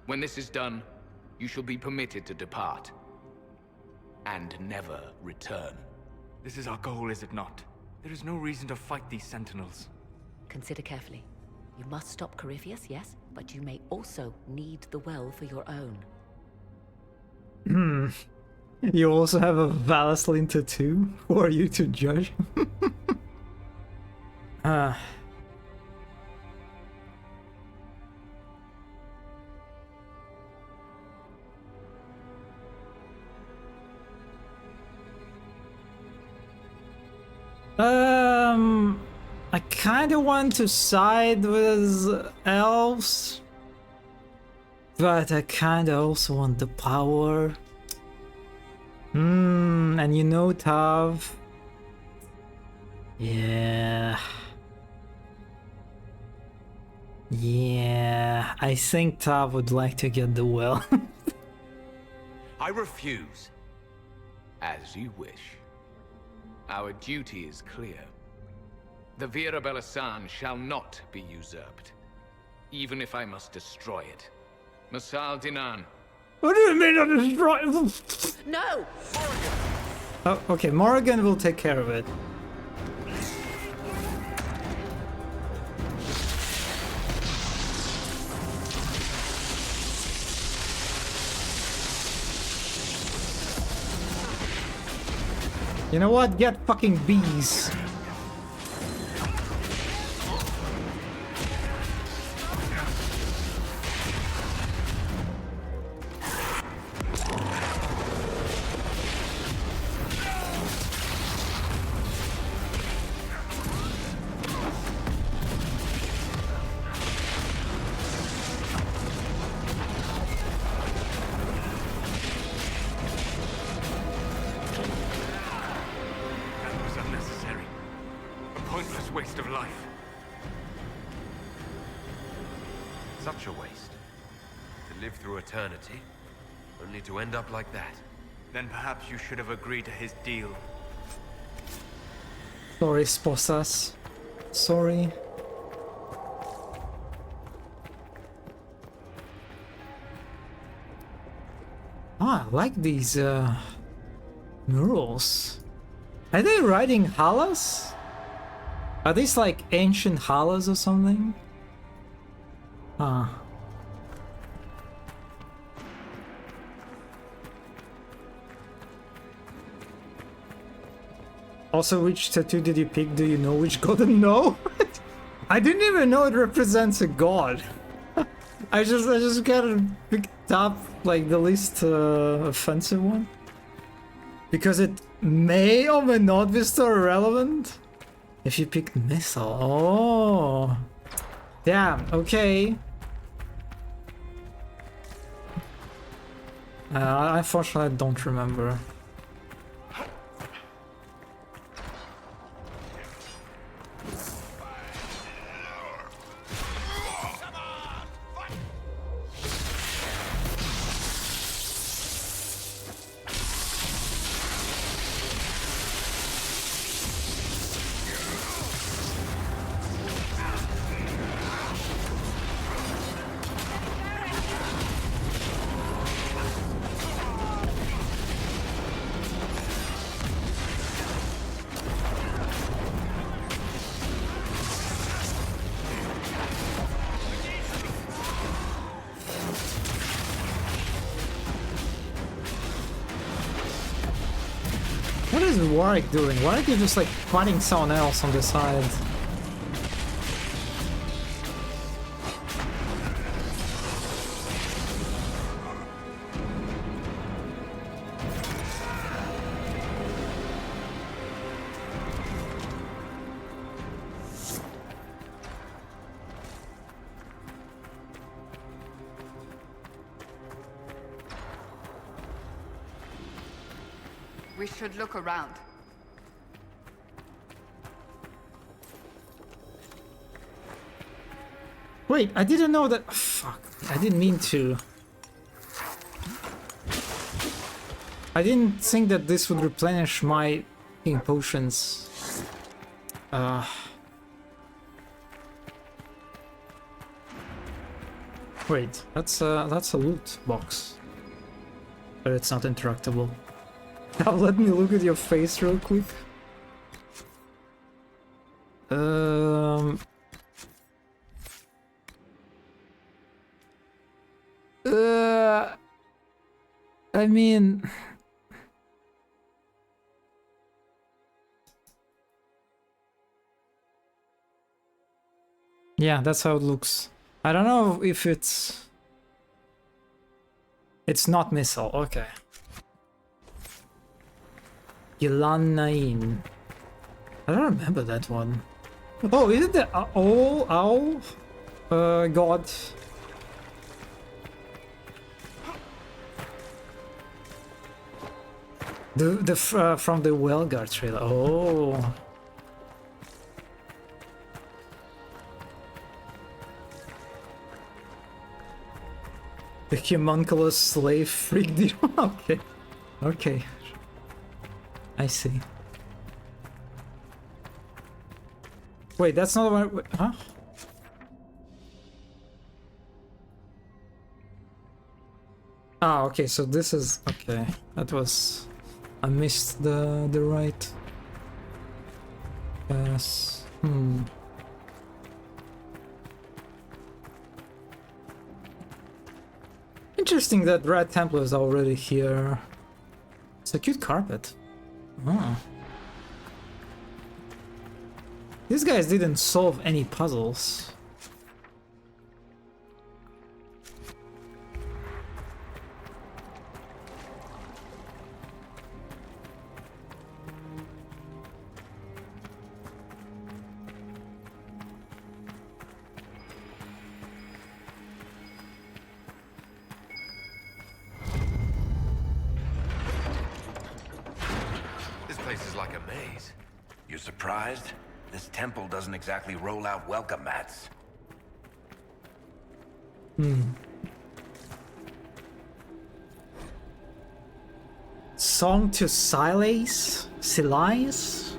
When this is done, you shall be permitted to depart. And never return. This is our goal, is it not? There is no reason to fight these sentinels. Consider carefully. You must stop Corypheus, yes, but you may also need the well for your own. You also have a Vallaslin tattoo? Who are you to judge? I kinda want to side with elves, but I kinda also want the power. And you know, Tav. Yeah. Yeah, I think Tav would like to get the well. I refuse. As you wish. Our duty is clear. The Vira Belasan shall not be usurped, even if I must destroy it. Masal Dinan. What do you mean to destroy? No! Oh, okay, Morrigan will take care of it. You know what? Get fucking bees. Waste of life. Such a waste. To live through eternity, only to end up like that. Then perhaps you should have agreed to his deal. Sorry, Sposas. Sorry. Ah, I like these murals. Are they writing Halas? Are these like ancient Halas or something? Huh. Also, which tattoo did you pick? Do you know which god? No? I didn't even know it represents a god. I just gotta pick top, like the least offensive one. Because it may or may not be still relevant. If you picked Missile. Oh. Damn, okay. Unfortunately, I don't remember. What is Warwick doing? Why aren't you just like fighting someone else on the side? We should look around. Wait, I didn't know that. Fuck, I didn't mean to. I didn't think that this would replenish my potions. Wait, that's a loot box. But it's not interactable. Now let me look at your face real quick. I mean... Yeah, that's how it looks. I don't know if it's... It's not missile, okay. Yelanain. I don't remember that one. Oh, is it the owl? God. The from the Welgar trailer. Oh. The homunculus slave freak deal. Okay. Okay. I see. Wait, that's not what I... Huh? Ah, okay, so this is... Okay, that was... I missed the right... Yes... Interesting that Red Templar is already here. It's a cute carpet. Oh. These guys didn't solve any puzzles. Surprised? This temple doesn't exactly roll out welcome mats. Song to Silas? Silas,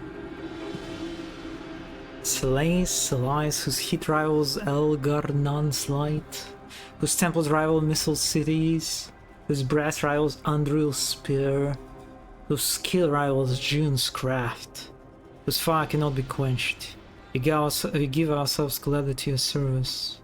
whose heat rivals Elgarnan's light, whose temples rival Missile Cities, whose brass rivals Andril's spear, whose skill rivals June's craft, whose fire cannot be quenched. We give ourselves gladly to your service.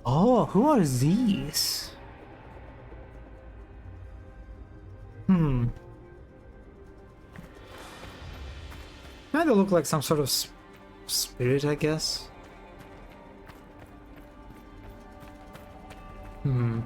Oh, who are these? Kinda look like some sort of spirit, I guess. Hmm.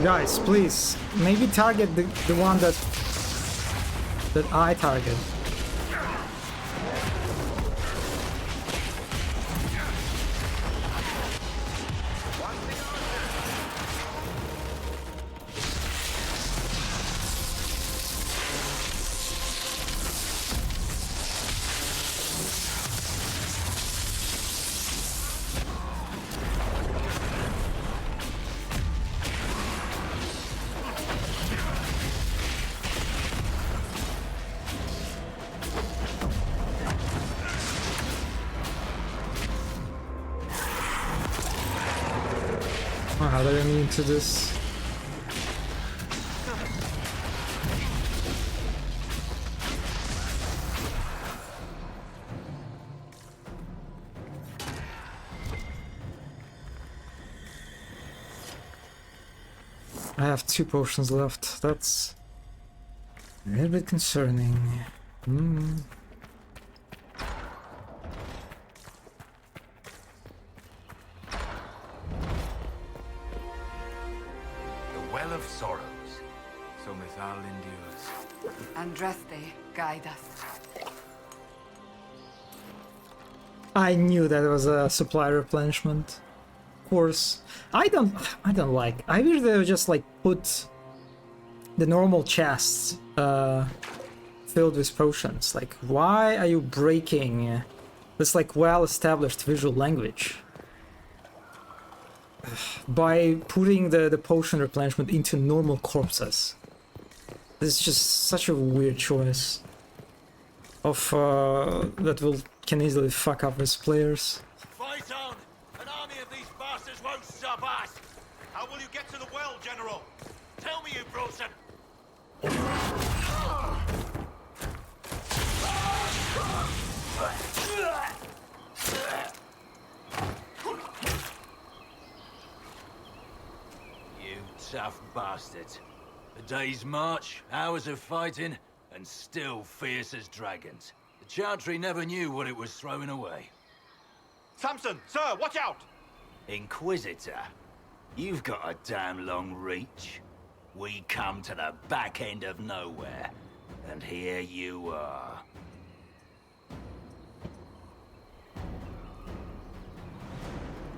Guys, please, maybe target the one that I target. How did I mean to this? I have 2 potions left. That's a little bit concerning. Hmm. Well of Sorrows. So Mithal endures. Andraste, guide us. I knew that was a supply replenishment. Of course. I don't like. I wish they would just like put the normal chests filled with potions. Like, why are you breaking this like well-established visual language by putting the potion replenishment into normal corpses? This is just such a weird choice of that can easily fuck up with players. Fight on! An army of these bastards won't stop us! How will you get to the well, General? Tell me you brought them! You tough bastards. A day's march, hours of fighting, and still fierce as dragons. The Chantry never knew what it was throwing away. Samson, sir, watch out! Inquisitor, you've got a damn long reach. We come to the back end of nowhere, and here you are.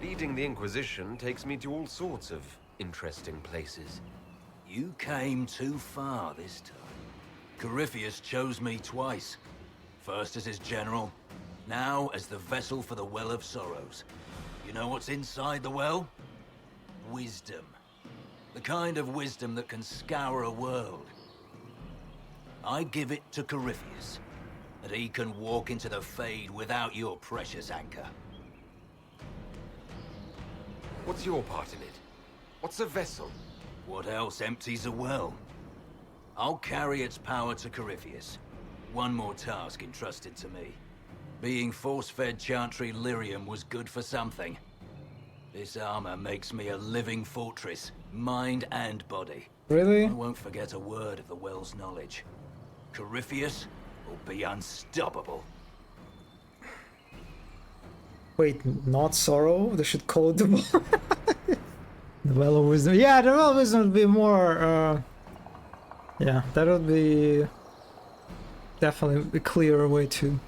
Leading the Inquisition takes me to all sorts of interesting places. You came too far this time. Corypheus chose me twice. First as his general, now as the vessel for the Well of Sorrows. You know what's inside the well? Wisdom. The kind of wisdom that can scour a world. I give it to Corypheus, that he can walk into the Fade without your precious anchor. What's your part in it? What's a vessel? What else empties a well? I'll carry its power to Corypheus. One more task entrusted to me. Being force-fed Chantry lyrium was good for something. This armor makes me a living fortress, mind and body. Really? I won't forget a word of the well's knowledge. Corypheus will be unstoppable. Wait, not Sorrow? They should call it the Well. The Well of Wisdom. Yeah, the Well of Wisdom would be more, yeah, that would be definitely a clearer way to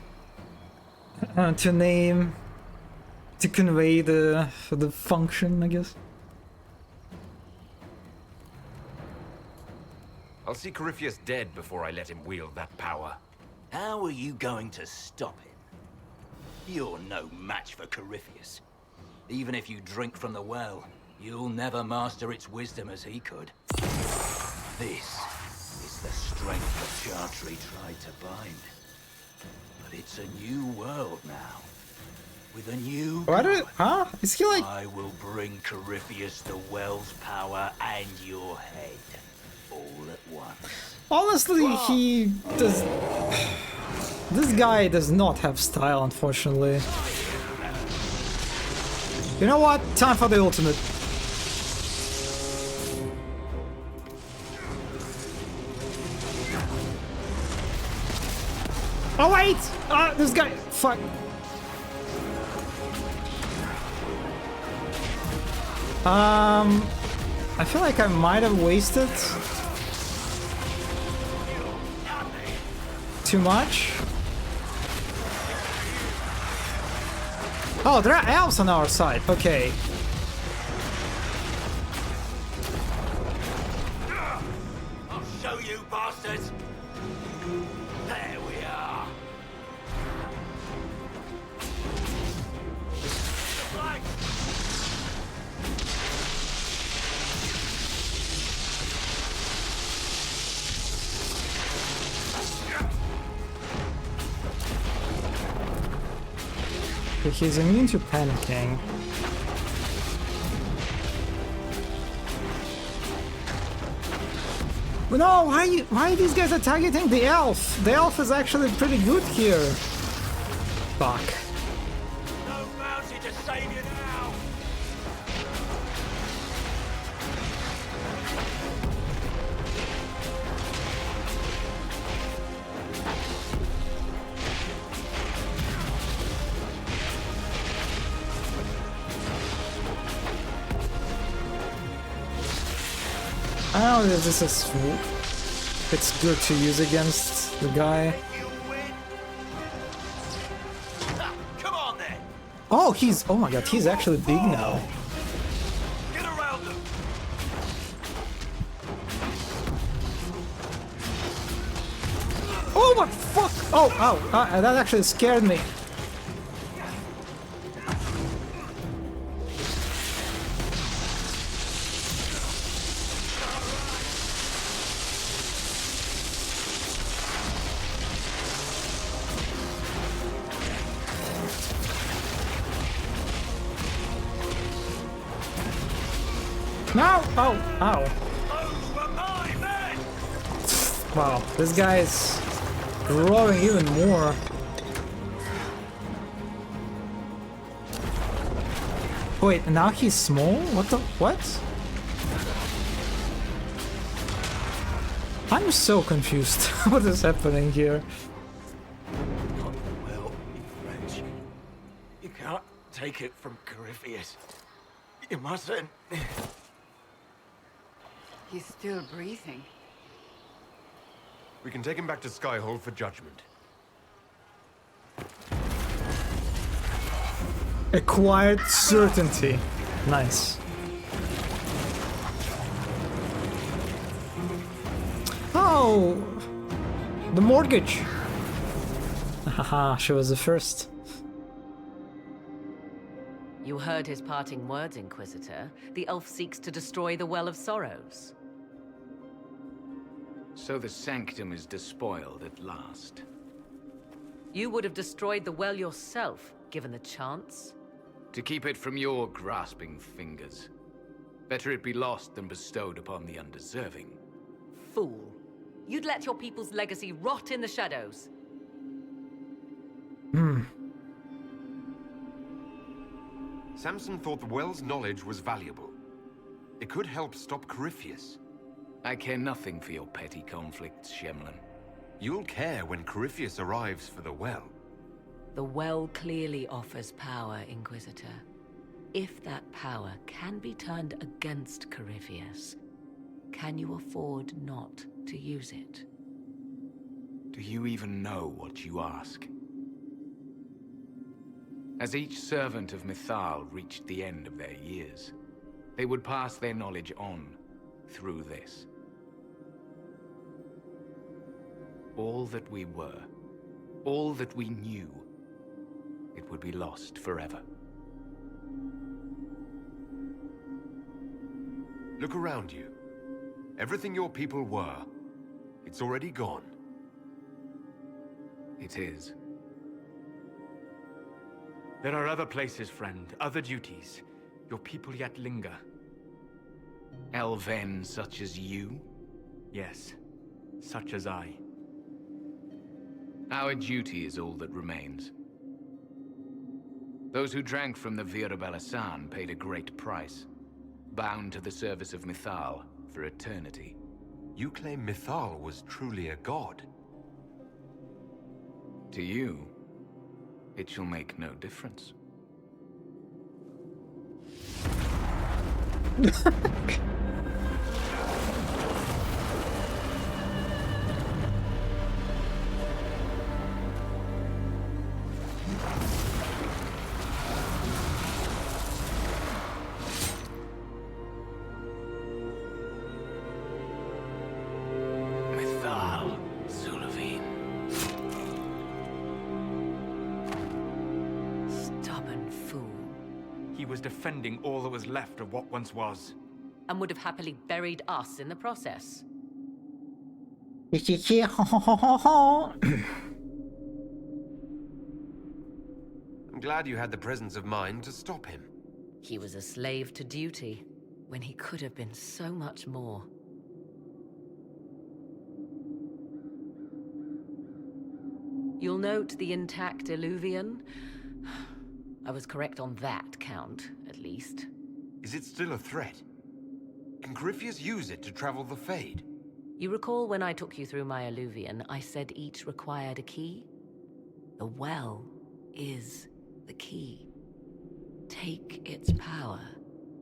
name, to convey the function, I guess. I'll see Corypheus dead before I let him wield that power. How are you going to stop him? You're no match for Corypheus. Even if you drink from the well, you'll never master its wisdom as he could. This is the strength the Chantry tried to bind. But it's a new world now. With a new What? Huh? Is he like... I will bring Corypheus the well's power and your head. All at once. Honestly, he does... This guy does not have style, unfortunately. You know what? Time for the ultimate. Oh wait! This guy... Fuck. I feel like I might have wasted too much. Oh, there are elves on our side. Okay. I'll show you, bastards! There we are! He's immune to panicking. But no, why are these guys are targeting the elf? The elf is actually pretty good here. Fuck. No bounty to save you now! I don't know if this is... It's good to use against the guy. Come on then! Oh, he's... Oh my god, he's actually big now. Get around them! Oh my fuck! Oh, ow! That actually scared me. No! Oh, ow. Wow, this guy is growing even more. Wait, now he's small? What the... What? I'm so confused. What is happening here? Well, you French. You can't take it from Corypheus. You mustn't. He's still breathing. We can take him back to Skyhold for judgment. Acquired certainty. Nice. Oh! The mortgage! Haha, she was the first. You heard his parting words, Inquisitor. The elf seeks to destroy the Well of Sorrows. So the Sanctum is despoiled at last. You would have destroyed the well yourself, given the chance. To keep it from your grasping fingers. Better it be lost than bestowed upon the undeserving. Fool. You'd let your people's legacy rot in the shadows. Samson thought the well's knowledge was valuable. It could help stop Corypheus. I care nothing for your petty conflicts, Shemlin. You'll care when Corypheus arrives for the well. The well clearly offers power, Inquisitor. If that power can be turned against Corypheus, can you afford not to use it? Do you even know what you ask? As each servant of Mythal reached the end of their years, they would pass their knowledge on through this. All that we were, all that we knew, it would be lost forever. Look around you. Everything your people were, it's already gone. It is. There are other places, friend, other duties. Your people yet linger. Elven such as you? Yes. such as I. Our duty is all that remains. Those who drank from the Virabella San paid a great price, bound to the service of Mythal for eternity. You claim Mythal was truly a god? To you, it shall make no difference. Mythal, Zuluvine. Stubborn fool. He was defending all that was left of what once was. And would have happily buried us in the process. I'm glad you had the presence of mind to stop him. He was a slave to duty, when he could have been so much more. You'll note the intact Illuvian. I was correct on that count, at least. Is it still a threat? Can Corypheus use it to travel the Fade? You recall when I took you through my Illuvian, I said each required a key? The well is the key. Take its power,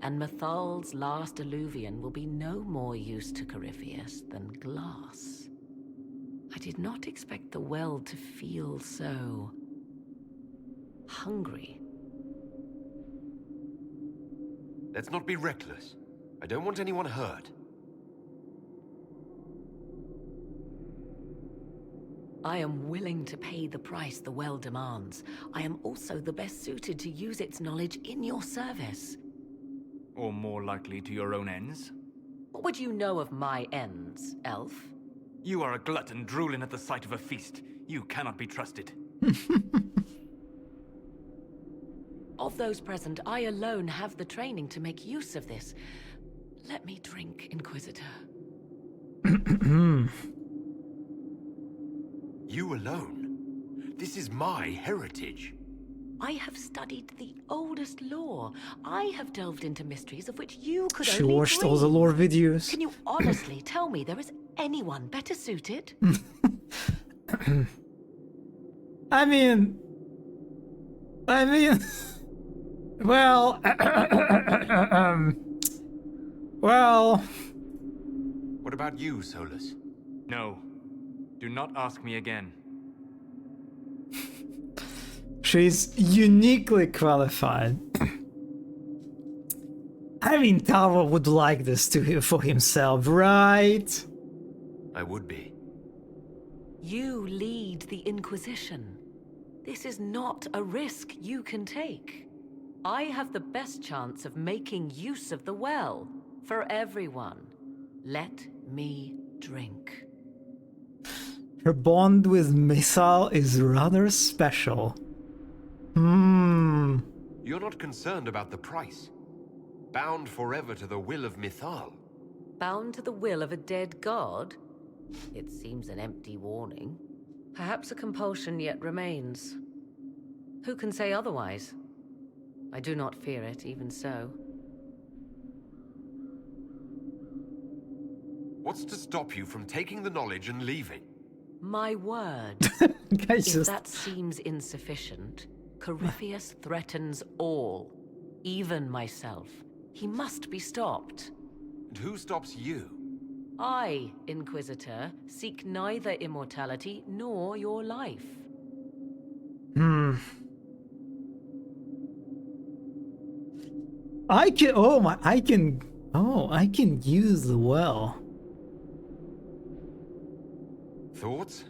and Mythal's last Illuvian will be no more use to Corypheus than glass. I did not expect the well to feel so hungry. Let's not be reckless. I don't want anyone hurt. I am willing to pay the price the well demands. I am also the best suited to use its knowledge in your service. Or more likely to your own ends? What would you know of my ends, elf? You are a glutton drooling at the sight of a feast. You cannot be trusted. Of those present, I alone have the training to make use of this. Let me drink, Inquisitor. You alone? This is my heritage. I have studied the oldest lore. I have delved into mysteries of which you could She only watched dream. all the lore videos. Can you honestly tell me there is anyone better suited? I mean, well, well. What about you, Solus? No. Do not ask me again. She's uniquely qualified. I mean, Tava would like this for himself, right? I would be. You lead the Inquisition. This is not a risk you can take. I have the best chance of making use of the well for everyone. Let me drink. Her bond with Mythal is rather special. You're not concerned about the price. Bound forever to the will of Mythal. Bound to the will of a dead god? It seems an empty warning. Perhaps a compulsion yet remains. Who can say otherwise? I do not fear it, even so. What's to stop you from taking the knowledge and leaving? My word. If that seems insufficient, Corypheus threatens all, even myself. He must be stopped. And who stops you? I, Inquisitor, seek neither immortality nor your life. I can use the well. Thoughts?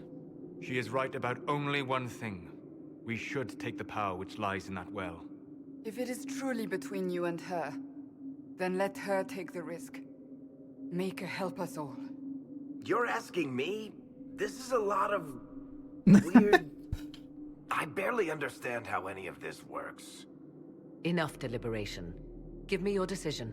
She is right about only one thing. We should take the power which lies in that well. If it is truly between you and her, then let her take the risk. Make her help us all. You're asking me? This is a lot of weird... I barely understand how any of this works. Enough deliberation. Give me your decision.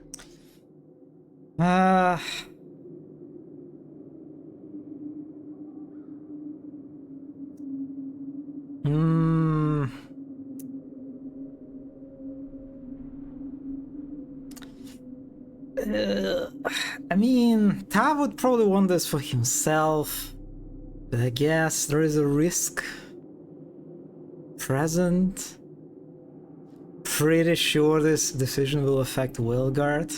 I mean, Tav would probably want this for himself, but I guess there is a risk present. Pretty sure this decision will affect Wilgard,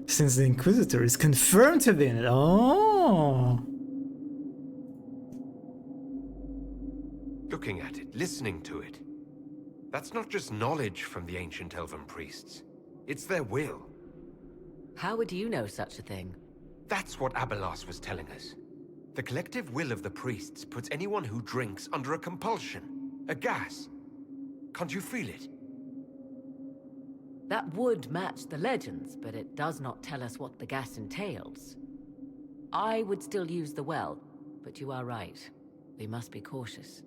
since the Inquisitor is confirmed to be in it. Oh! Looking at it, listening to it. That's not just knowledge from the ancient elven priests. It's their will. How would you know such a thing? That's what Abelas was telling us. The collective will of the priests puts anyone who drinks under a compulsion. A gas. Can't you feel it? That would match the legends, but it does not tell us what the gas entails. I would still use the well, but you are right. We must be cautious.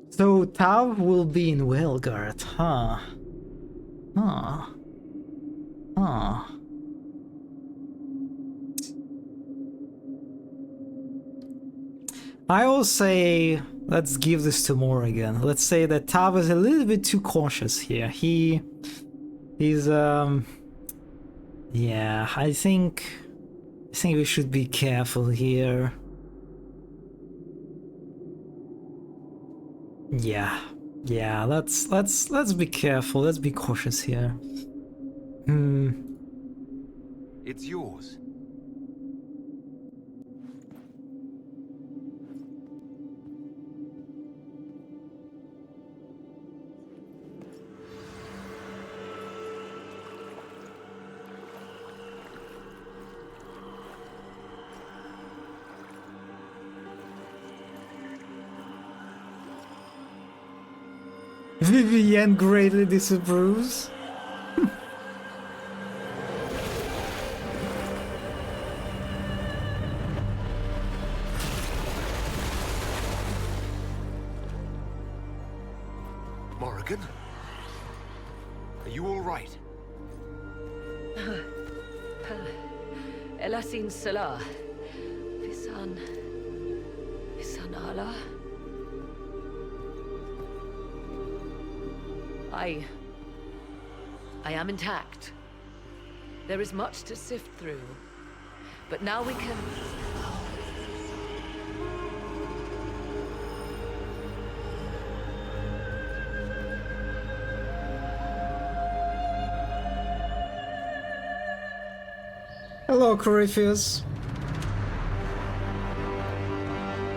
So Tav will be in Wilgard, huh? I will say, let's give this to Morrigan. Let's say that Tav is a little bit too cautious here. He's yeah, I think we should be careful here. Yeah, let's be careful. Let's be cautious here. It's yours. Vivienne greatly disapproves. Morrigan? Are you all right? Elasin Salah. Visan Allah. I am intact. There is much to sift through, but now we can... Hello, Corypheus.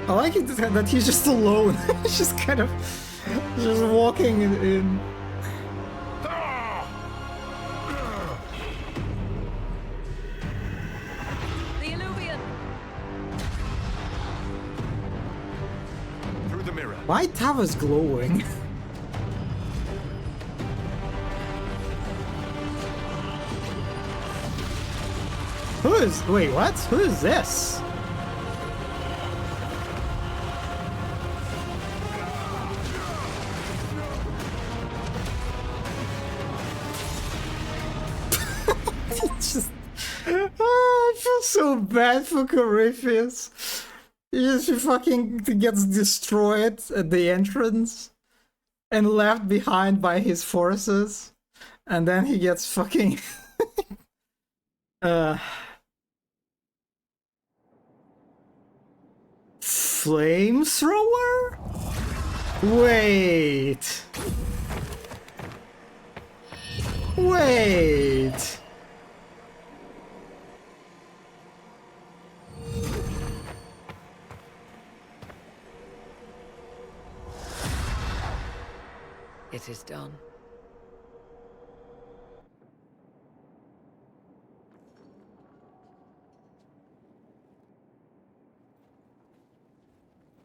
I like it that he's just alone. He's just kind of just walking in. The Illuvian! Through the mirror. Why Tava's glowing? Wait, what? Who is this? I feel so bad for Corypheus. He fucking gets destroyed at the entrance and left behind by his forces, and then he gets fucking flamethrower? Wait. It is done.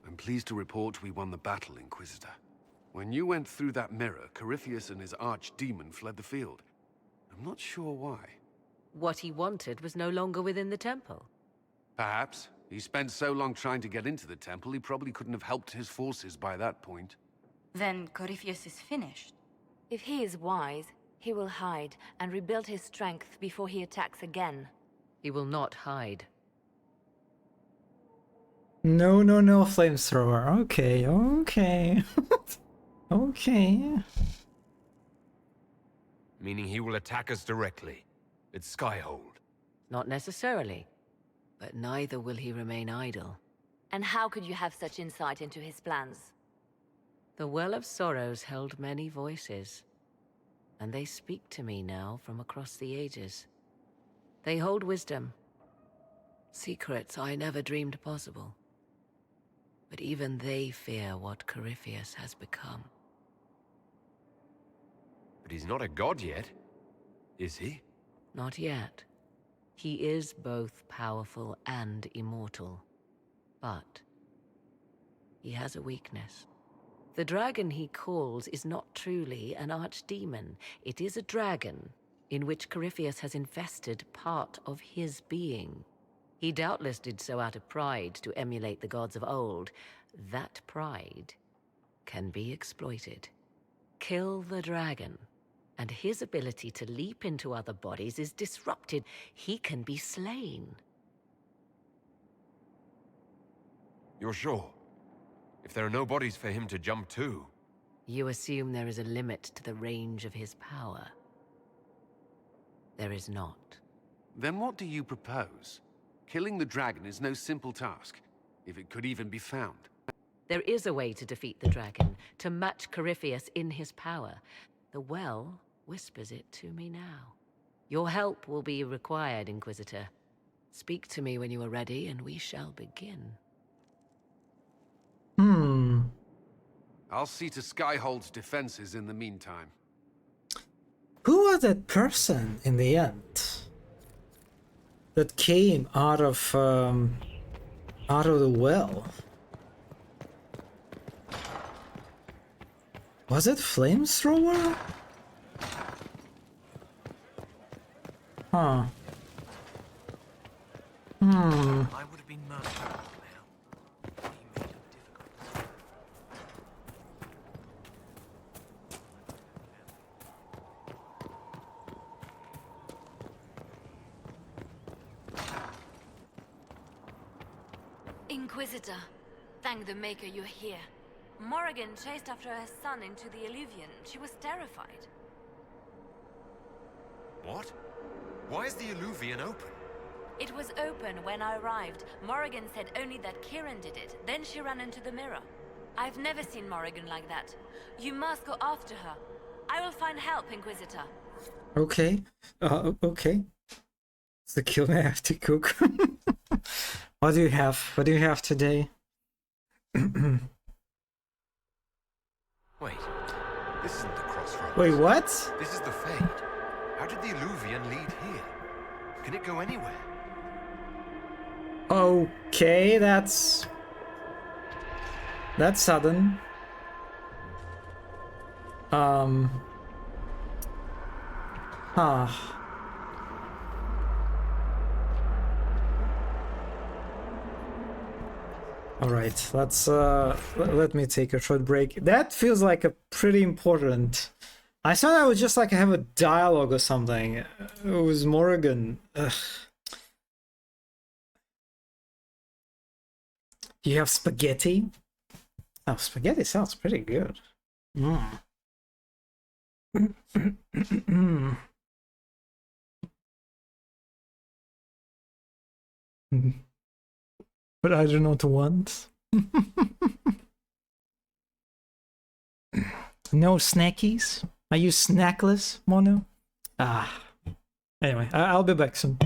I'm pleased to report we won the battle, Inquisitor. When you went through that mirror, Corypheus and his archdemon fled the field. I'm not sure why. What he wanted was no longer within the temple. Perhaps. He spent so long trying to get into the temple, he probably couldn't have helped his forces by that point. Then Corypheus is finished. If he is wise, he will hide and rebuild his strength before he attacks again. He will not hide. No, flamethrower. Okay. Okay. Meaning he will attack us directly. At Skyhold. Not necessarily. But neither will he remain idle. And how could you have such insight into his plans? The Well of Sorrows held many voices. And they speak to me now from across the ages. They hold wisdom. Secrets I never dreamed possible. But even they fear what Corypheus has become. But he's not a god yet, is he? Not yet. He is both powerful and immortal. But he has a weakness. The dragon he calls is not truly an archdemon. It is a dragon in which Corypheus has infested part of his being. He doubtless did so out of pride to emulate the gods of old. That pride can be exploited. Kill the dragon, and his ability to leap into other bodies is disrupted. He can be slain. You're sure? If there are no bodies for him to jump to... You assume there is a limit to the range of his power. There is not. Then what do you propose? Killing the dragon is no simple task, if it could even be found. There is a way to defeat the dragon, to match Corypheus in his power. The well whispers it to me now. Your help will be required, Inquisitor. Speak to me when you are ready, and we shall begin. I'll see to Skyhold's defenses in the meantime. Who was that person in the end that came out of the well? Was it Flamethrower? Huh. I would have been merciful now. He made it difficult. Inquisitor, thank the Maker you're here. Morrigan chased after her son into the Illuvian. She was terrified. What? Why is the Illuvian open? It was open when I arrived. Morrigan said only that Kieran did it. Then she ran into the mirror. I've never seen Morrigan like that. You must go after her. I will find help, Inquisitor. Okay. Okay. It's the kill I have to cook. What do you have? What do you have today? Wait, this isn't the crossroads. Wait, what? This is the Fade. How did the Illuvian lead here? Can it go anywhere? Okay, that's sudden. All right, let's let me take a short break. That feels like a pretty important. I thought I would just like have a dialogue or something. It was Morrigan. Ugh. You have spaghetti? Oh, spaghetti sounds pretty good. But I do not want. No snackies? Are you snackless, Mono? Anyway, I'll be back soon.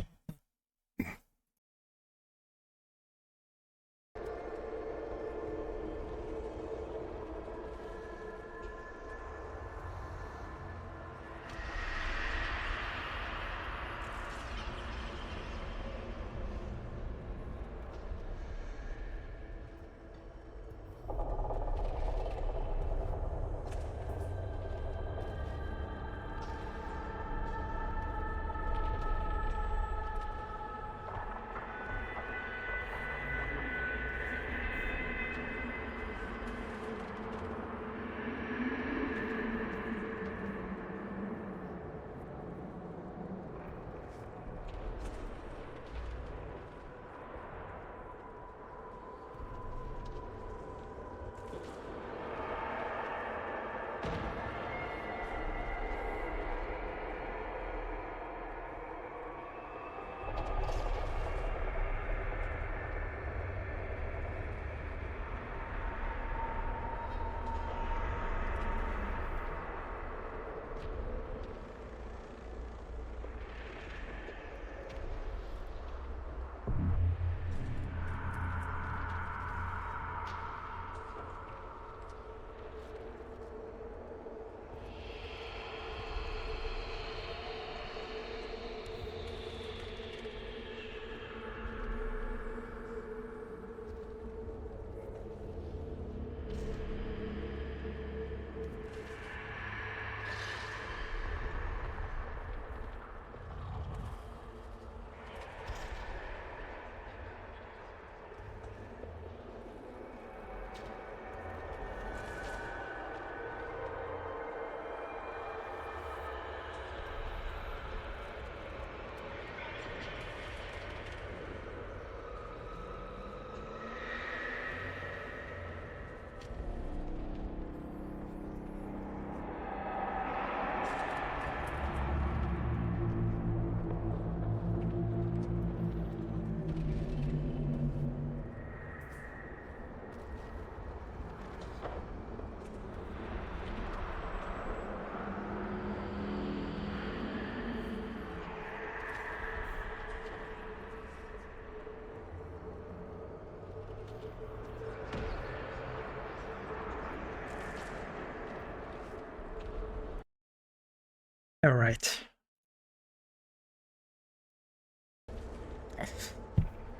right.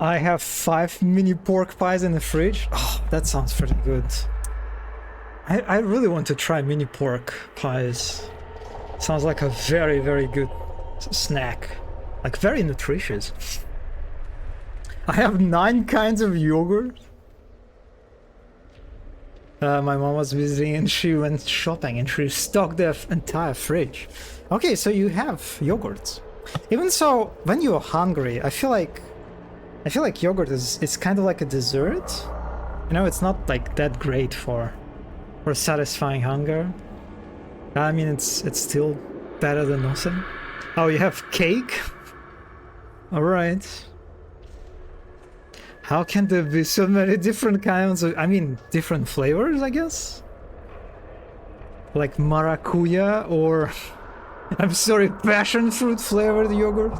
I have 5 mini pork pies in the fridge. Oh, that sounds pretty good. I really want to try mini pork pies. Sounds like a very, very good snack. Like, very nutritious. I have 9 kinds of yogurt. My mom was visiting and she went shopping and she stocked the entire fridge. Okay, so you have yogurts. Even so, when you're hungry, I feel like yogurt is kind of like a dessert. You know, it's not like that great for satisfying hunger. I mean, it's still better than nothing. Oh, you have cake? All right. How can there be so many different kinds of, I mean, different flavors, I guess? Like maracuya or, I'm sorry, passion fruit flavored yogurt?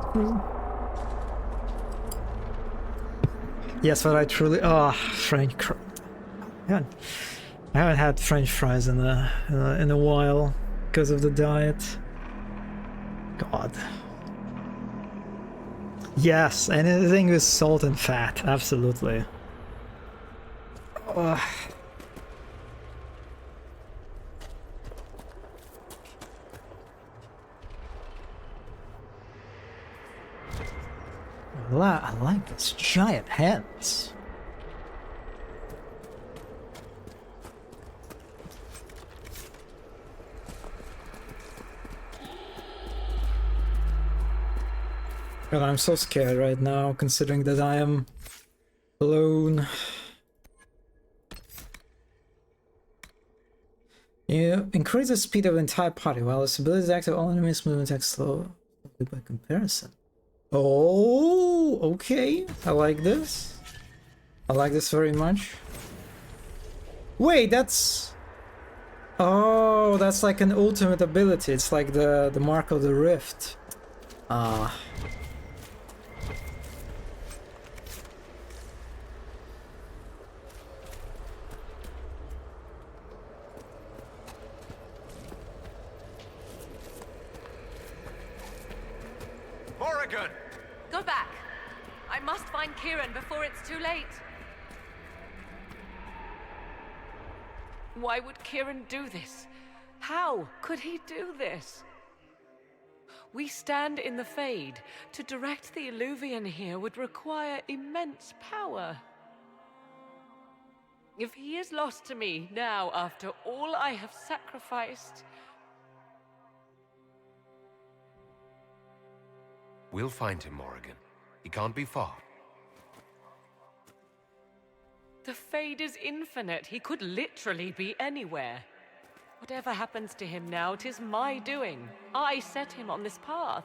Yes, but I truly, French I haven't had French fries in a while because of the diet. God. Yes, anything with salt and fat, absolutely. I like these giant hands. God, I'm so scared right now, considering that I am alone. You increase the speed of the entire party, while its ability is active, all enemies' movement acts slow by comparison. Oh, okay. I like this. I like this very much. Wait, that's... Oh, that's like an ultimate ability. It's like the Mark of the Rift. Ah. Morrigan! Go back. I must find Kieran before it's too late. Why would Kieran do this? How could he do this? We stand in the Fade. To direct the Illuvian here would require immense power. If he is lost to me now after all I have sacrificed... We'll find him, Morrigan. He can't be far. The Fade is infinite. He could literally be anywhere. Whatever happens to him now, 'tis my doing. I set him on this path.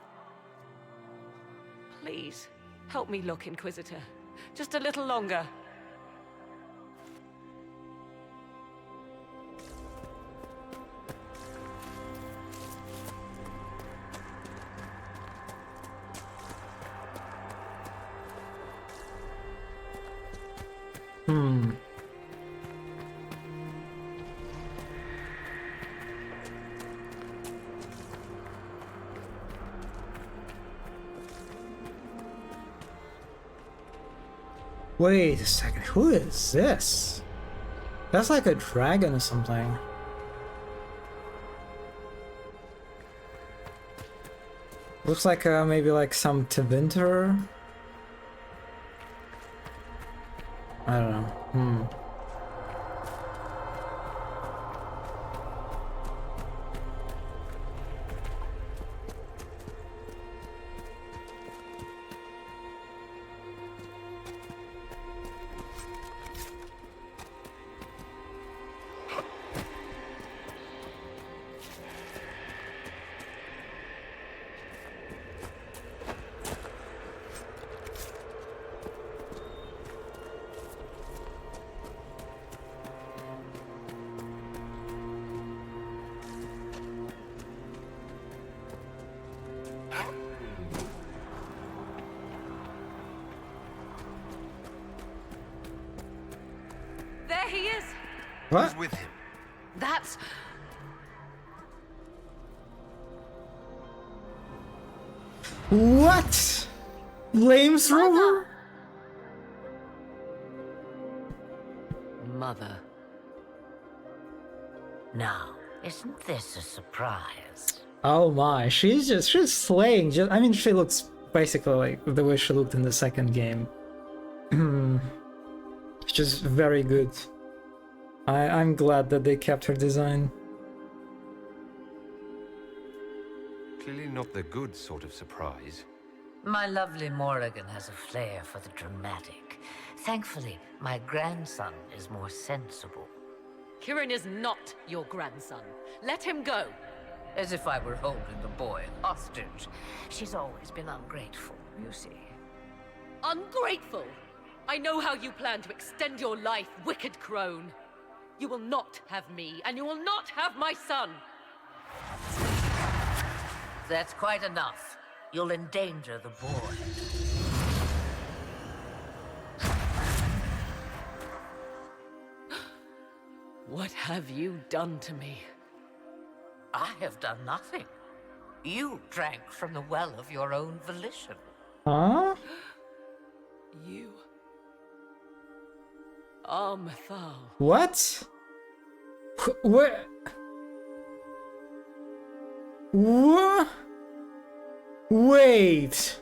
Please, help me look, Inquisitor. Just a little longer. Wait a second, who is this? That's like a dragon or something. Looks like maybe like some Tevinter. I don't know. There he is! What? Who's with him? That's... What? Flamethrower? Mother. Now, isn't this a surprise? Oh my, she's slaying. I mean, she looks basically like the way she looked in the second game. She's just very good. I'm glad that they kept her design. Clearly not the good sort of surprise. My lovely Morrigan has a flair for the dramatic. Thankfully, my grandson is more sensible. Kieran is not your grandson. Let him go. As if I were holding the boy hostage. She's always been ungrateful, you see. Ungrateful? I know how you plan to extend your life, wicked crone. You will not have me, and you will not have my son. That's quite enough. You'll endanger the boy. What have you done to me? I have done nothing. You drank from the well of your own volition. Huh? You... Armthal. What? Where? What? Wait.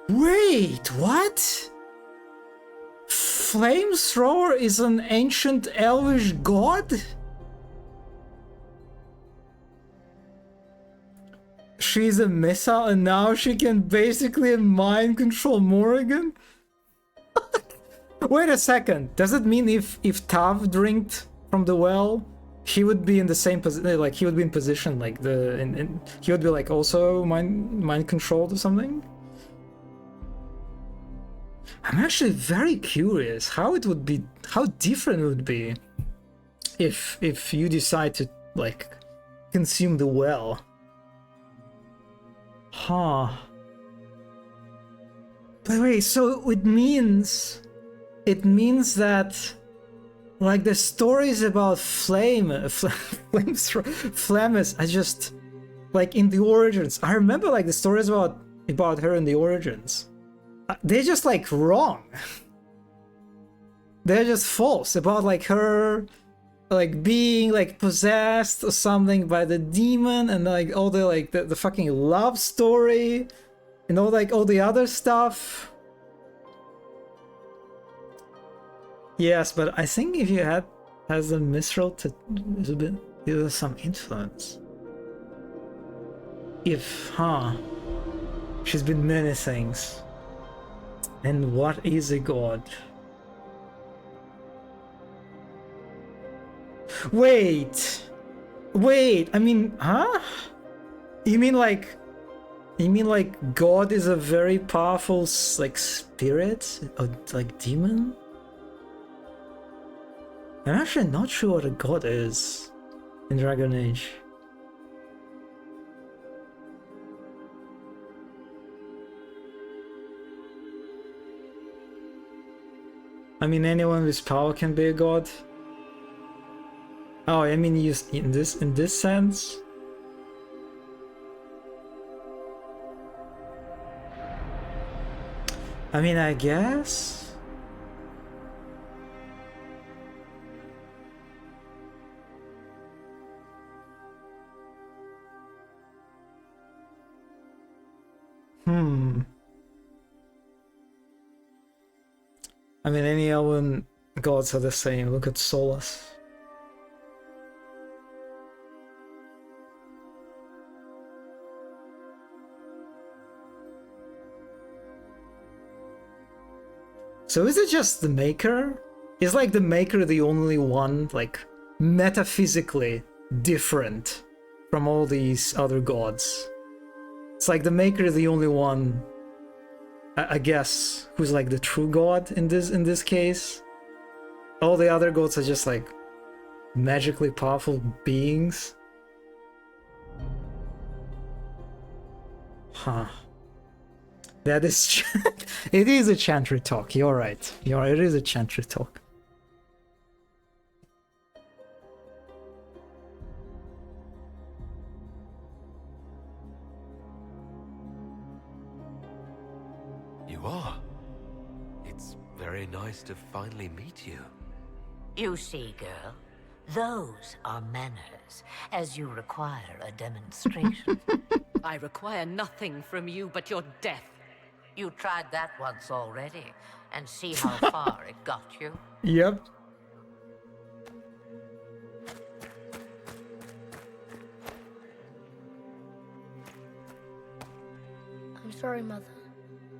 Wait, what? Flamethrower is an ancient elvish god? She's a missile and now she can basically mind control Morrigan? Wait a second, does it mean if Tav drank from the well, he would be in the same position, like he would be in position, like he would be like also mind controlled or something? I'm actually very curious how it would be, how different it would be if you decide to like consume the well. Huh. But wait, so it means that like the stories about Flamus are just like in the Origins. I remember like the stories about her in the Origins. They're just like wrong. They're just false about like her like being like possessed or something by the demon, and like all the like the fucking love story and all like all the other stuff. Yes, but I think if you has the Mistral to there's some influence. She's been many things. And what is a god? Wait, I mean, huh? You mean like God is a very powerful like spirit or like demon? I'm actually not sure what a god is in Dragon Age. I mean, anyone with power can be a god. Oh, I mean, in this sense. I mean, I guess. I mean, any Elven gods are the same. Look at Solus. So is it just the Maker? Is like the Maker the only one, like, metaphysically different from all these other gods? It's like the Maker is the only one, I guess, who's like the true god in this case. All the other gods are just like magically powerful beings. Huh. That is it is a Chantry talk, you're right. It is a Chantry talk. You are. It's very nice to finally meet you. You see, girl, those are manners, as you require a demonstration. I require nothing from you but your death. You tried that once already, and see how far it got you. Yep. I'm sorry, Mother.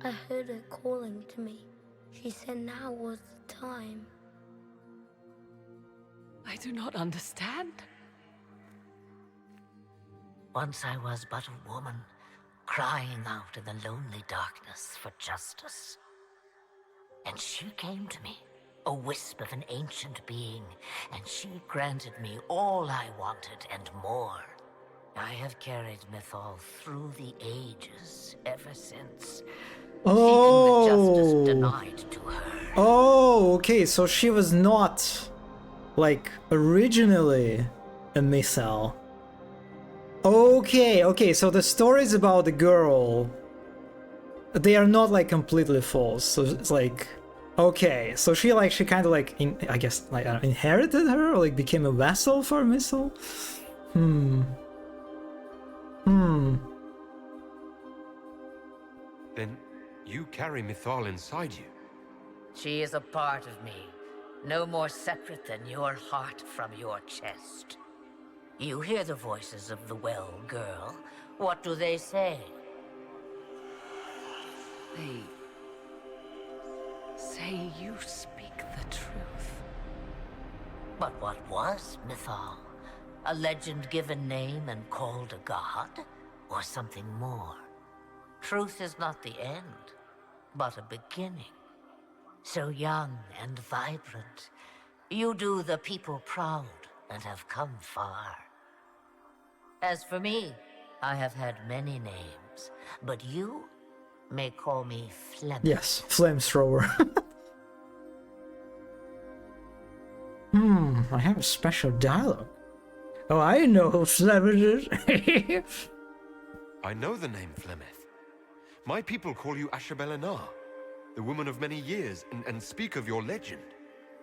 I heard her calling to me. She said now was the time. I do not understand. Once I was but a woman, crying out in the lonely darkness for justice. And she came to me, a wisp of an ancient being, and she granted me all I wanted and more. I have carried Mythal through the ages ever since, seeking the justice denied to her. Oh, okay, so she was not, like, originally a Mythal. Okay, so the stories about the girl, they are not, like, completely false. So it's like, okay, so she kind of, like, I guess, like, inherited her, or, like, became a vassal for Mythal? Then you carry Mythal inside you. She is a part of me, no more separate than your heart from your chest. You hear the voices of the well, girl. What do they say? They say you speak the truth. But what was Mythal? A legend given name and called a god? Or something more? Truth is not the end, but a beginning. So young and vibrant, you do the people proud and have come far. As for me, I have had many names, but you may call me Flemeth. Yes, flamethrower. I have a special dialogue. Oh, I know who Flemeth is. I know the name Flemeth. My people call you Ashabelenar, the woman of many years, and speak of your legend.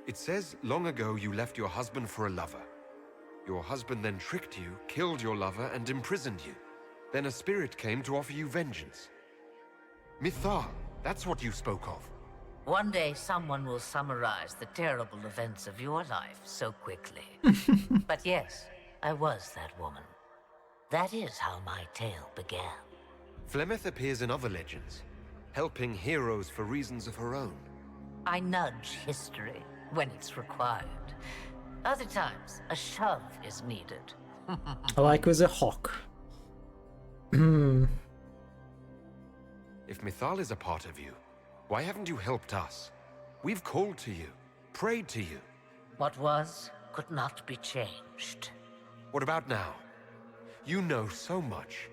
It says long ago you left your husband for a lover. Your husband then tricked you, killed your lover, and imprisoned you. Then a spirit came to offer you vengeance. Mythal, that's what you spoke of. One day someone will summarize the terrible events of your life so quickly. But yes, I was that woman. That is how my tale began. Flemeth appears in other legends, helping heroes for reasons of her own. I nudge history when it's required. Other times, a shove is needed. Like with a hawk. If Mythal is a part of you, why haven't you helped us? We've called to you, prayed to you. What was could not be changed. What about now? You know so much.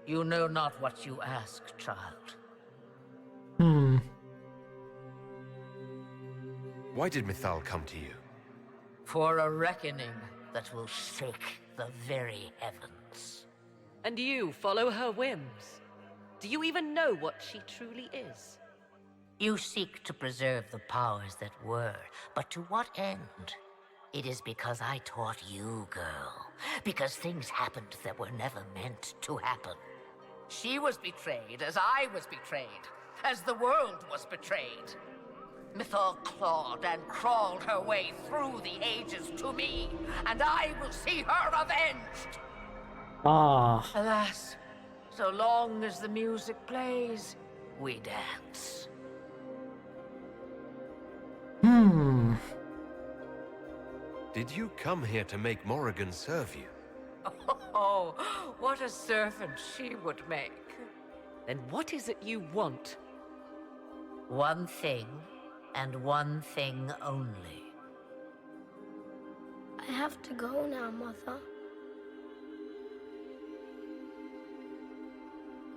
You know not what you ask, child. Why did Mythal come to you? For a reckoning that will shake the very heavens. And you follow her whims? Do you even know what she truly is? You seek to preserve the powers that were, but to what end? It is because I taught you, girl. Because things happened that were never meant to happen. She was betrayed as I was betrayed, as the world was betrayed. Mythal clawed and crawled her way through the ages to me, and I will see her avenged! Alas, so long as the music plays, we dance. Did you come here to make Morrigan serve you? Oh, what a servant she would make. Then what is it you want? One thing, and one thing only. I have to go now, Mother.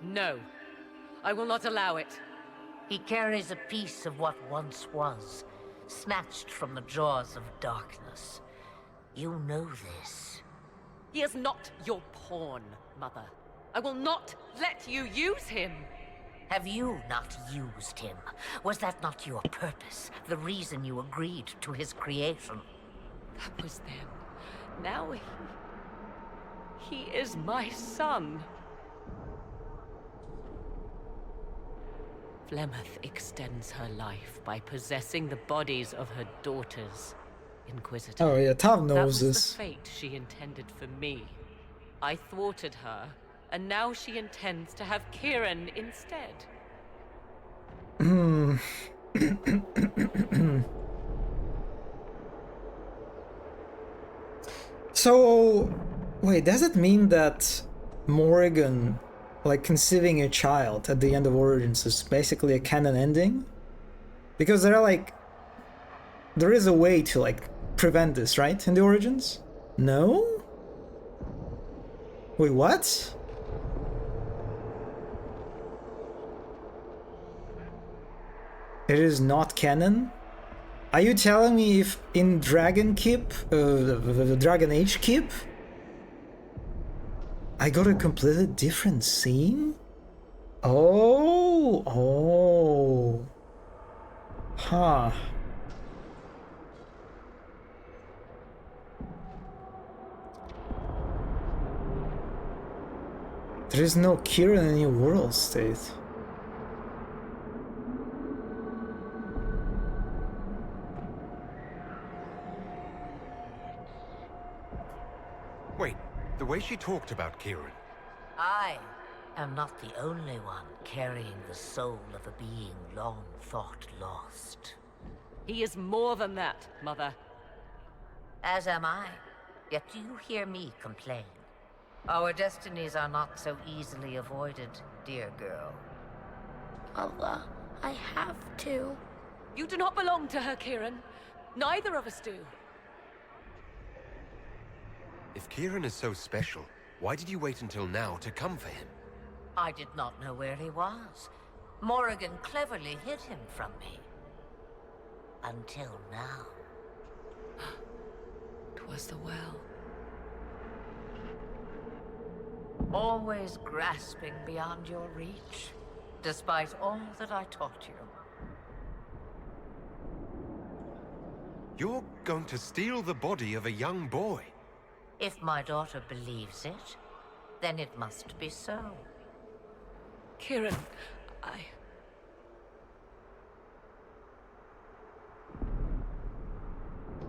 No, I will not allow it. He carries a piece of what once was, snatched from the jaws of darkness. You know this. He is not your pawn, Mother. I will not let you use him. Have you not used him? Was that not your purpose? The reason you agreed to his creation? That was then. Now he is my son. Flemeth extends her life by possessing the bodies of her daughters, Inquisitor. Oh yeah, Tav knows That was this. the fate she intended for me. I thwarted her, and now she intends to have Kieran instead. So, wait, does it mean that Morrigan, like conceiving a child at the end of Origins, is basically a canon ending? Because there is a way to like prevent this, right, in the Origins? No? Wait, what? It is not canon? Are you telling me if in Dragon Keep, Dragon Age Keep, I got a completely different scene? Oh. Huh. There is no Kira in New World State. Wait, the way she talked about Kieran. I am not the only one carrying the soul of a being long thought lost. He is more than that, Mother. As am I. Yet do you hear me complain? Our destinies are not so easily avoided, dear girl. Mother, I have to. You do not belong to her, Kieran. Neither of us do. If Kieran is so special, why did you wait until now to come for him? I did not know where he was. Morrigan cleverly hid him from me. Until now. 'Twas the well. Always grasping beyond your reach, despite all that I taught you. You're going to steal the body of a young boy. If my daughter believes it, then it must be so. Kieran,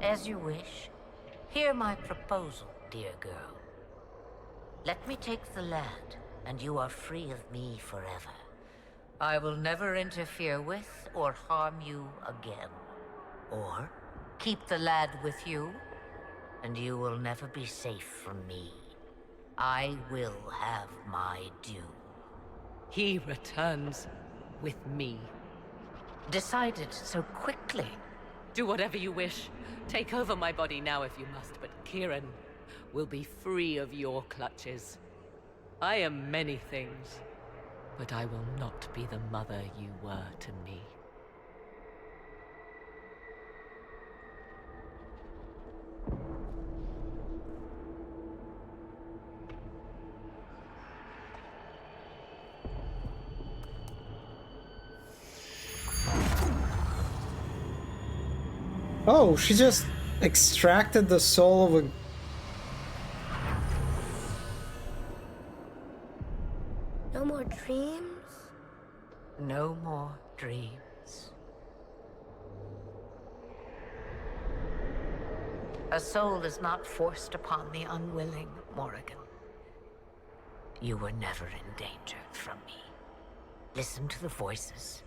As you wish. Hear my proposal, dear girl. Let me take the lad, and you are free of me forever. I will never interfere with or harm you again. Or keep the lad with you, and you will never be safe from me. I will have my due. he returns with me. Decided so quickly. Do whatever you wish. Take over my body now if you must, but Kieran will be free of your clutches. I am many things, but I will not be the mother you were to me. Oh, she just extracted the soul of a... No more dreams? No more dreams. A soul is not forced upon the unwilling, Morrigan. You were never in danger from me. Listen to the voices.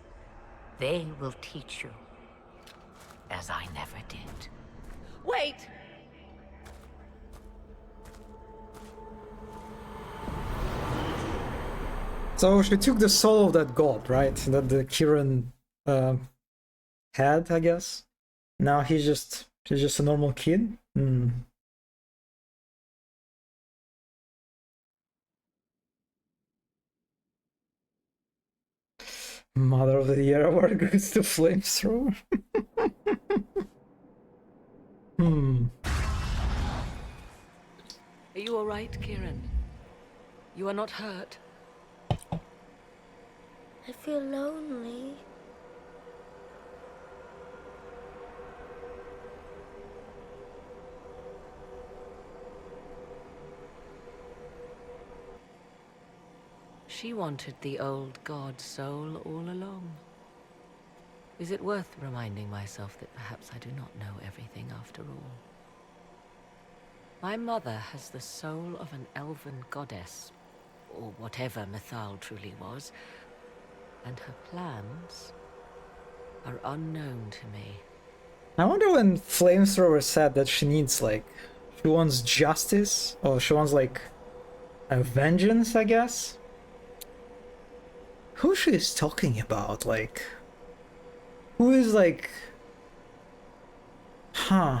They will teach you, as I never did. Wait! So she took the soul of that god, right? That the Kieran had, I guess. Now he's just a normal kid. Mother of the Year award goes to Flamethrower. Are you all right, Kieran? You are not hurt? I feel lonely. She wanted the old god soul all along. Is it worth reminding myself that perhaps I do not know everything after all? My mother has the soul of an elven goddess, or whatever Mythal truly was, and her plans are unknown to me. I wonder when Flamethrower said that she needs, like, she wants justice, or she wants, like, a vengeance, I guess? Who she is talking about, like... Who is, like... Huh...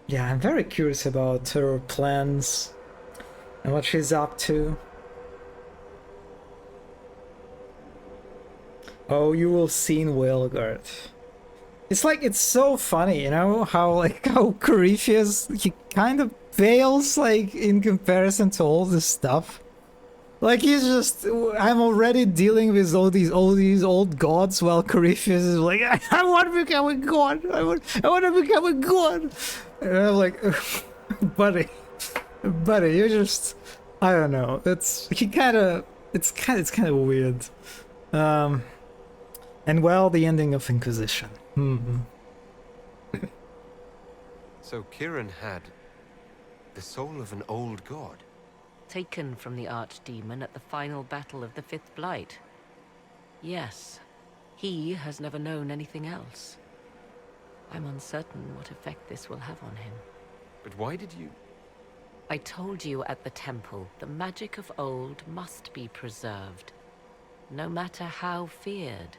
Yeah, I'm very curious about her plans and what she's up to. Oh, you will see in Whalegard. It's like, it's so funny, you know, how Corypheus, he kind of fails, like, in comparison to all this stuff. Like, he's just, I'm already dealing with all these old gods, while Corypheus is like, I want to become a god, I want to become a god. And I'm like, buddy, you're just, I don't know, it's kind of weird. And well, the ending of Inquisition. So Kieran had the soul of an old god. Taken from the archdemon at the final battle of the Fifth Blight. Yes, he has never known anything else. I'm uncertain what effect this will have on him. But why did you... I told you at the temple, the magic of old must be preserved, no matter how feared.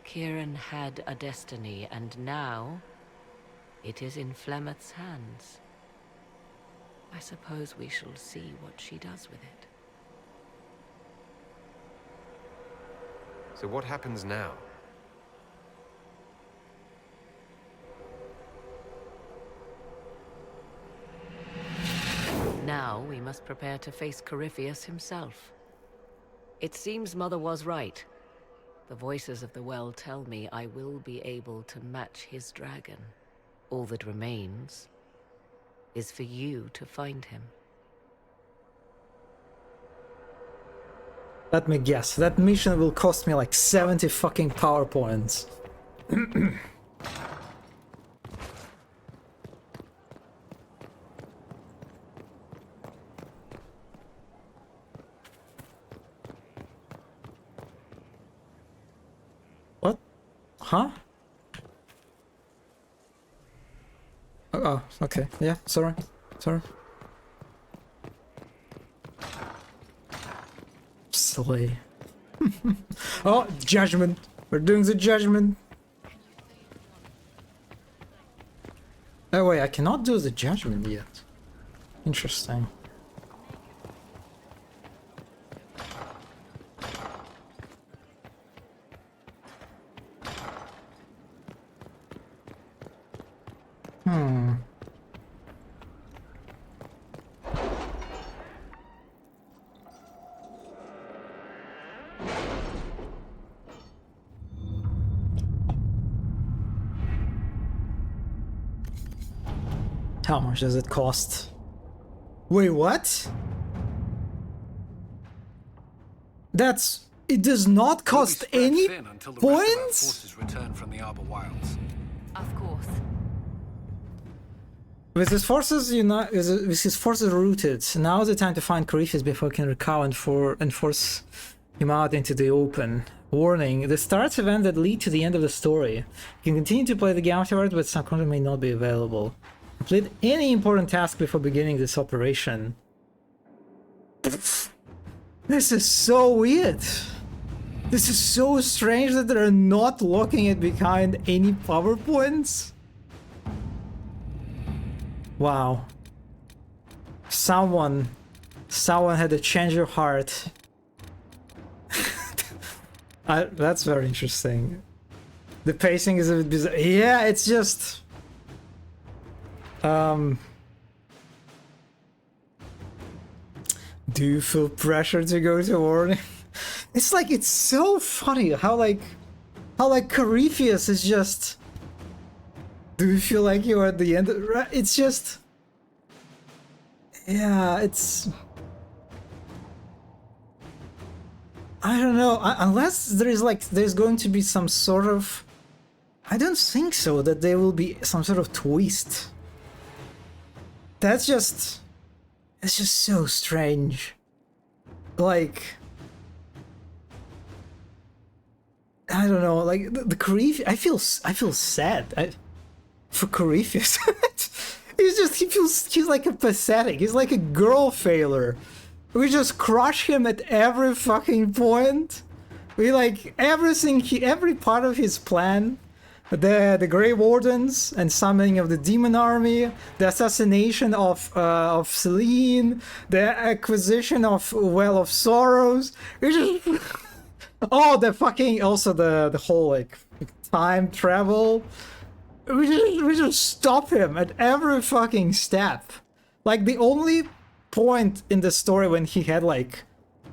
Kieran had a destiny, and now it is in Flemeth's hands. I suppose we shall see what she does with it. So what happens now? Now we must prepare to face Corypheus himself. It seems Mother was right. The voices of the well tell me I will be able to match his dragon. All that remains is for you to find him. Let me guess, that mission will cost me like 70 fucking power points. What? Huh? Oh, okay. Yeah, sorry. Silly. Oh, judgment. We're doing the judgment. Oh wait, I cannot do the judgment yet. Interesting. How much does it cost? Wait, what? It does not cost any points? Forces return from the Arbor Wilds. Of course. With his forces rooted, now is the time to find Corypheus before he can recover and force him out into the open. Warning, this starts event that lead to the end of the story. You can continue to play the game afterwards, but some content may not be available. Complete any important task before beginning this operation. This is so weird. This is so strange that they're not locking it behind any PowerPoints. Wow. Someone had a change of heart. That's very interesting. The pacing is a bit bizarre. Yeah, it's just... Do you feel pressure to go to war? It's like, it's so funny how like Corypheus is just... Do you feel like you're at the end? It's just... Yeah, it's... I don't know, unless there's going to be some sort of... I don't think so, that there will be some sort of twist. That's just... It's just so strange. Like... I don't know, like, the Corypheus... I feel sad for Corypheus. He's like a pathetic, he's like a girl failure. We just crush him at every fucking point. We like every part of his plan. The Grey Wardens and summoning of the demon army, the assassination of Selene, the acquisition of Well of Sorrows. We just oh, also the whole like time travel. We just stop him at every fucking step. Like the only point in the story when he had like,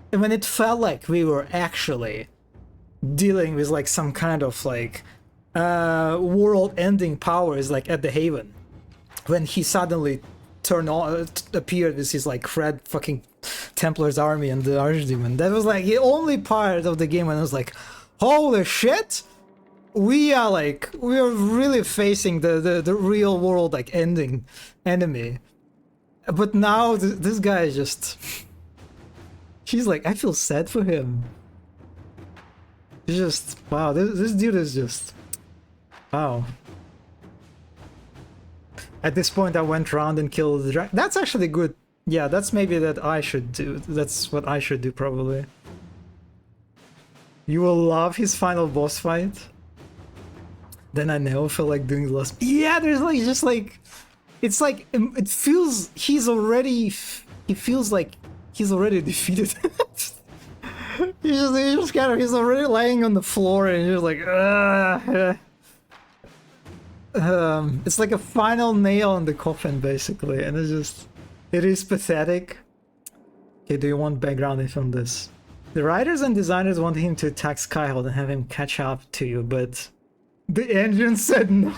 when it felt like we were actually dealing with like some kind of like world-ending powers, like at the Haven, when he suddenly appeared with his like red fucking Templar's army and the Archdemon. That was like the only part of the game when I was like, holy shit, we are really facing the real world like ending enemy. But now this guy is just... He's like, I feel sad for him. It's just, wow, this dude is just... Wow. At this point I went around and killed the dragon. That's actually good. Yeah, that's maybe that I should do. That's what I should do probably. You will love his final boss fight. Then I never feel like doing the last... Yeah, there's like, just like... It's like, it feels, he feels like he's already defeated. he's already laying on the floor and you're like, it's like a final nail in the coffin basically, and it is pathetic. Okay, do you want background info on this? The writers and designers wanted him to attack Skyhold and have him catch up to you, but the engine said no.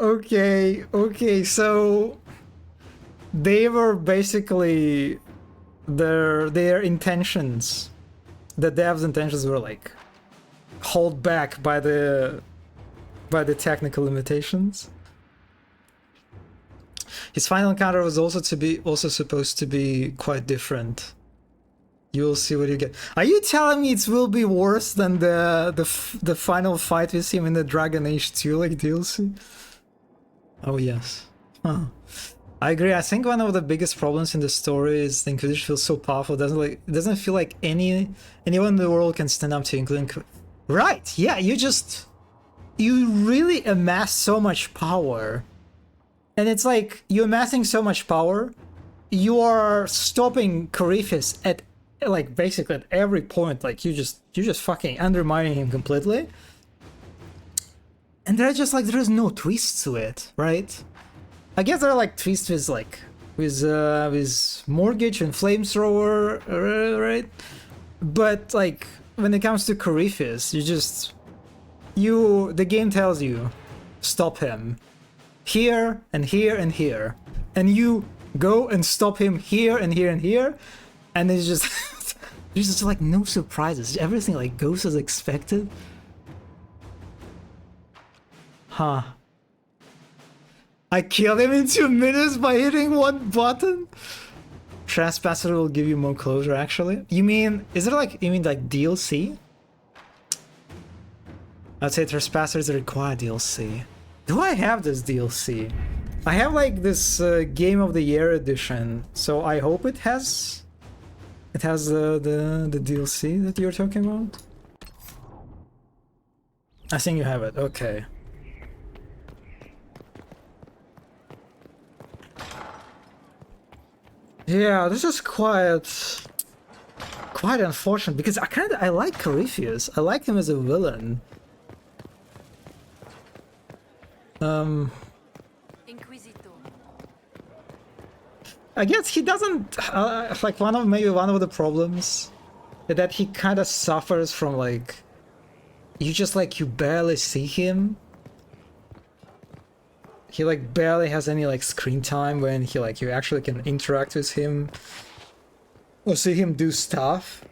Okay, so they were basically their intentions, the devs' intentions were like held back by the technical limitations. His final encounter was also supposed to be quite different. You will see what you get. Are you telling me it will be worse than the final fight with him in the Dragon Age 2 like DLC? Oh yes. Huh. I agree. I think one of the biggest problems in the story is the Inquisition feels so powerful. It doesn't feel like anyone in the world can stand up to you, including... Right, yeah, you really amass so much power. And it's like, you're amassing so much power, you are stopping Corypheus at like basically at every point. Like you're just fucking undermining him completely. And they're just like, there is no twist to it, right? I guess there are like twists with Mortgage and Flamethrower, right? But like when it comes to Corypheus, the game tells you, stop him here and here and here, and you go and stop him here and here and here, and it's just there's just like no surprises. Everything like goes as expected. Huh. I killed him in 2 minutes by hitting one button? Trespasser will give you more closure, actually. You mean DLC? I'd say Trespassers require DLC. Do I have this DLC? I have like this Game of the Year edition, so I hope it has the DLC that you're talking about. I think you have it. Okay. Yeah, this is quite unfortunate because I like Corypheus. I like him as a villain. I guess he doesn't like maybe one of the problems is that he kind of suffers from like you barely see him. He like barely has any like screen time when he like you actually can interact with him or see him do stuff.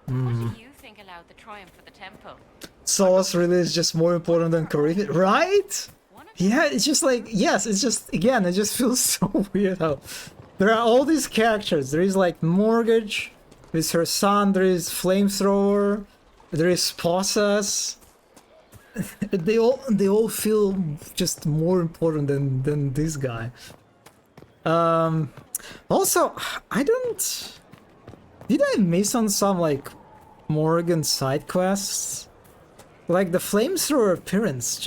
What do you think allowed the triumph of the temple? Solos really is just more important than Corypheus, right? Yeah, it's just like, yes, it's just, again, it just feels so weird how there are all these characters. There is like Mortgage with her son, there is Flamethrower, there is Spossas. They all feel just more important than this guy. Also, did I miss on some like Morgan side quests? Like the Flamethrower appearance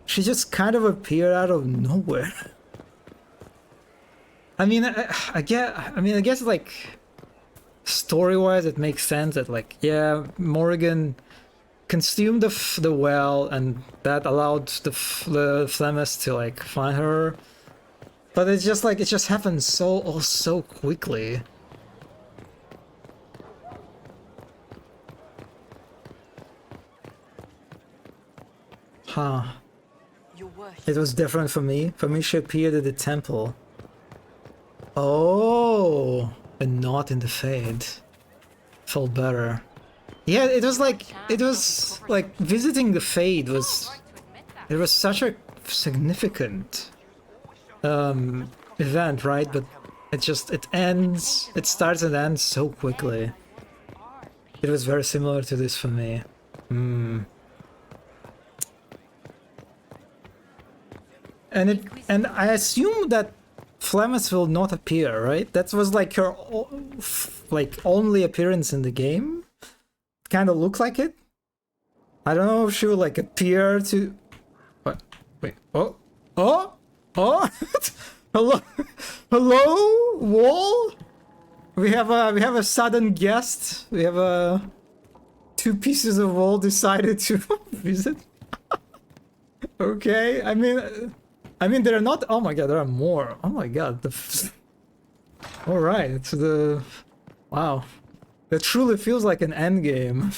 she just kind of appeared out of nowhere. I mean, I guess like story-wise it makes sense that like, yeah, Morgan consumed the well and that allowed the Flemeth to like find her. But it's just like, it just happened so quickly. Huh. It was different for me. For me, she appeared at the temple. Oh, and not in the Fade. Felt better. Yeah, it was like visiting the Fade was such a significant event, right? But it starts and ends so quickly. It was very similar to this for me. And I assume that Flemeth will not appear, right? That was like her only appearance in the game. Kind of looked like it. I don't know if she will like appear to. What? Wait. Oh. Hello, wall. We have a sudden guest. We have two pieces of wall decided to visit. Okay, I mean, they're not. Oh my god, there are more. Oh my god. All right, it's wow. That truly feels like an end game.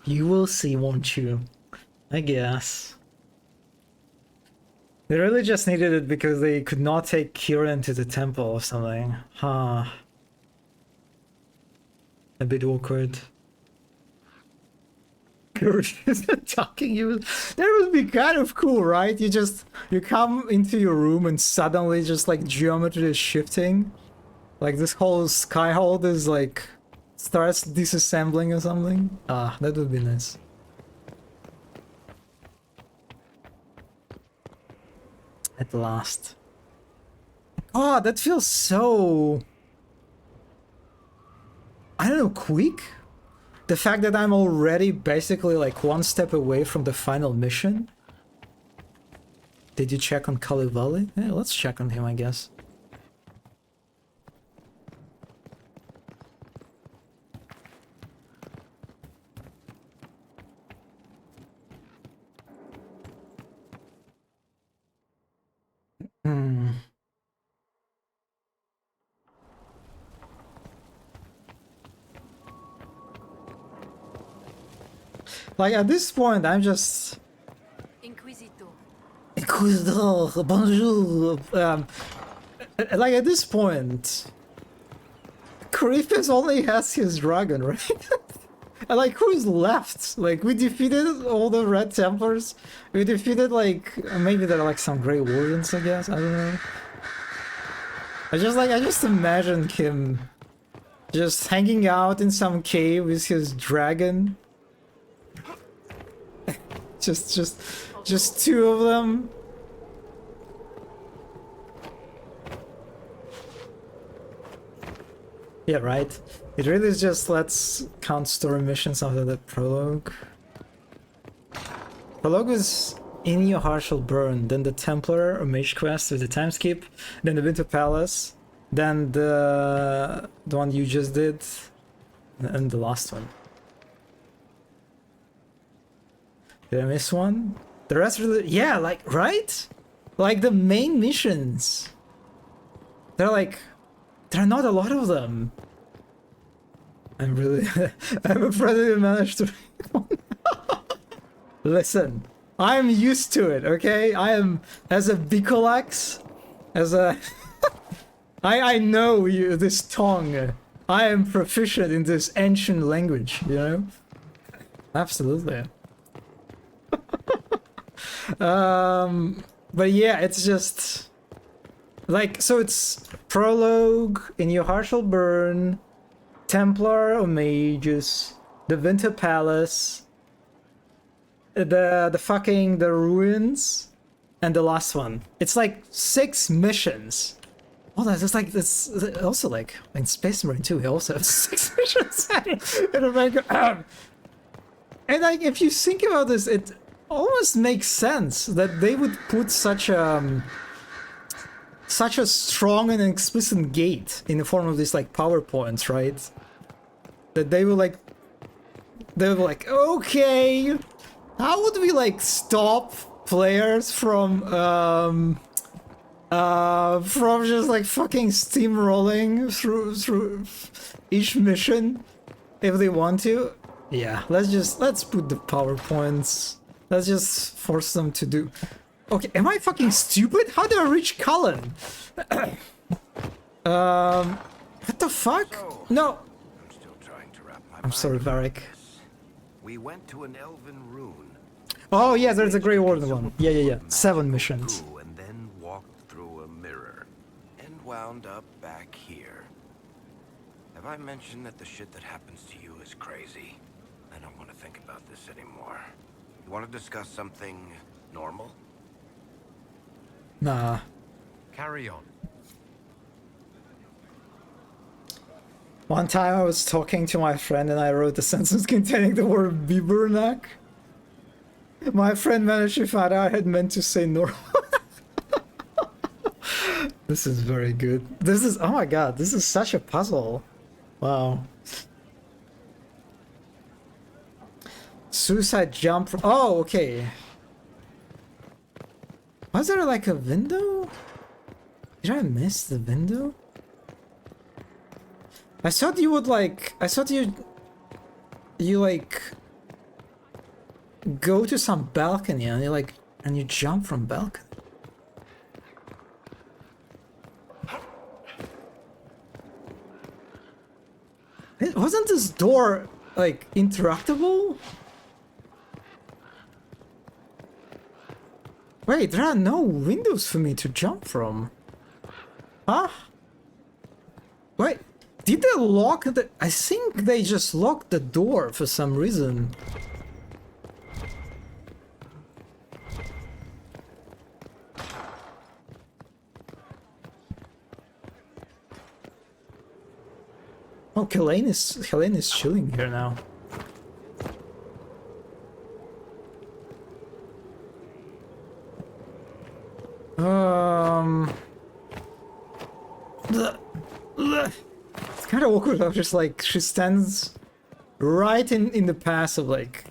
You will see, won't you? I guess. They really just needed it because they could not take Kieran to the temple or something. Huh. A bit awkward. Talking you, that would be kind of cool, right? You come into your room and suddenly just like geometry is shifting, like this whole skyhold is like starts disassembling or something. Ah, that would be nice. At last. Oh, that feels so, I don't know, quick. The fact that I'm already basically like one step away from the final mission. Did you check on Kalivali? Yeah, let's check on him, I guess. Like at this point, I'm just. Inquisitor, bonjour. Like at this point, Corypheus only has his dragon, right? And like who's left? Like we defeated all the Red Templars. We defeated like maybe there are like some Grey Wardens, I guess. I don't know. I just imagined him just hanging out in some cave with his dragon. just two of them. Yeah, right. It really is just let's count story missions after the prologue. Prologue is In Your Heart Shall Burn, then the Templar or Mage quest with the time skip, then the Winter Palace, then the one you just did, and the last one. Did I miss one? The rest really, yeah, like, right? Like the main missions. There are not a lot of them. I'm really, I'm afraid I didn't manage to read one. Listen, I'm used to it, okay? I am, as a Bicolax, as a... I know this tongue. I am proficient in this ancient language, you know? Absolutely. But yeah, it's just... Like, so it's Prologue, In Your Heart Shall Burn, Templar of Mages, the Winter Palace, the Ruins, and the last one. It's like 6 missions. Oh, that's like, that's also like in Space Marine 2, he also has 6 missions. And like, if you think about this, it almost makes sense that they would put such a strong and explicit gate in the form of these like PowerPoints, right? That they were like, okay, how would we like stop players from just like fucking steamrolling through each mission if they want to? Yeah, let's put the PowerPoints. Let's just force them to do. Okay, am I fucking stupid? How did I reach Cullen? What the fuck? No. I'm still trying to wrap my I'm sorry, Varric. We went to an elven rune. Oh yeah, there's a Grey Warden one. Yeah. 7 missions. And then walked through a mirror and wound up back here. Have I mentioned that the shit that happens to you is crazy? I don't want to think about this anymore. You want to discuss something normal? Nah. Carry on. One time I was talking to my friend and I wrote a sentence containing the word Bibernack. My friend managed to find out I had meant to say normal. This is very good. This is, oh my god, this is such a puzzle. Wow. Suicide jump. Oh, okay. Was there like a window? Did I miss the window? I thought you would like... I thought you like... go to some balcony and you like... and you jump from balcony. Wasn't this door like interactable? Wait, there are no windows for me to jump from. Huh? Wait, did they lock the... I think they just locked the door for some reason. Oh, Helene is chilling here now. It's kind of awkward. I'm just like, she stands right in the path of like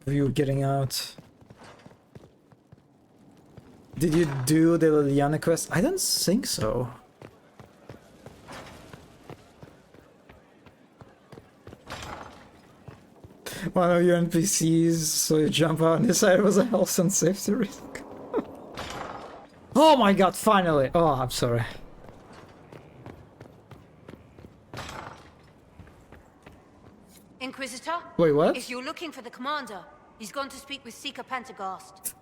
you getting out. Did you do the Liliana quest? I don't think so. One of your NPCs, so you jump out and decide it was a health and safety risk. Oh my god, finally! Oh, I'm sorry. Inquisitor? Wait, what? If you're looking for the commander, he's gone to speak with Seeker Pentecost.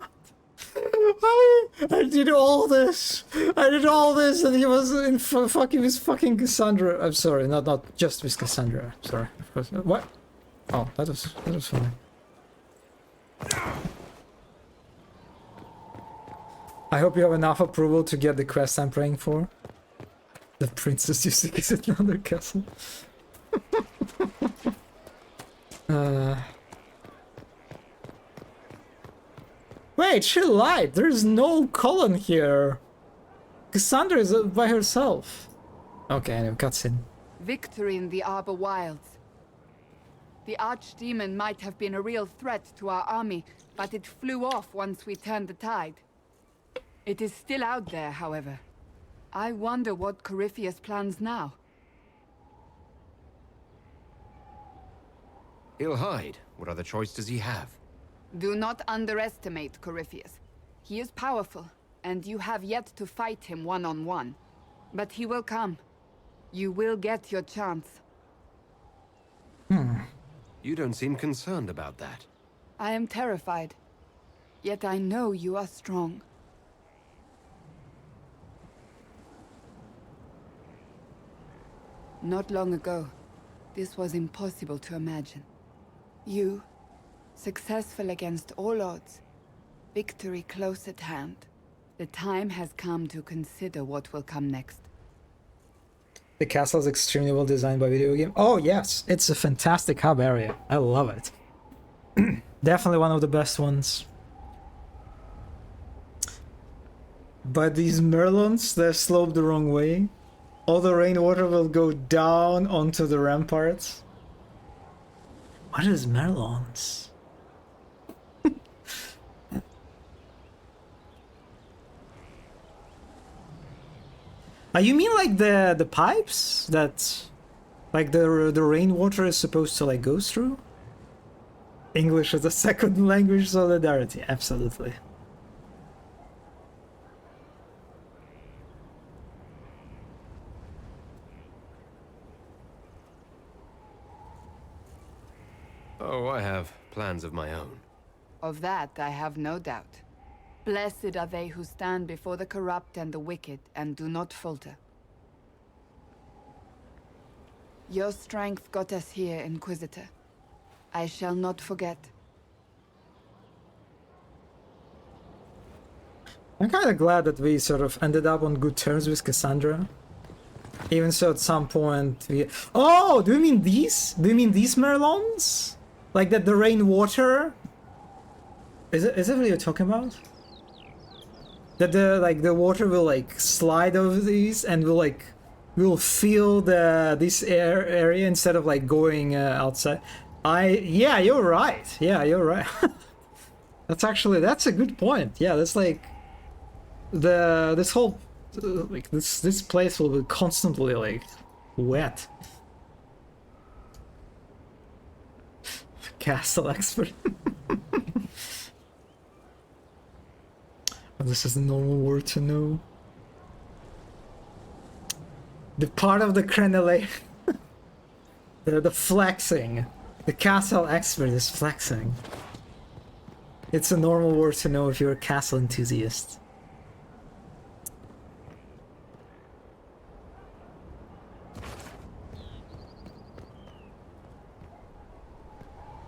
I did all this! I did all this and he was in fucking Cassandra. I'm sorry, not just with Cassandra. Sorry. What? Oh, that was funny. I hope you have enough approval to get the quest I'm praying for. The princess you seek is in another castle. Wait, she lied. There's no Colin here. Cassandra is by herself. Okay, anyway, cutscene. Victory in the Arbor Wilds. The archdemon might have been a real threat to our army, but it flew off once we turned the tide. It is still out there, however. I wonder what Corypheus plans now. He'll hide. What other choice does he have? Do not underestimate Corypheus. He is powerful, and you have yet to fight him one-on-one. But he will come. You will get your chance. You don't seem concerned about that. I am terrified. Yet I know you are strong. Not long ago, this was impossible to imagine. You, successful against all odds, victory close at hand. The time has come to consider what will come next. The castle is extremely well designed by video game. Oh yes, it's a fantastic hub area. I love it. Definitely one of the best ones. But these Merlons, they're sloped the wrong way. All the rainwater will go down onto the ramparts. What is Merlons? You mean like the pipes that, like the rainwater is supposed to like go through? English as a second language, solidarity, absolutely. Oh, I have plans of my own. Of that I have no doubt. Blessed are they who stand before the corrupt and the wicked and do not falter. Your strength got us here, Inquisitor. I shall not forget. I'm kind of glad that we sort of ended up on good terms with Cassandra. Even so, at some point we... Oh, do you mean these? Do you mean these Merlons? Like that the rainwater? Is it what you're talking about? That the water will like slide over these and will feel this area instead of like going outside. Yeah, you're right. Yeah, you're right. That's a good point. Yeah, that's like this whole like this place will be constantly like wet. Castle expert. This is the normal word to know. The part of the crenellation. the flexing. The castle expert is flexing. It's a normal word to know if you're a castle enthusiast.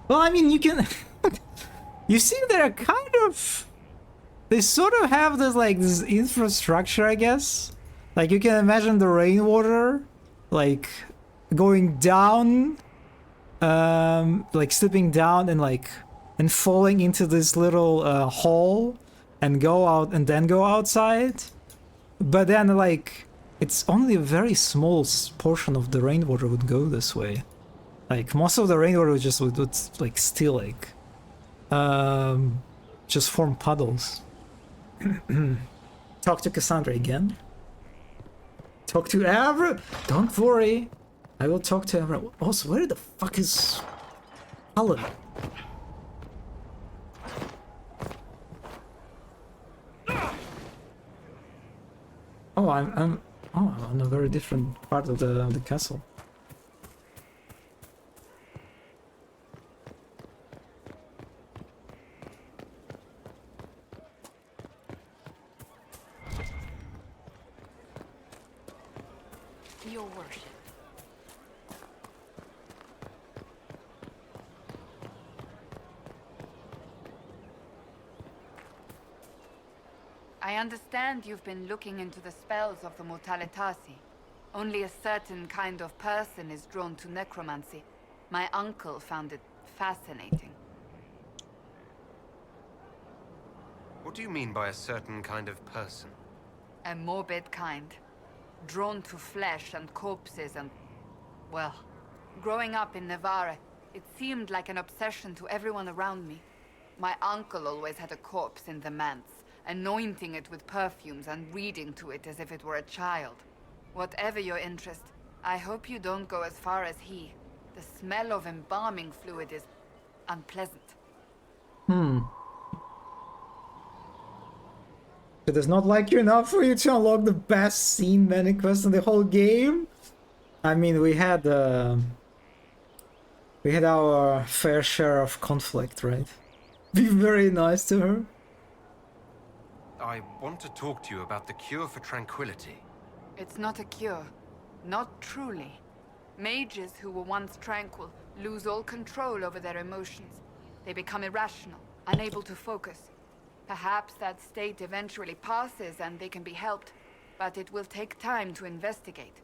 Well, I mean, you can... You see, they're kind of... They sort of have this infrastructure, I guess. Like, you can imagine the rainwater, like, going down, like, slipping down and falling into this little hole and go out and then go outside. But then, like, it's only a very small portion of the rainwater would go this way. Like, most of the rainwater would like, still, like, just form puddles. Talk to Cassandra again. Talk to Avra. Don't worry, I will talk to Avra. Also, where the fuck is Cullen? Oh, I'm on a very different part of the castle. Your worship. I understand you've been looking into the spells of the Mortalitasi. Only a certain kind of person is drawn to necromancy. My uncle found it fascinating. What do you mean by a certain kind of person? A morbid kind. Drawn to flesh and corpses and... Well, growing up in Navarre, It seemed like an obsession to everyone around me. My uncle always had a corpse in the manse, anointing it with perfumes and reading to it as if it were a child. Whatever your interest, I hope you don't go as far as he. The smell of embalming fluid is unpleasant. It does not like you enough for you to unlock the best scene many quests in the whole game? I mean, we had our fair share of conflict, right? Be very nice to her. I want to talk to you about the cure for tranquility. It's not a cure. Not truly. Mages who were once tranquil lose all control over their emotions. They become irrational, unable to focus. Perhaps that state eventually passes and they can be helped, but it will take time to investigate.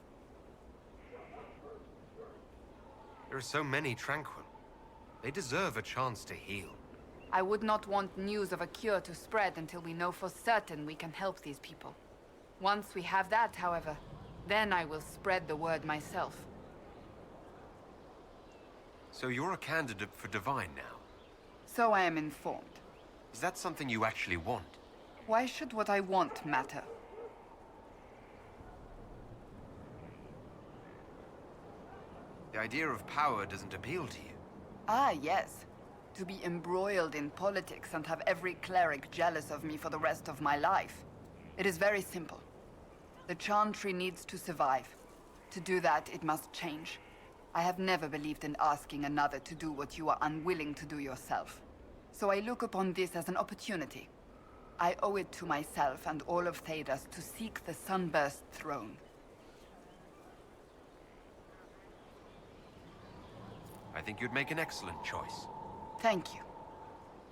There are so many tranquil. They deserve a chance to heal. I would not want news of a cure to spread until we know for certain we can help these people. Once we have that, however, then I will spread the word myself. So you're a candidate for Divine now? So I am informed. Is that something you actually want? Why should what I want matter? The idea of power doesn't appeal to you. Ah, yes. To be embroiled in politics and have every cleric jealous of me for the rest of my life. It is very simple. The Chantry needs to survive. To do that, it must change. I have never believed in asking another to do what you are unwilling to do yourself. So I look upon this as an opportunity. I owe it to myself and all of Thedas to seek the Sunburst throne. I think you'd make an excellent choice. Thank you.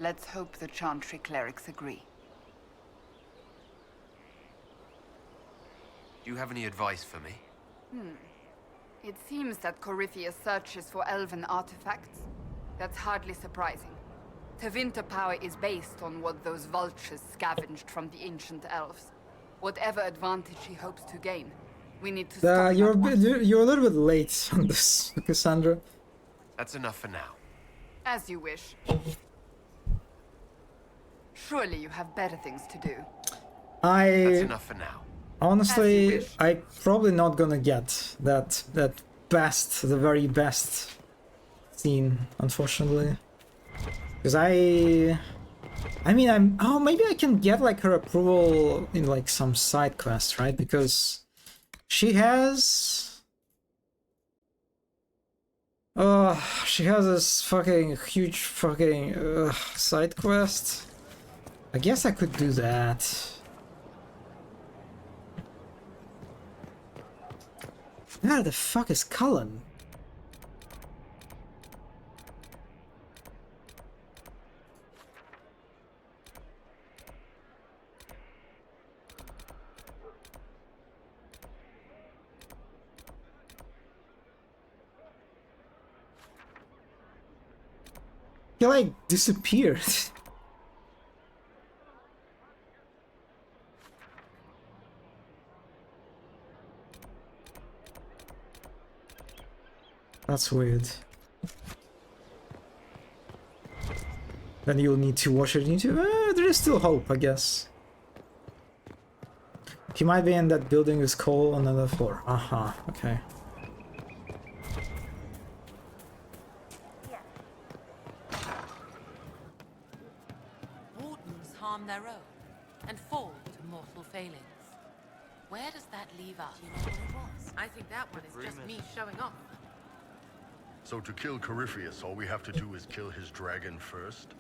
Let's hope the Chantry clerics agree. Do you have any advice for me? It seems that Corypheus searches for elven artifacts. That's hardly surprising. Tevinter power is based on what those vultures scavenged from the ancient elves. Whatever advantage he hopes to gain, we need to stop him You're at once. a little bit late on this, Cassandra. That's enough for now. As you wish. Surely you have better things to do. That's enough for now. Honestly, I'm probably not gonna get that the very best scene, unfortunately. Because maybe I can get like her approval in like some side quest, right? Because she has this fucking huge fucking side quest. I guess I could do that. Where the fuck is Cullen? He like disappeared. That's weird. Then you'll need to watch it on YouTube. There is still hope, I guess. He might be in that building with Cole on another floor. Okay. Wardens harm their own and fall to mortal failings. Where does that leave us? You know what it was? I think that one is just me showing off. So to kill Corypheus, all we have to do is kill his dragon first?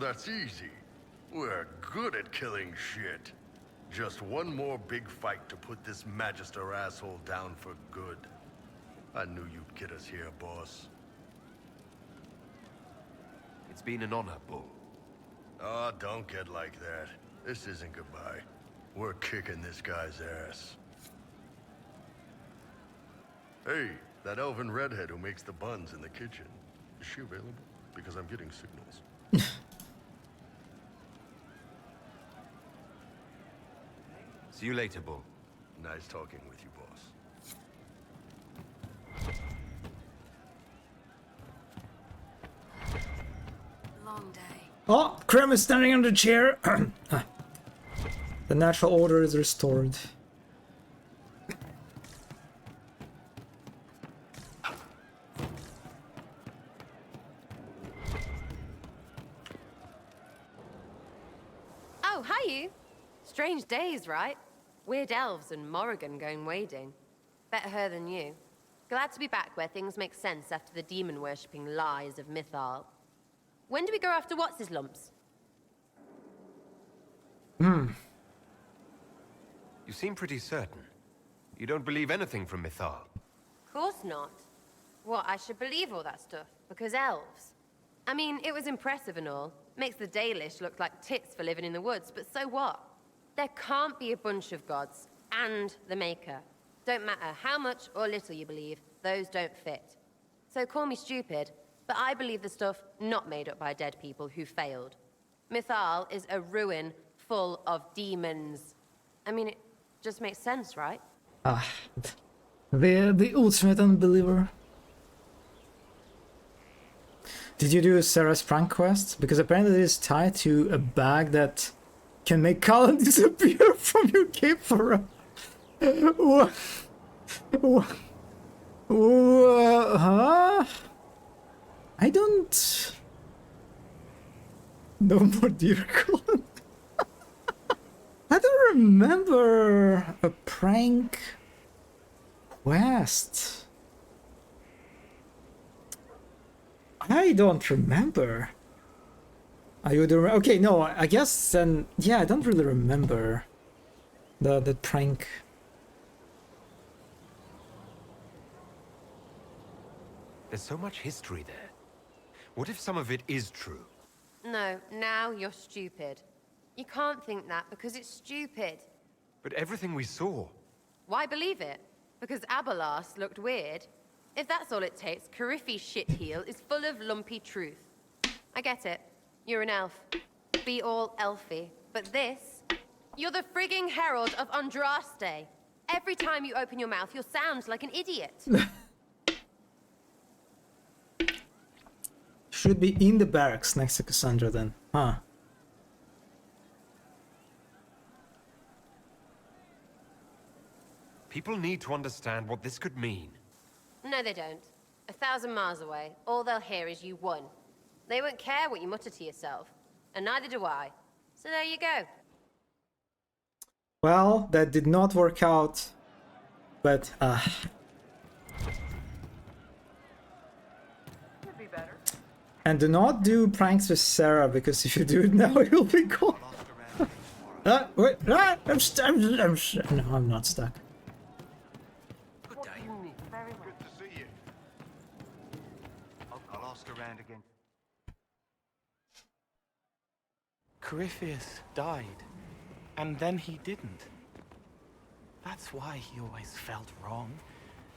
That's easy. We're good at killing shit. Just one more big fight to put this Magister asshole down for good. I knew you'd get us here, boss. It's been an honor, Bull. Oh, don't get like that. This isn't goodbye. We're kicking this guy's ass. Hey, that elven redhead who makes the buns in the kitchen. Is she available? Because I'm getting signals. See you later, Bull. Nice talking with you, boss. Oh, Krem is standing on the chair. The natural order is restored. Oh, hi you. Strange days, right? Weird elves and Morrigan going wading. Better her than you. Glad to be back where things make sense after the demon-worshipping lies of Mythal. When do we go after what's-his-lumps? You seem pretty certain. You don't believe anything from Mythal. Course not. What, I should believe all that stuff? Because elves? I mean, it was impressive and all. Makes the Dalish look like tits for living in the woods, but so what? There can't be a bunch of gods, and the Maker. Don't matter how much or little you believe, those don't fit. So call me stupid, but I believe the stuff not made up by dead people who failed. Mythal is a ruin full of demons. I mean, it just makes sense, right? Ah, the ultimate unbeliever. Did you do Sarah's prank quest? Because apparently it is tied to a bag that can make Colin disappear from your cape for a... What? Huh? I don't... No more dear Colin. I don't remember a prank quest. I don't remember. Are you the okay? No, I guess then. Yeah, I don't really remember the prank. There's so much history there. What if some of it is true? No, now you're stupid. You can't think that because it's stupid. But everything we saw... Why believe it? Because Abelas looked weird? If that's all it takes, Cariffi's shitheel is full of lumpy truth. I get it. You're an elf. Be all elfy. But this... You're the frigging herald of Andraste. Every time you open your mouth, you'll sound like an idiot. Should be in the barracks next to Cassandra then, huh? People need to understand what this could mean. No, they don't. 1,000 miles away, all they'll hear is you won. They won't care what you mutter to yourself, and neither do I. So there you go. Well, that did not work out, but Could be better. And do not do pranks with Sarah, because if you do it now, you'll be gone. Wait, I'm stuck. No, I'm not stuck. Good day. Very well. Good to see you. I'll ask around again. Corypheus died, and then he didn't. That's why he always felt wrong,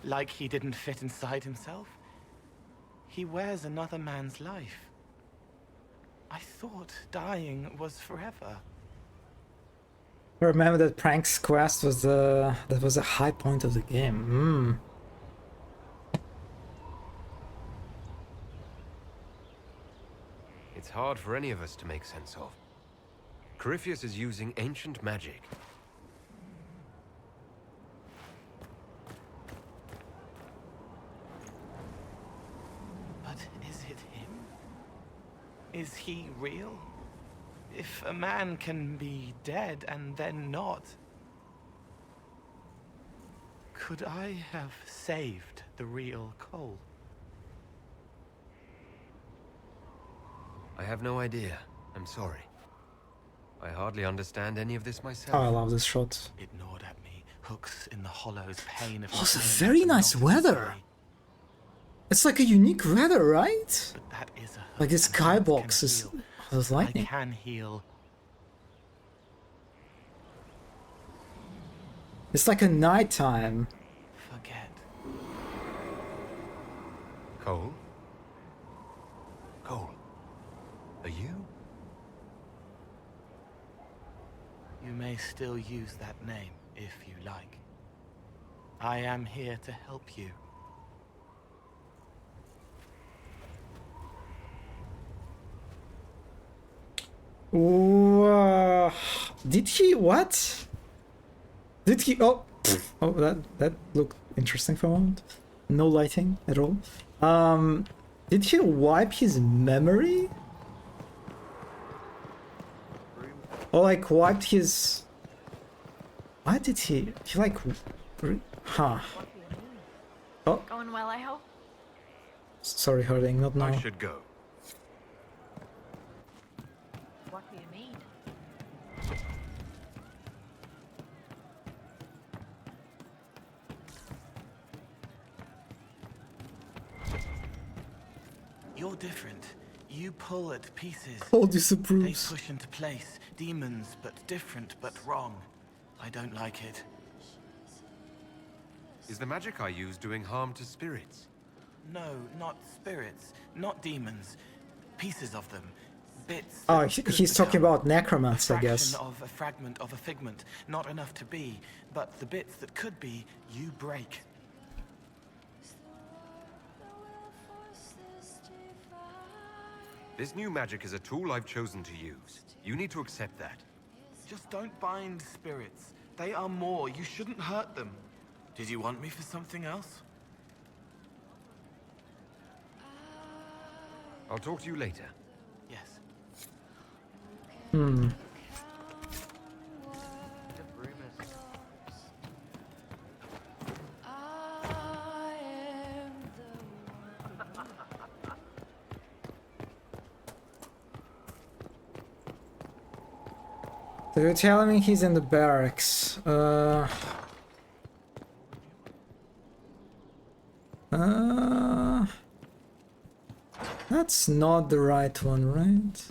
like he didn't fit inside himself. He wears another man's life. I thought dying was forever. I remember that Prank's quest was that was a high point of the game. It's hard for any of us to make sense of. Corypheus is using ancient magic. But is it him? Is he real? If a man can be dead and then not, could I have saved the real Cole? I have no idea. I'm sorry. I hardly understand any of this myself. Oh, I love this shot. It gnawed at me, hooks in the hollows, pain of... Oh, it's a very nice weather. It's like a unique weather, right? But that is a like this skybox is there's lightning. I can heal. It's like a nighttime. Forget. Cole? Cole? Are you? You may still use that name, if you like. I am here to help you. Did he what? Did he? Oh, oh, that looked interesting for a moment. No lighting at all. Did he wipe his memory? Or like wiped his? Why did he? He like, huh? Oh, Going well, I hope. sorry, Harding, not now. I should go. What do you mean? You're different. You pull at pieces. Paul disapproves. They push into place. Demons, but different, but wrong. I don't like it. Is the magic I use doing harm to spirits? No, not spirits, not demons. Pieces of them. Bits. Oh, that could he's talking become. about necromancy, I guess. Of a fragment of a figment. Not enough to be, but the bits that could be, you break. This new magic is a tool I've chosen to use. You need to accept that. Just don't bind spirits. They are more. You shouldn't hurt them. Did you want me for something else? I'll talk to you later. Yes. Hmm. So you're telling me he's in the barracks. That's not the right one, right?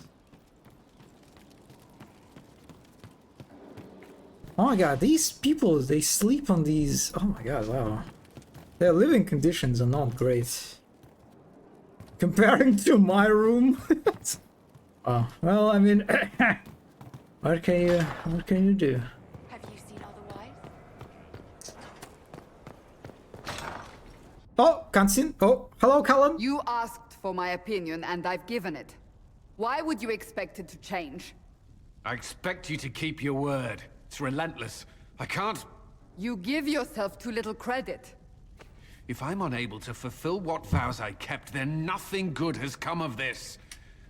Oh my god, these people, they sleep on these... Oh my god, wow. Their living conditions are not great. Comparing to my room? Oh, well, I mean... what can you do? Have you seen otherwise? Oh, Kansin. Oh, hello, Callum. You asked for my opinion, and I've given it. Why would you expect it to change? I expect you to keep your word. It's relentless. I can't... You give yourself too little credit. If I'm unable to fulfill what vows I kept, then nothing good has come of this.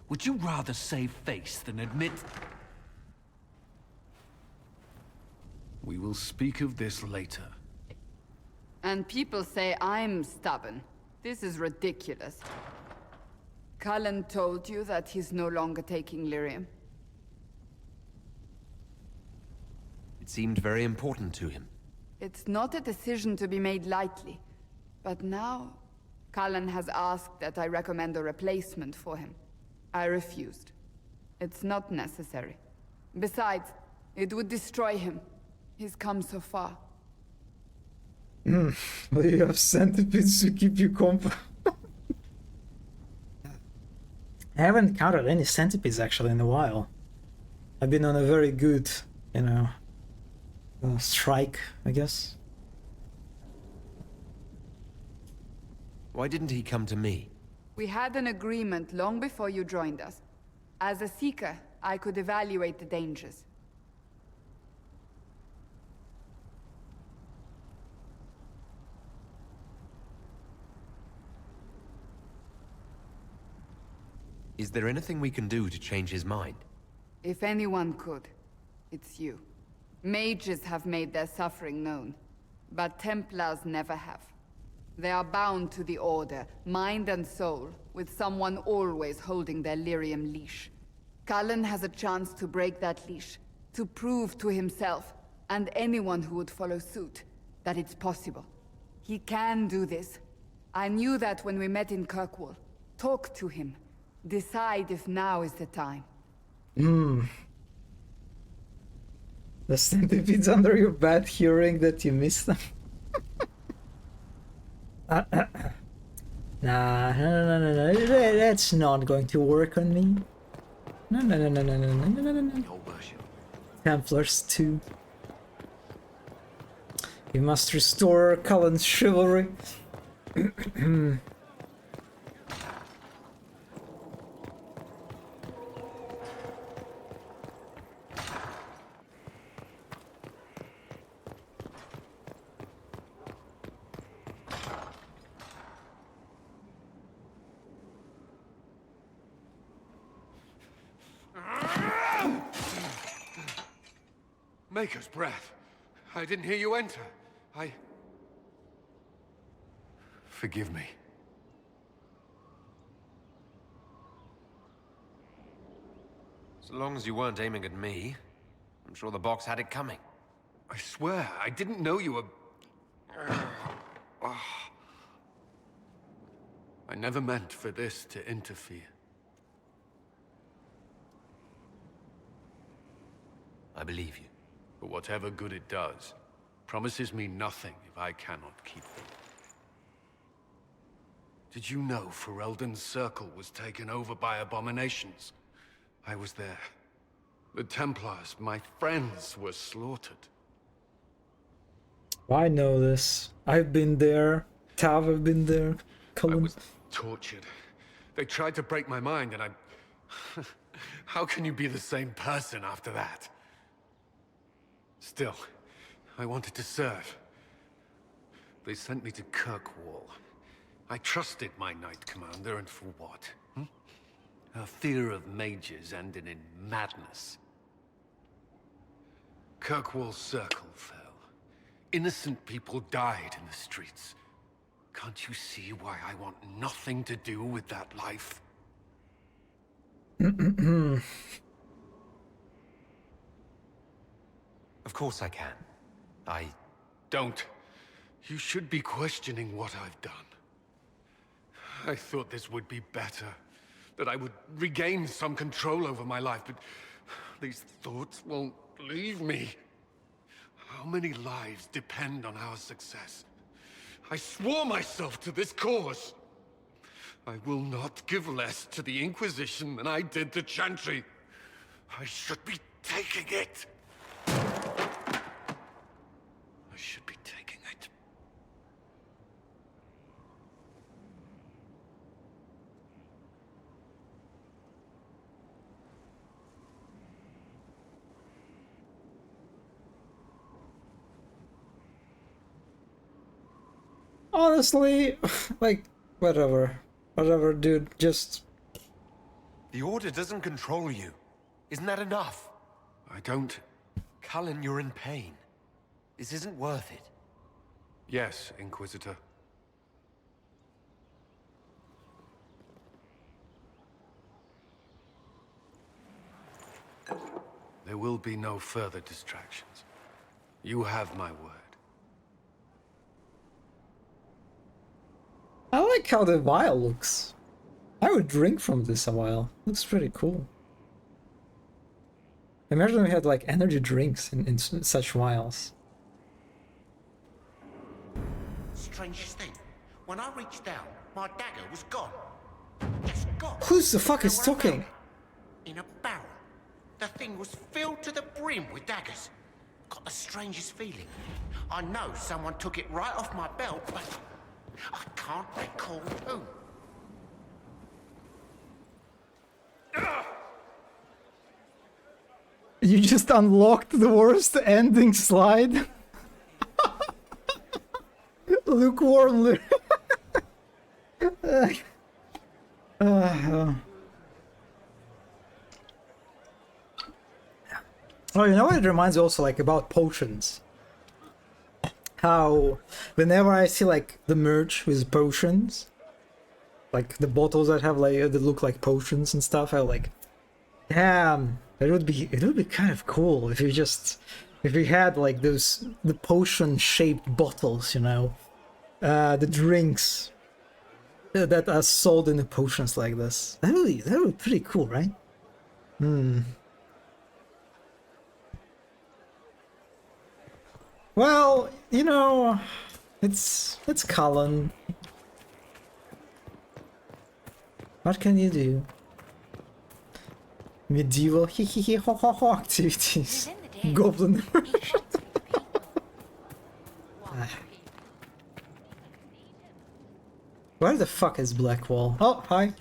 Would you rather save face than admit... We will speak of this later. And people say I'm stubborn. This is ridiculous. Cullen told you that he's no longer taking lyrium. It seemed very important to him. It's not a decision to be made lightly. But now, Cullen has asked that I recommend a replacement for him. I refused. It's not necessary. Besides, it would destroy him. He's come so far. Well, you have centipedes to keep you comp. I haven't encountered any centipedes actually in a while. I've been on a very good, you know, strike, I guess. Why didn't he come to me? We had an agreement long before you joined us. As a Seeker, I could evaluate the dangers. Is there anything we can do to change his mind? If anyone could, it's you. Mages have made their suffering known, but Templars never have. They are bound to the Order, mind and soul, with someone always holding their lyrium leash. Cullen has a chance to break that leash, to prove to himself, and anyone who would follow suit, that it's possible. He can do this. I knew that when we met in Kirkwall. Talk to him. Decide if now is the time. The centipedes under your bed hearing that you missed them. Nah, no, that's not going to work on me. No. Your worship. Templars too. We must restore Cullen's chivalry. Maker's breath. I didn't hear you enter. Forgive me. As long as you weren't aiming at me, I'm sure the box had it coming. I swear, I didn't know you were... I never meant for this to interfere. I believe you. But whatever good it does, promises me nothing if I cannot keep them. Did you know Ferelden's circle was taken over by abominations? I was there. The Templars, my friends, were slaughtered. I know this. I've been there. Tav have been there. Cullen. I was tortured. They tried to break my mind and I... How can you be the same person after that? Still, I wanted to serve. They sent me to Kirkwall. I trusted my Knight Commander, and for what? Her fear of mages ended in madness. Kirkwall's circle fell. Innocent people died in the streets. Can't you see why I want nothing to do with that life? Of course I can. Don't. You should be questioning what I've done. I thought this would be better. That I would regain some control over my life, but these thoughts won't leave me. How many lives depend on our success? I swore myself to this cause. I will not give less to the Inquisition than I did to Chantry. I should be taking it. I should be taking it. Honestly, like, whatever. Whatever, dude, just... The Order doesn't control you. Isn't that enough? I don't... Cullen, you're in pain. This isn't worth it. Yes, Inquisitor. There will be no further distractions. You have my word. I like how the vial looks. I would drink from this a while. Looks pretty cool. Imagine we had like energy drinks in such vials. Strangest thing, when I reached down, my dagger was gone. Just gone. Who's the fuck is talking? In a barrel. The thing was filled to the brim with daggers. Got the strangest feeling. I know someone took it right off my belt, but I can't recall who. You just unlocked the worst ending slide. Lukewarmly. Oh, you know what it reminds me also like about potions. How whenever I see like the merch with potions, like the bottles that have like that look like potions and stuff, I like, damn, it would be kind of cool if you had like the potion shaped bottles, you know, the drinks that are sold in the potions like this. That would be pretty cool, right? Well, you know, it's Cullen. What can you do? Medieval activities. Goblin. Where the fuck is Blackwall? Oh, hi.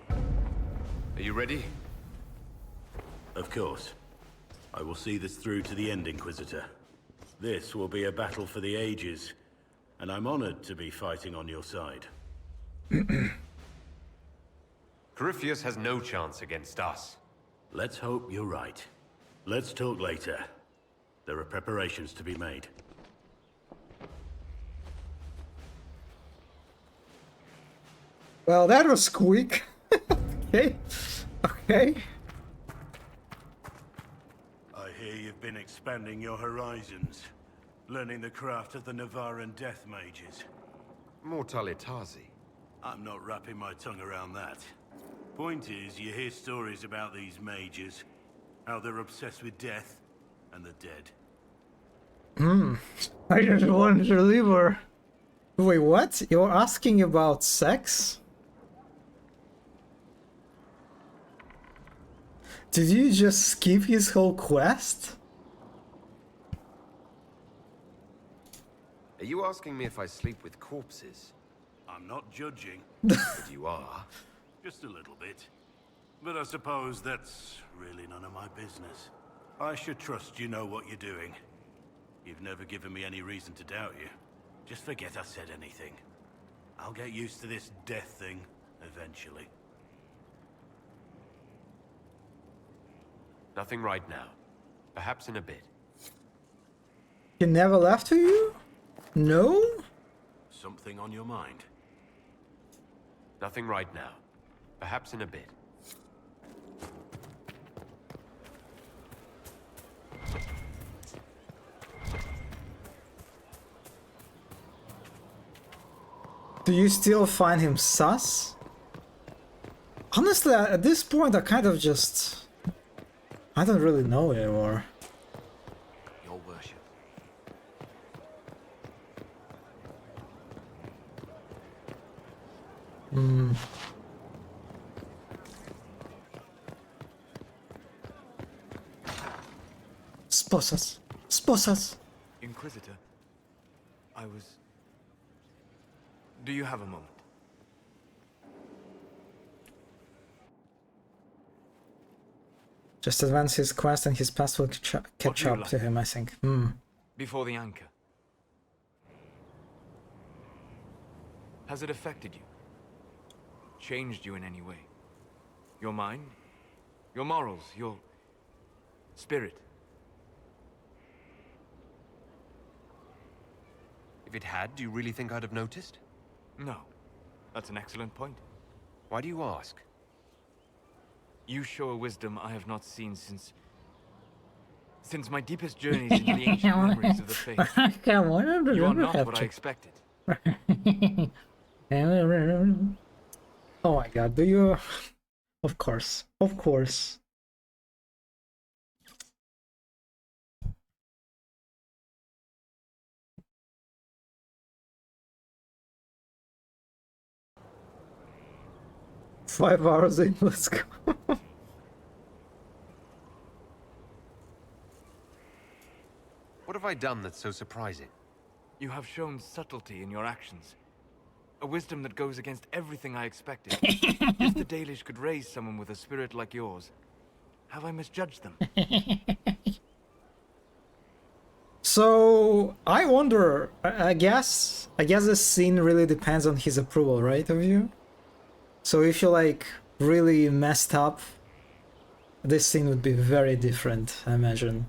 Are you ready? Of course. I will see this through to the end, Inquisitor. This will be a battle for the ages, and I'm honored to be fighting on your side. Corypheus has no chance against us. Let's hope you're right. Let's talk later. There are preparations to be made. Well, that was quick. Okay. Okay. I hear you've been expanding your horizons, learning the craft of the Navaran death mages. Mortalitazi. I'm not wrapping my tongue around that. Point is, you hear stories about these mages, how they're obsessed with death and the dead. I just wanted to leave her. Wait, what? You're asking about sex? Did you just skip his whole quest? Are you asking me if I sleep with corpses? I'm not judging. But you are. Just a little bit. But I suppose that's really none of my business. I should trust you know what you're doing. You've never given me any reason to doubt you. Just forget I said anything. I'll get used to this death thing eventually. Nothing right now. Perhaps in a bit. He never left to you? No? Something on your mind? Nothing right now. Perhaps in a bit. Do you still find him sus? Honestly, at this point, I kind of just... I don't really know anymore. Your worship. Sposas. Sposas. Inquisitor, I was... Do you have a moment? Just advance his quest and his past will catch up to him, I think. Before the anchor. Has it affected you? Changed you in any way? Your mind? Your morals? Your spirit? If it had, do you really think I'd have noticed? No. That's an excellent point. Why do you ask? You show a wisdom I have not seen since my deepest journeys into the ancient memories of the faith. You are not what I expected. Oh my god, do you? Of course. Of course. Five hours in, let's go. What have I done that's so surprising? You have shown subtlety in your actions. A wisdom that goes against everything I expected. If the Dalish could raise someone with a spirit like yours, have I misjudged them? So I wonder. I guess this scene really depends on his approval, right, of you? So if you like really messed up, this scene would be very different, I imagine.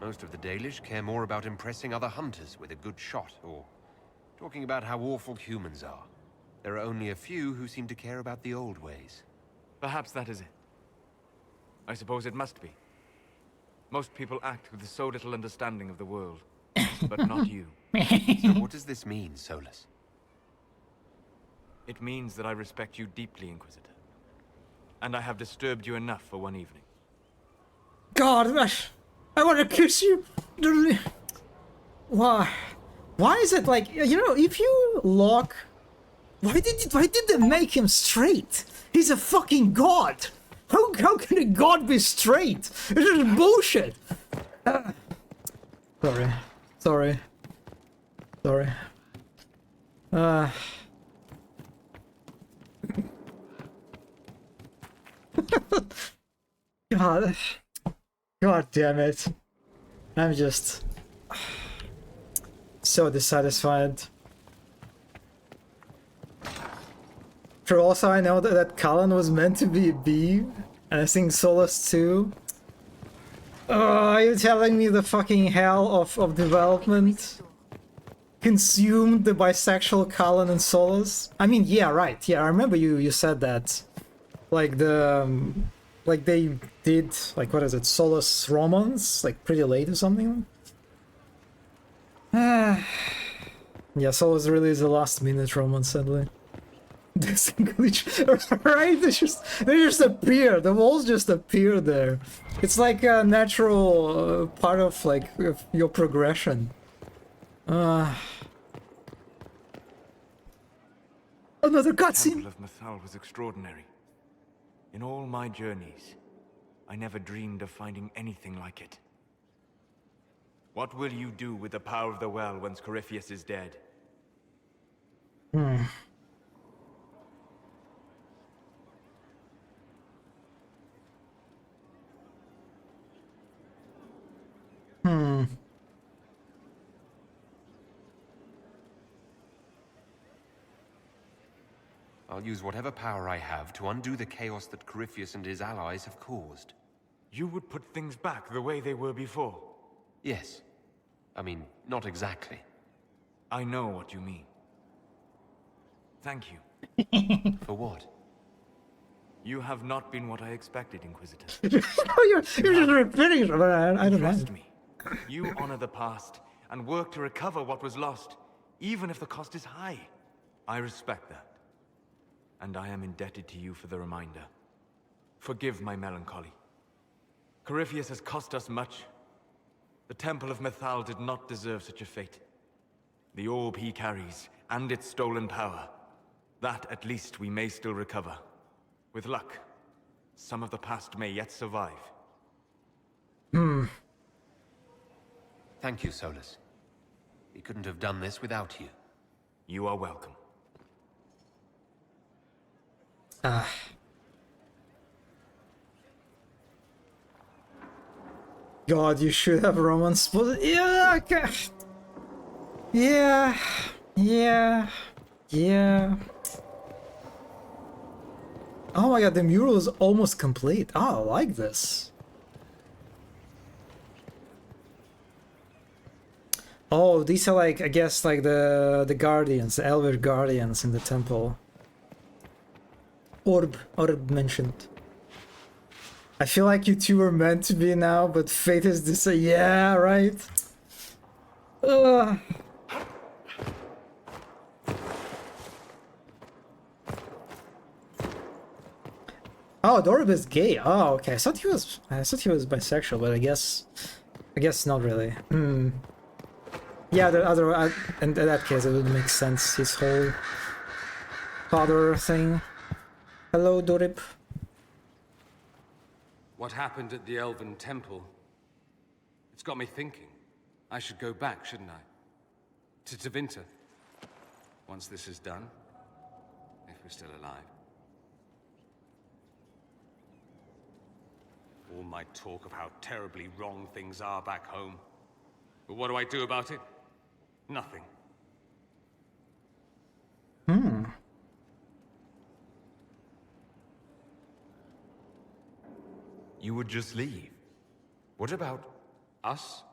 Most of the Dalish care more about impressing other hunters with a good shot, or talking about how awful humans are. There are only a few who seem to care about the old ways. Perhaps that is it. I suppose it must be. Most people act with so little understanding of the world, but not you. So what does this mean, Solus? It means that I respect you deeply, Inquisitor. And I have disturbed you enough for one evening. God, I want to kiss you. Why? Why is it like, you know, if you lock... Why did they make him straight? He's a fucking god. How can a god be straight? It's just bullshit. Sorry. God damn it. I'm just so dissatisfied. True, also I know that Cullen was meant to be a bee, and I think Solus too. Are you telling me the fucking hell of development consumed the bisexual Cullen and Solus? I mean, yeah, right. Yeah, I remember you said that. Like like they did, like, what is it, Solus romance, like pretty late or something? Yeah, Solus really is a last minute romance, sadly. This glitch, right? They just appear. The walls just appear there. It's like a natural part of like of your progression. Another cutscene. The Temple of Mythal was extraordinary. In all my journeys, I never dreamed of finding anything like it. What will you do with the power of the well once Corypheus is dead? I'll use whatever power I have to undo the chaos that Corypheus and his allies have caused. You would put things back the way they were before? Yes. I mean, not exactly. I know what you mean. Thank you. For what? You have not been what I expected, Inquisitor. you're just repeating it, but I don't know. Trust me. You honor the past and work to recover what was lost, even if the cost is high. I respect that. And I am indebted to you for the reminder. Forgive my melancholy. Corypheus has cost us much. The Temple of Mythal did not deserve such a fate. The orb he carries, and its stolen power, that at least we may still recover. With luck, some of the past may yet survive. Thank you, Solus. We couldn't have done this without you. You are welcome. God, you should have romance. Yeah, okay. Yeah. Oh my god, the mural is almost complete. Oh, I like this. Oh, these are like, I guess, like the guardians, the elder guardians in the temple. Orb mentioned. I feel like you two were meant to be now, but fate is this. Yeah, right. Oh, Dorib is gay. Oh, okay. I thought he was bisexual, but I guess not really. Yeah, the other, in that case, it would make sense. His whole father thing. Hello, Dorib. What happened at the Elven Temple? It's got me thinking. I should go back, shouldn't I? To Tevinter. Once this is done. If we're still alive. All my talk of how terribly wrong things are back home. But what do I do about it? Nothing. You would just leave? What about us?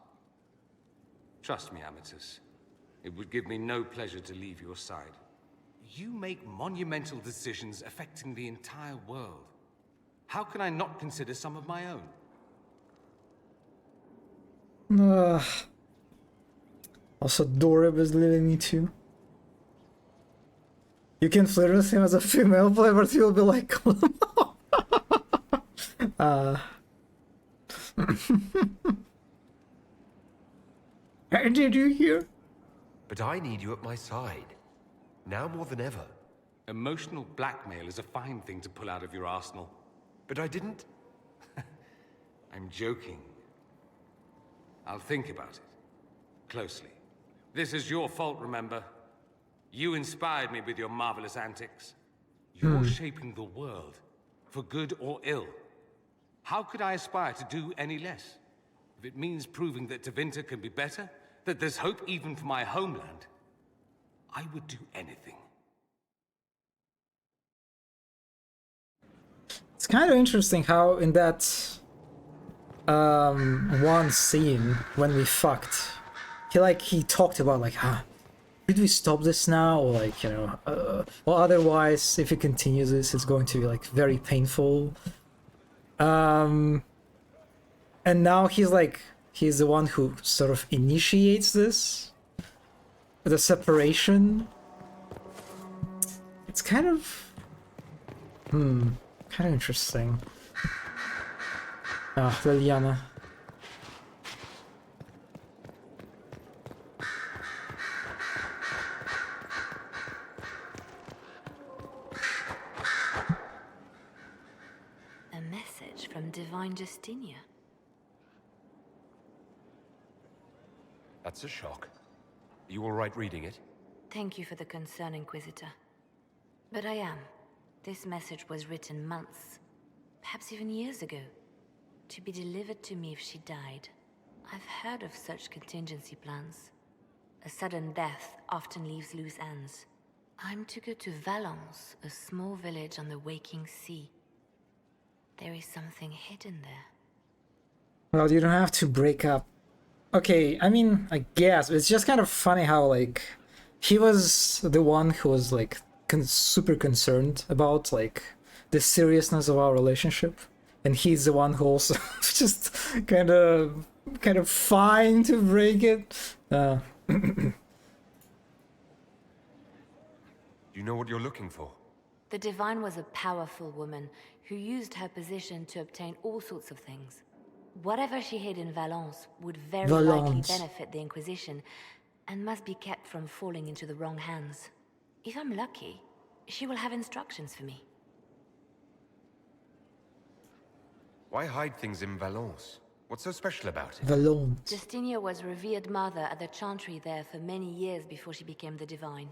Trust me, Amatus. It would give me no pleasure to leave your side. You make monumental decisions affecting the entire world. How can I not consider some of my own? Also, Dorib is leaving me too. You can flirt with him as a female player, but he'll be like, did you hear? But I need you at my side. Now more than ever. Emotional blackmail is a fine thing to pull out of your arsenal. But I didn't... I'm joking. I'll think about it. Closely. This is your fault, remember? You inspired me with your marvelous antics. You're shaping the world, for good or ill. How could I aspire to do any less? If it means proving that Tevinter can be better, that there's hope even for my homeland, I would do anything. It's kind of interesting how in that one scene when we fucked, he talked about like, did we stop this now, or like, you know, well, otherwise if we continue this it's going to be like very painful. And now he's the one who sort of initiates this, the separation. It's kind of kind of interesting. Ah, Liliana. A message from Divine Justinia. That's a shock. You all right reading it? Thank you for the concern, Inquisitor. But I am. This message was written months, perhaps even years ago, to be delivered to me if she died. I've heard of such contingency plans. A sudden death often leaves loose ends. I'm to go to Valence, a small village on the waking sea. There is something hidden there. Well, you don't have to break up. Okay, I mean, I guess it's just kind of funny how like he was the one who was like super concerned about like the seriousness of our relationship, and he's the one who also just kind of fine to break it. Do you know what you're looking for? The Divine was a powerful woman who used her position to obtain all sorts of things. Whatever she hid in Valence would very likely benefit the Inquisition, and must be kept from falling into the wrong hands. If I'm lucky, she will have instructions for me. Why hide things in Valence? What's so special about it? Valence. Justinia was revered mother at the chantry there for many years before she became the Divine.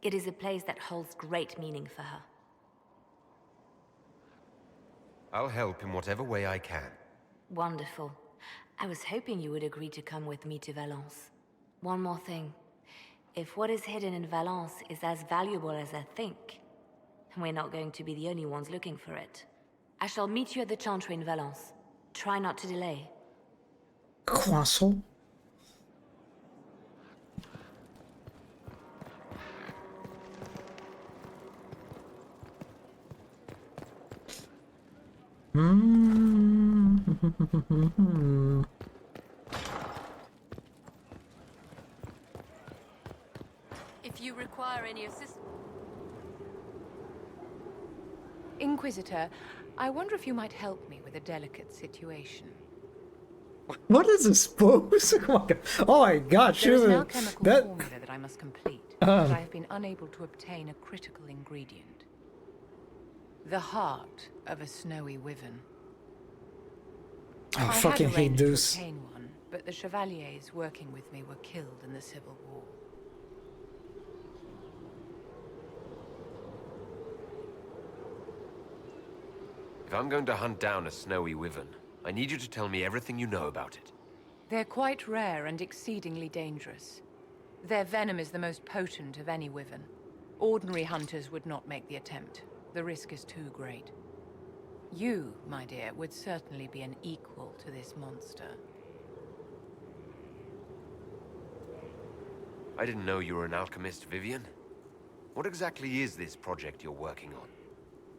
It is a place that holds great meaning for her. I'll help in whatever way I can. Wonderful. I was hoping you would agree to come with me to Valence. One more thing. If what is hidden in Valence is as valuable as I think, we're not going to be the only ones looking for it. I shall meet you at the chantry in Valence. Try not to delay. Croissant. If you require any assistance... Inquisitor, I wonder if you might help me with a delicate situation. What is this pose? Oh my god, There is sure. now a chemical formula that I must complete, but I have been unable to obtain a critical ingredient. The heart of a snowy wyvern. Oh, I fucking had hate arranged to those. obtain one, but the chevaliers working with me were killed in the Civil War. If I'm going to hunt down a snowy wyvern, I need you to tell me everything you know about it. They're quite rare and exceedingly dangerous. Their venom is the most potent of any wyvern. Ordinary hunters would not make the attempt. The risk is too great. You, my dear, would certainly be an equal to this monster. I didn't know you were an alchemist, Vivian. What exactly is this project you're working on?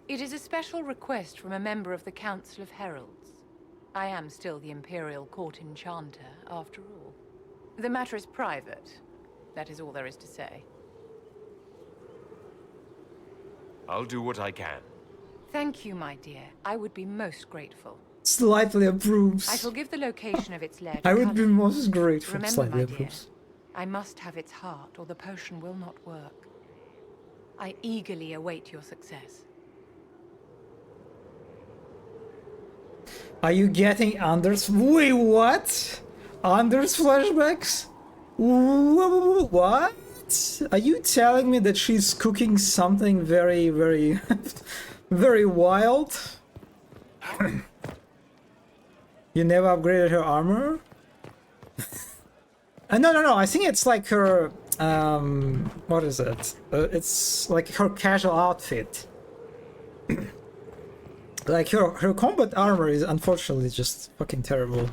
It is a special request from a member of the Council of Heralds. I am still the Imperial Court Enchanter, after all. The matter is private. That is all there is to say. I'll do what I can. Thank you, my dear. I would be most grateful. Slightly approves. I shall give the location of its lair to I would be Cullen. most grateful. Remember, Slightly my dear, approves. I must have its heart, or the potion will not work. I eagerly await your success. Are you getting Anders? Wait, what? Anders flashbacks? What? Are you telling me that she's cooking something very, very, very wild? You never upgraded her armor? No. I think it's like her. What is it? It's like her casual outfit. Like her combat armor is unfortunately just fucking terrible.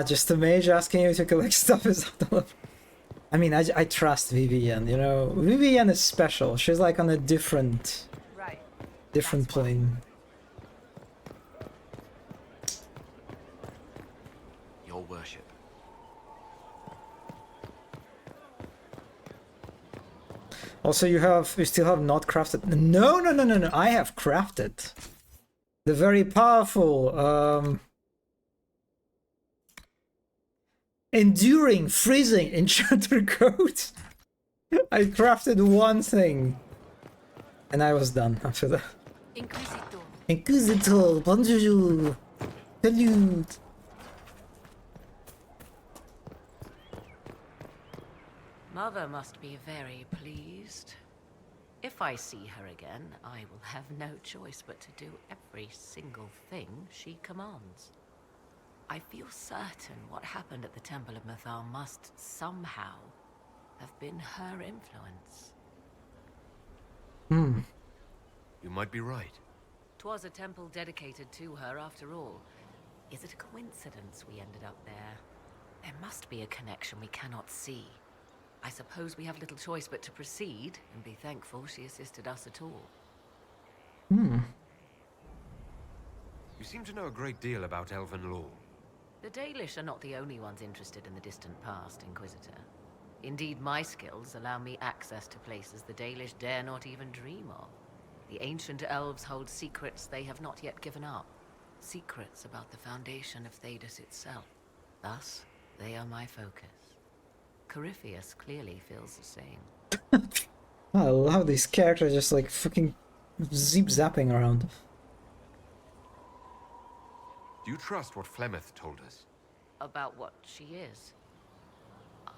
Just a mage asking you to collect stuff is I mean, I trust Vivienne, you know. Vivienne is special. She's like on a different plane. Your worship. Also, you still have not crafted. No, I have crafted the very powerful enduring freezing enchanter coat. I crafted one thing and I was done after that. Inquisitor, bonjour, salute. Mother must be very pleased. If I see her again, I will have no choice but to do every single thing she commands. I feel certain what happened at the Temple of Mythal must somehow have been her influence. You might be right. 'Twas a temple dedicated to her after all. Is it a coincidence we ended up there? There must be a connection we cannot see. I suppose we have little choice but to proceed and be thankful she assisted us at all. You seem to know a great deal about elven law. The Dalish are not the only ones interested in the distant past, Inquisitor. Indeed, my skills allow me access to places the Dalish dare not even dream of. The ancient elves hold secrets they have not yet given up. Secrets about the foundation of Thedas itself. Thus, they are my focus. Corypheus clearly feels the same. I love these characters just like fucking zip-zapping around. Do you trust what Flemeth told us? About what she is?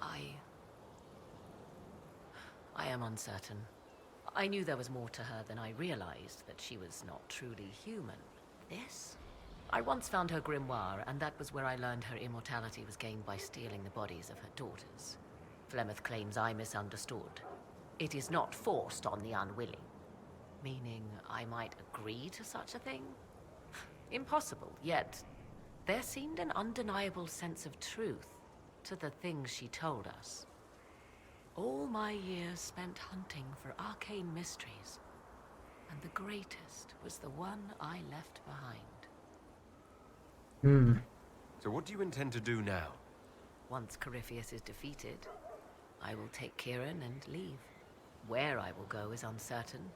I am uncertain. I knew there was more to her than I realized, that she was not truly human. This? I once found her grimoire, and that was where I learned her immortality was gained by stealing the bodies of her daughters. Flemeth claims I misunderstood. It is not forced on the unwilling. Meaning I might agree to such a thing? Impossible, yet there seemed an undeniable sense of truth to the things she told us. All my years spent hunting for arcane mysteries, and the greatest was the one I left behind. So what do you intend to do now? Once Corypheus is defeated, I will take Kieran and leave. Where I will go is uncertain.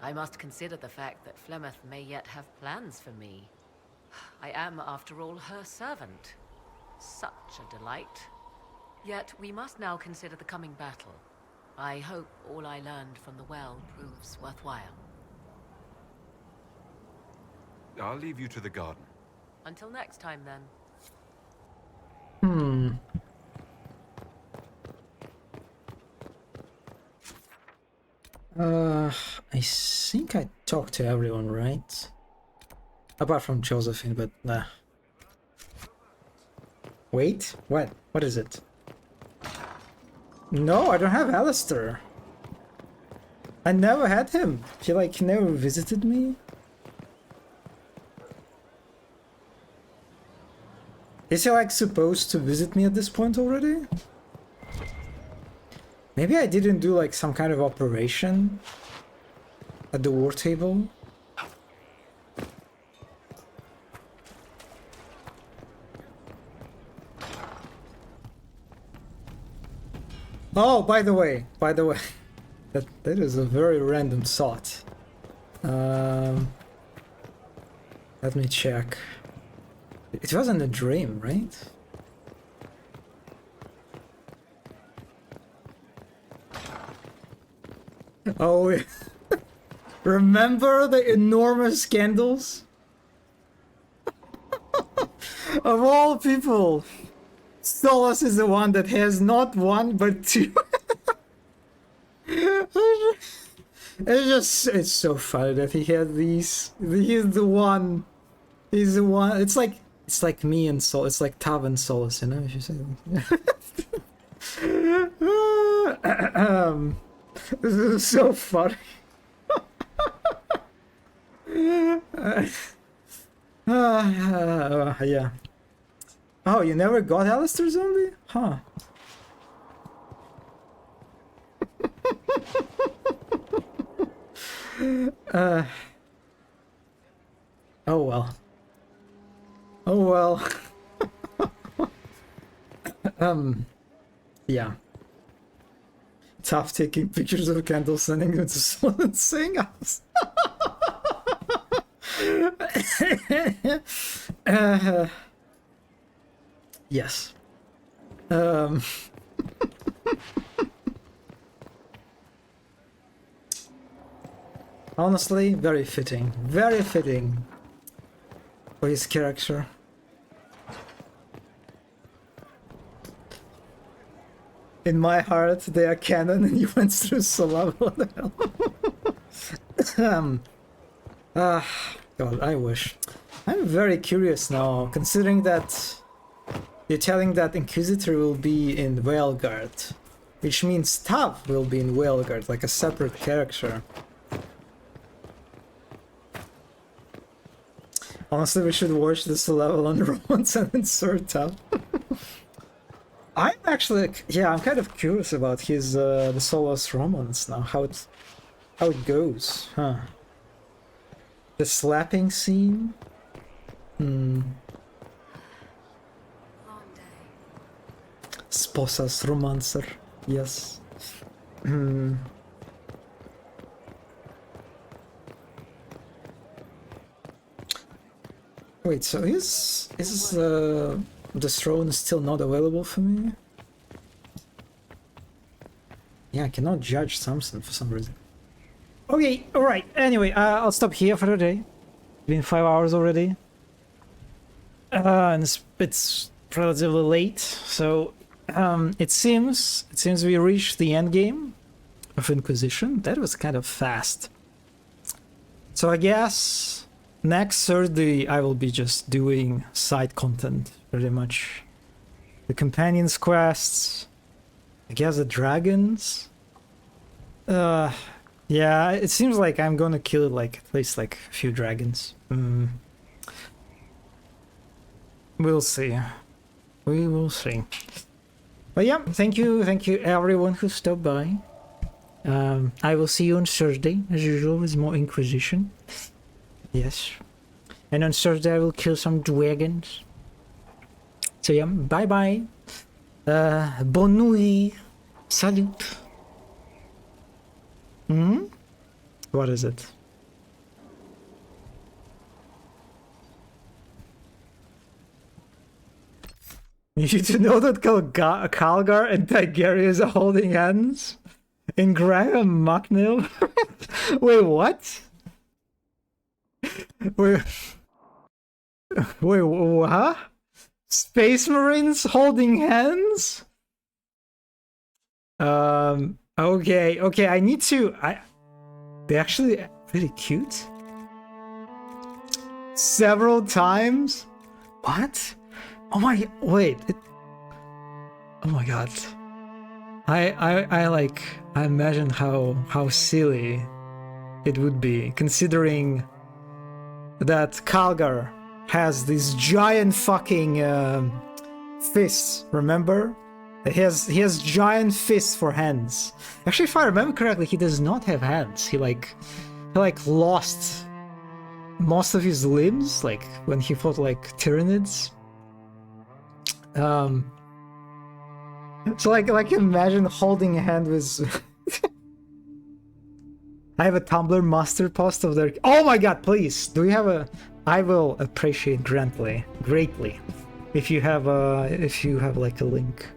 I must consider the fact that Flemeth may yet have plans for me. I am, after all, her servant. Such a delight. Yet we must now consider the coming battle. I hope all I learned from the well proves worthwhile. I'll leave you to the garden. Until next time, then. I think I talked to everyone, right? Apart from Josephine, but nah. Wait, what? What is it? No, I don't have Alistair. I never had him. He like never visited me. Is he like supposed to visit me at this point already? Maybe I didn't do like some kind of operation at the war table. Oh, by the way, that is a very random thought. Let me check. It wasn't a dream, right? Oh, remember the enormous scandals? Of all people, Solas is the one that has not one but two. It's so funny that he had these. He's the one. He's the one. It's like me and Sol. It's like Tav and Solas, you know. If you say that. This is so funny. Yeah. Oh, you never got Alistair Zombie? Huh. Oh well. Oh well. Yeah. Tough taking pictures of candles, sending them to someone and saying us. Yes. Honestly, very fitting. Very fitting for his character. In my heart, they are canon and you went through Solava. What the hell? God, I wish. I'm very curious now, considering that you're telling that Inquisitor will be in Whaleguard, which means Tav will be in Whaleguard, like a separate character. Honestly, we should watch this level on Romance and insert Tav. I'm actually, yeah, I'm kind of curious about his the Solas romance now, how it goes, huh? The slapping scene. Sposas romancer, yes. Wait, so is the throne still not available for me? Yeah, I cannot judge Samson for some reason. Okay, alright, anyway, I'll stop here for today. It's been 5 hours already. And it's relatively late, so it seems we reached the end game of Inquisition. That was kind of fast. So I guess next Thursday I will be just doing side content, pretty much. The companions quests, I guess the dragons. Yeah, it seems like I'm gonna kill like at least like a few dragons. We'll see. We will see. But yeah, thank you everyone who stopped by. I will see you on Thursday, as usual, with more Inquisition. Yes. And on Thursday I will kill some dragons. So yeah, bye bye. Bonne nuit. Salut. What is it? You should know that Calgar and Tigerius are holding hands? In Graham Mucknell? Wait, what? Wait, what? Space Marines holding hands? Okay, I need to... They're actually pretty cute. Several times? What? Oh my... Wait. Oh my god. I imagine how silly it would be, considering that Calgar has these giant fucking fists, remember? He has giant fists for hands. Actually, if I remember correctly, he does not have hands. He lost most of his limbs, like when he fought like Tyranids. So like imagine holding a hand with. I have a Tumblr master post of their. Oh my god! Please, do you have a? I will appreciate greatly if you have like a link.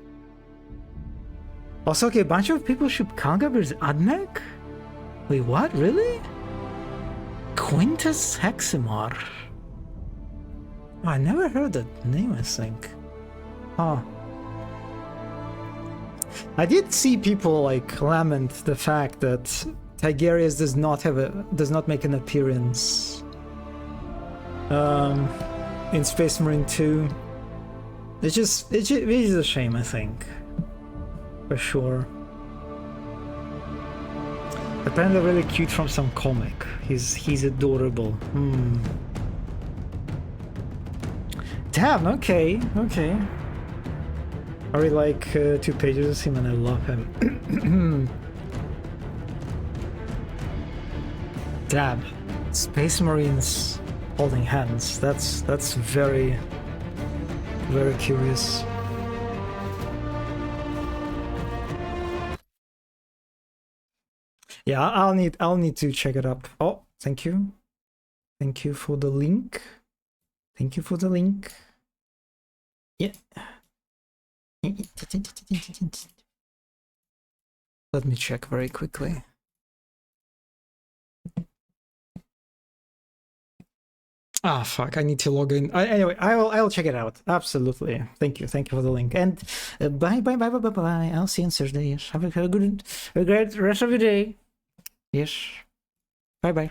Also, okay, a bunch of people ship Kanga versus Admech? Wait, what? Really? Quintus Heximar? Oh, I never heard that name, I think. Huh. I did see people like lament the fact that Tigerius does not make an appearance in Space Marine 2. It is a shame, I think. For sure. But Panda really cute from some comic. He's adorable. Damn, okay. I really like 2 pages of him and I love him. Damn. Space Marines holding hands. That's very, very curious. Yeah, I'll need to check it up. Oh, thank you. Thank you for the link. Thank you for the link. Yeah. Let me check very quickly. Ah, fuck, I need to log in. Anyway, I'll check it out. Absolutely. Thank you for the link. And bye. I'll see you on Thursday. Yes. Have a great rest of your day. Yes. Bye.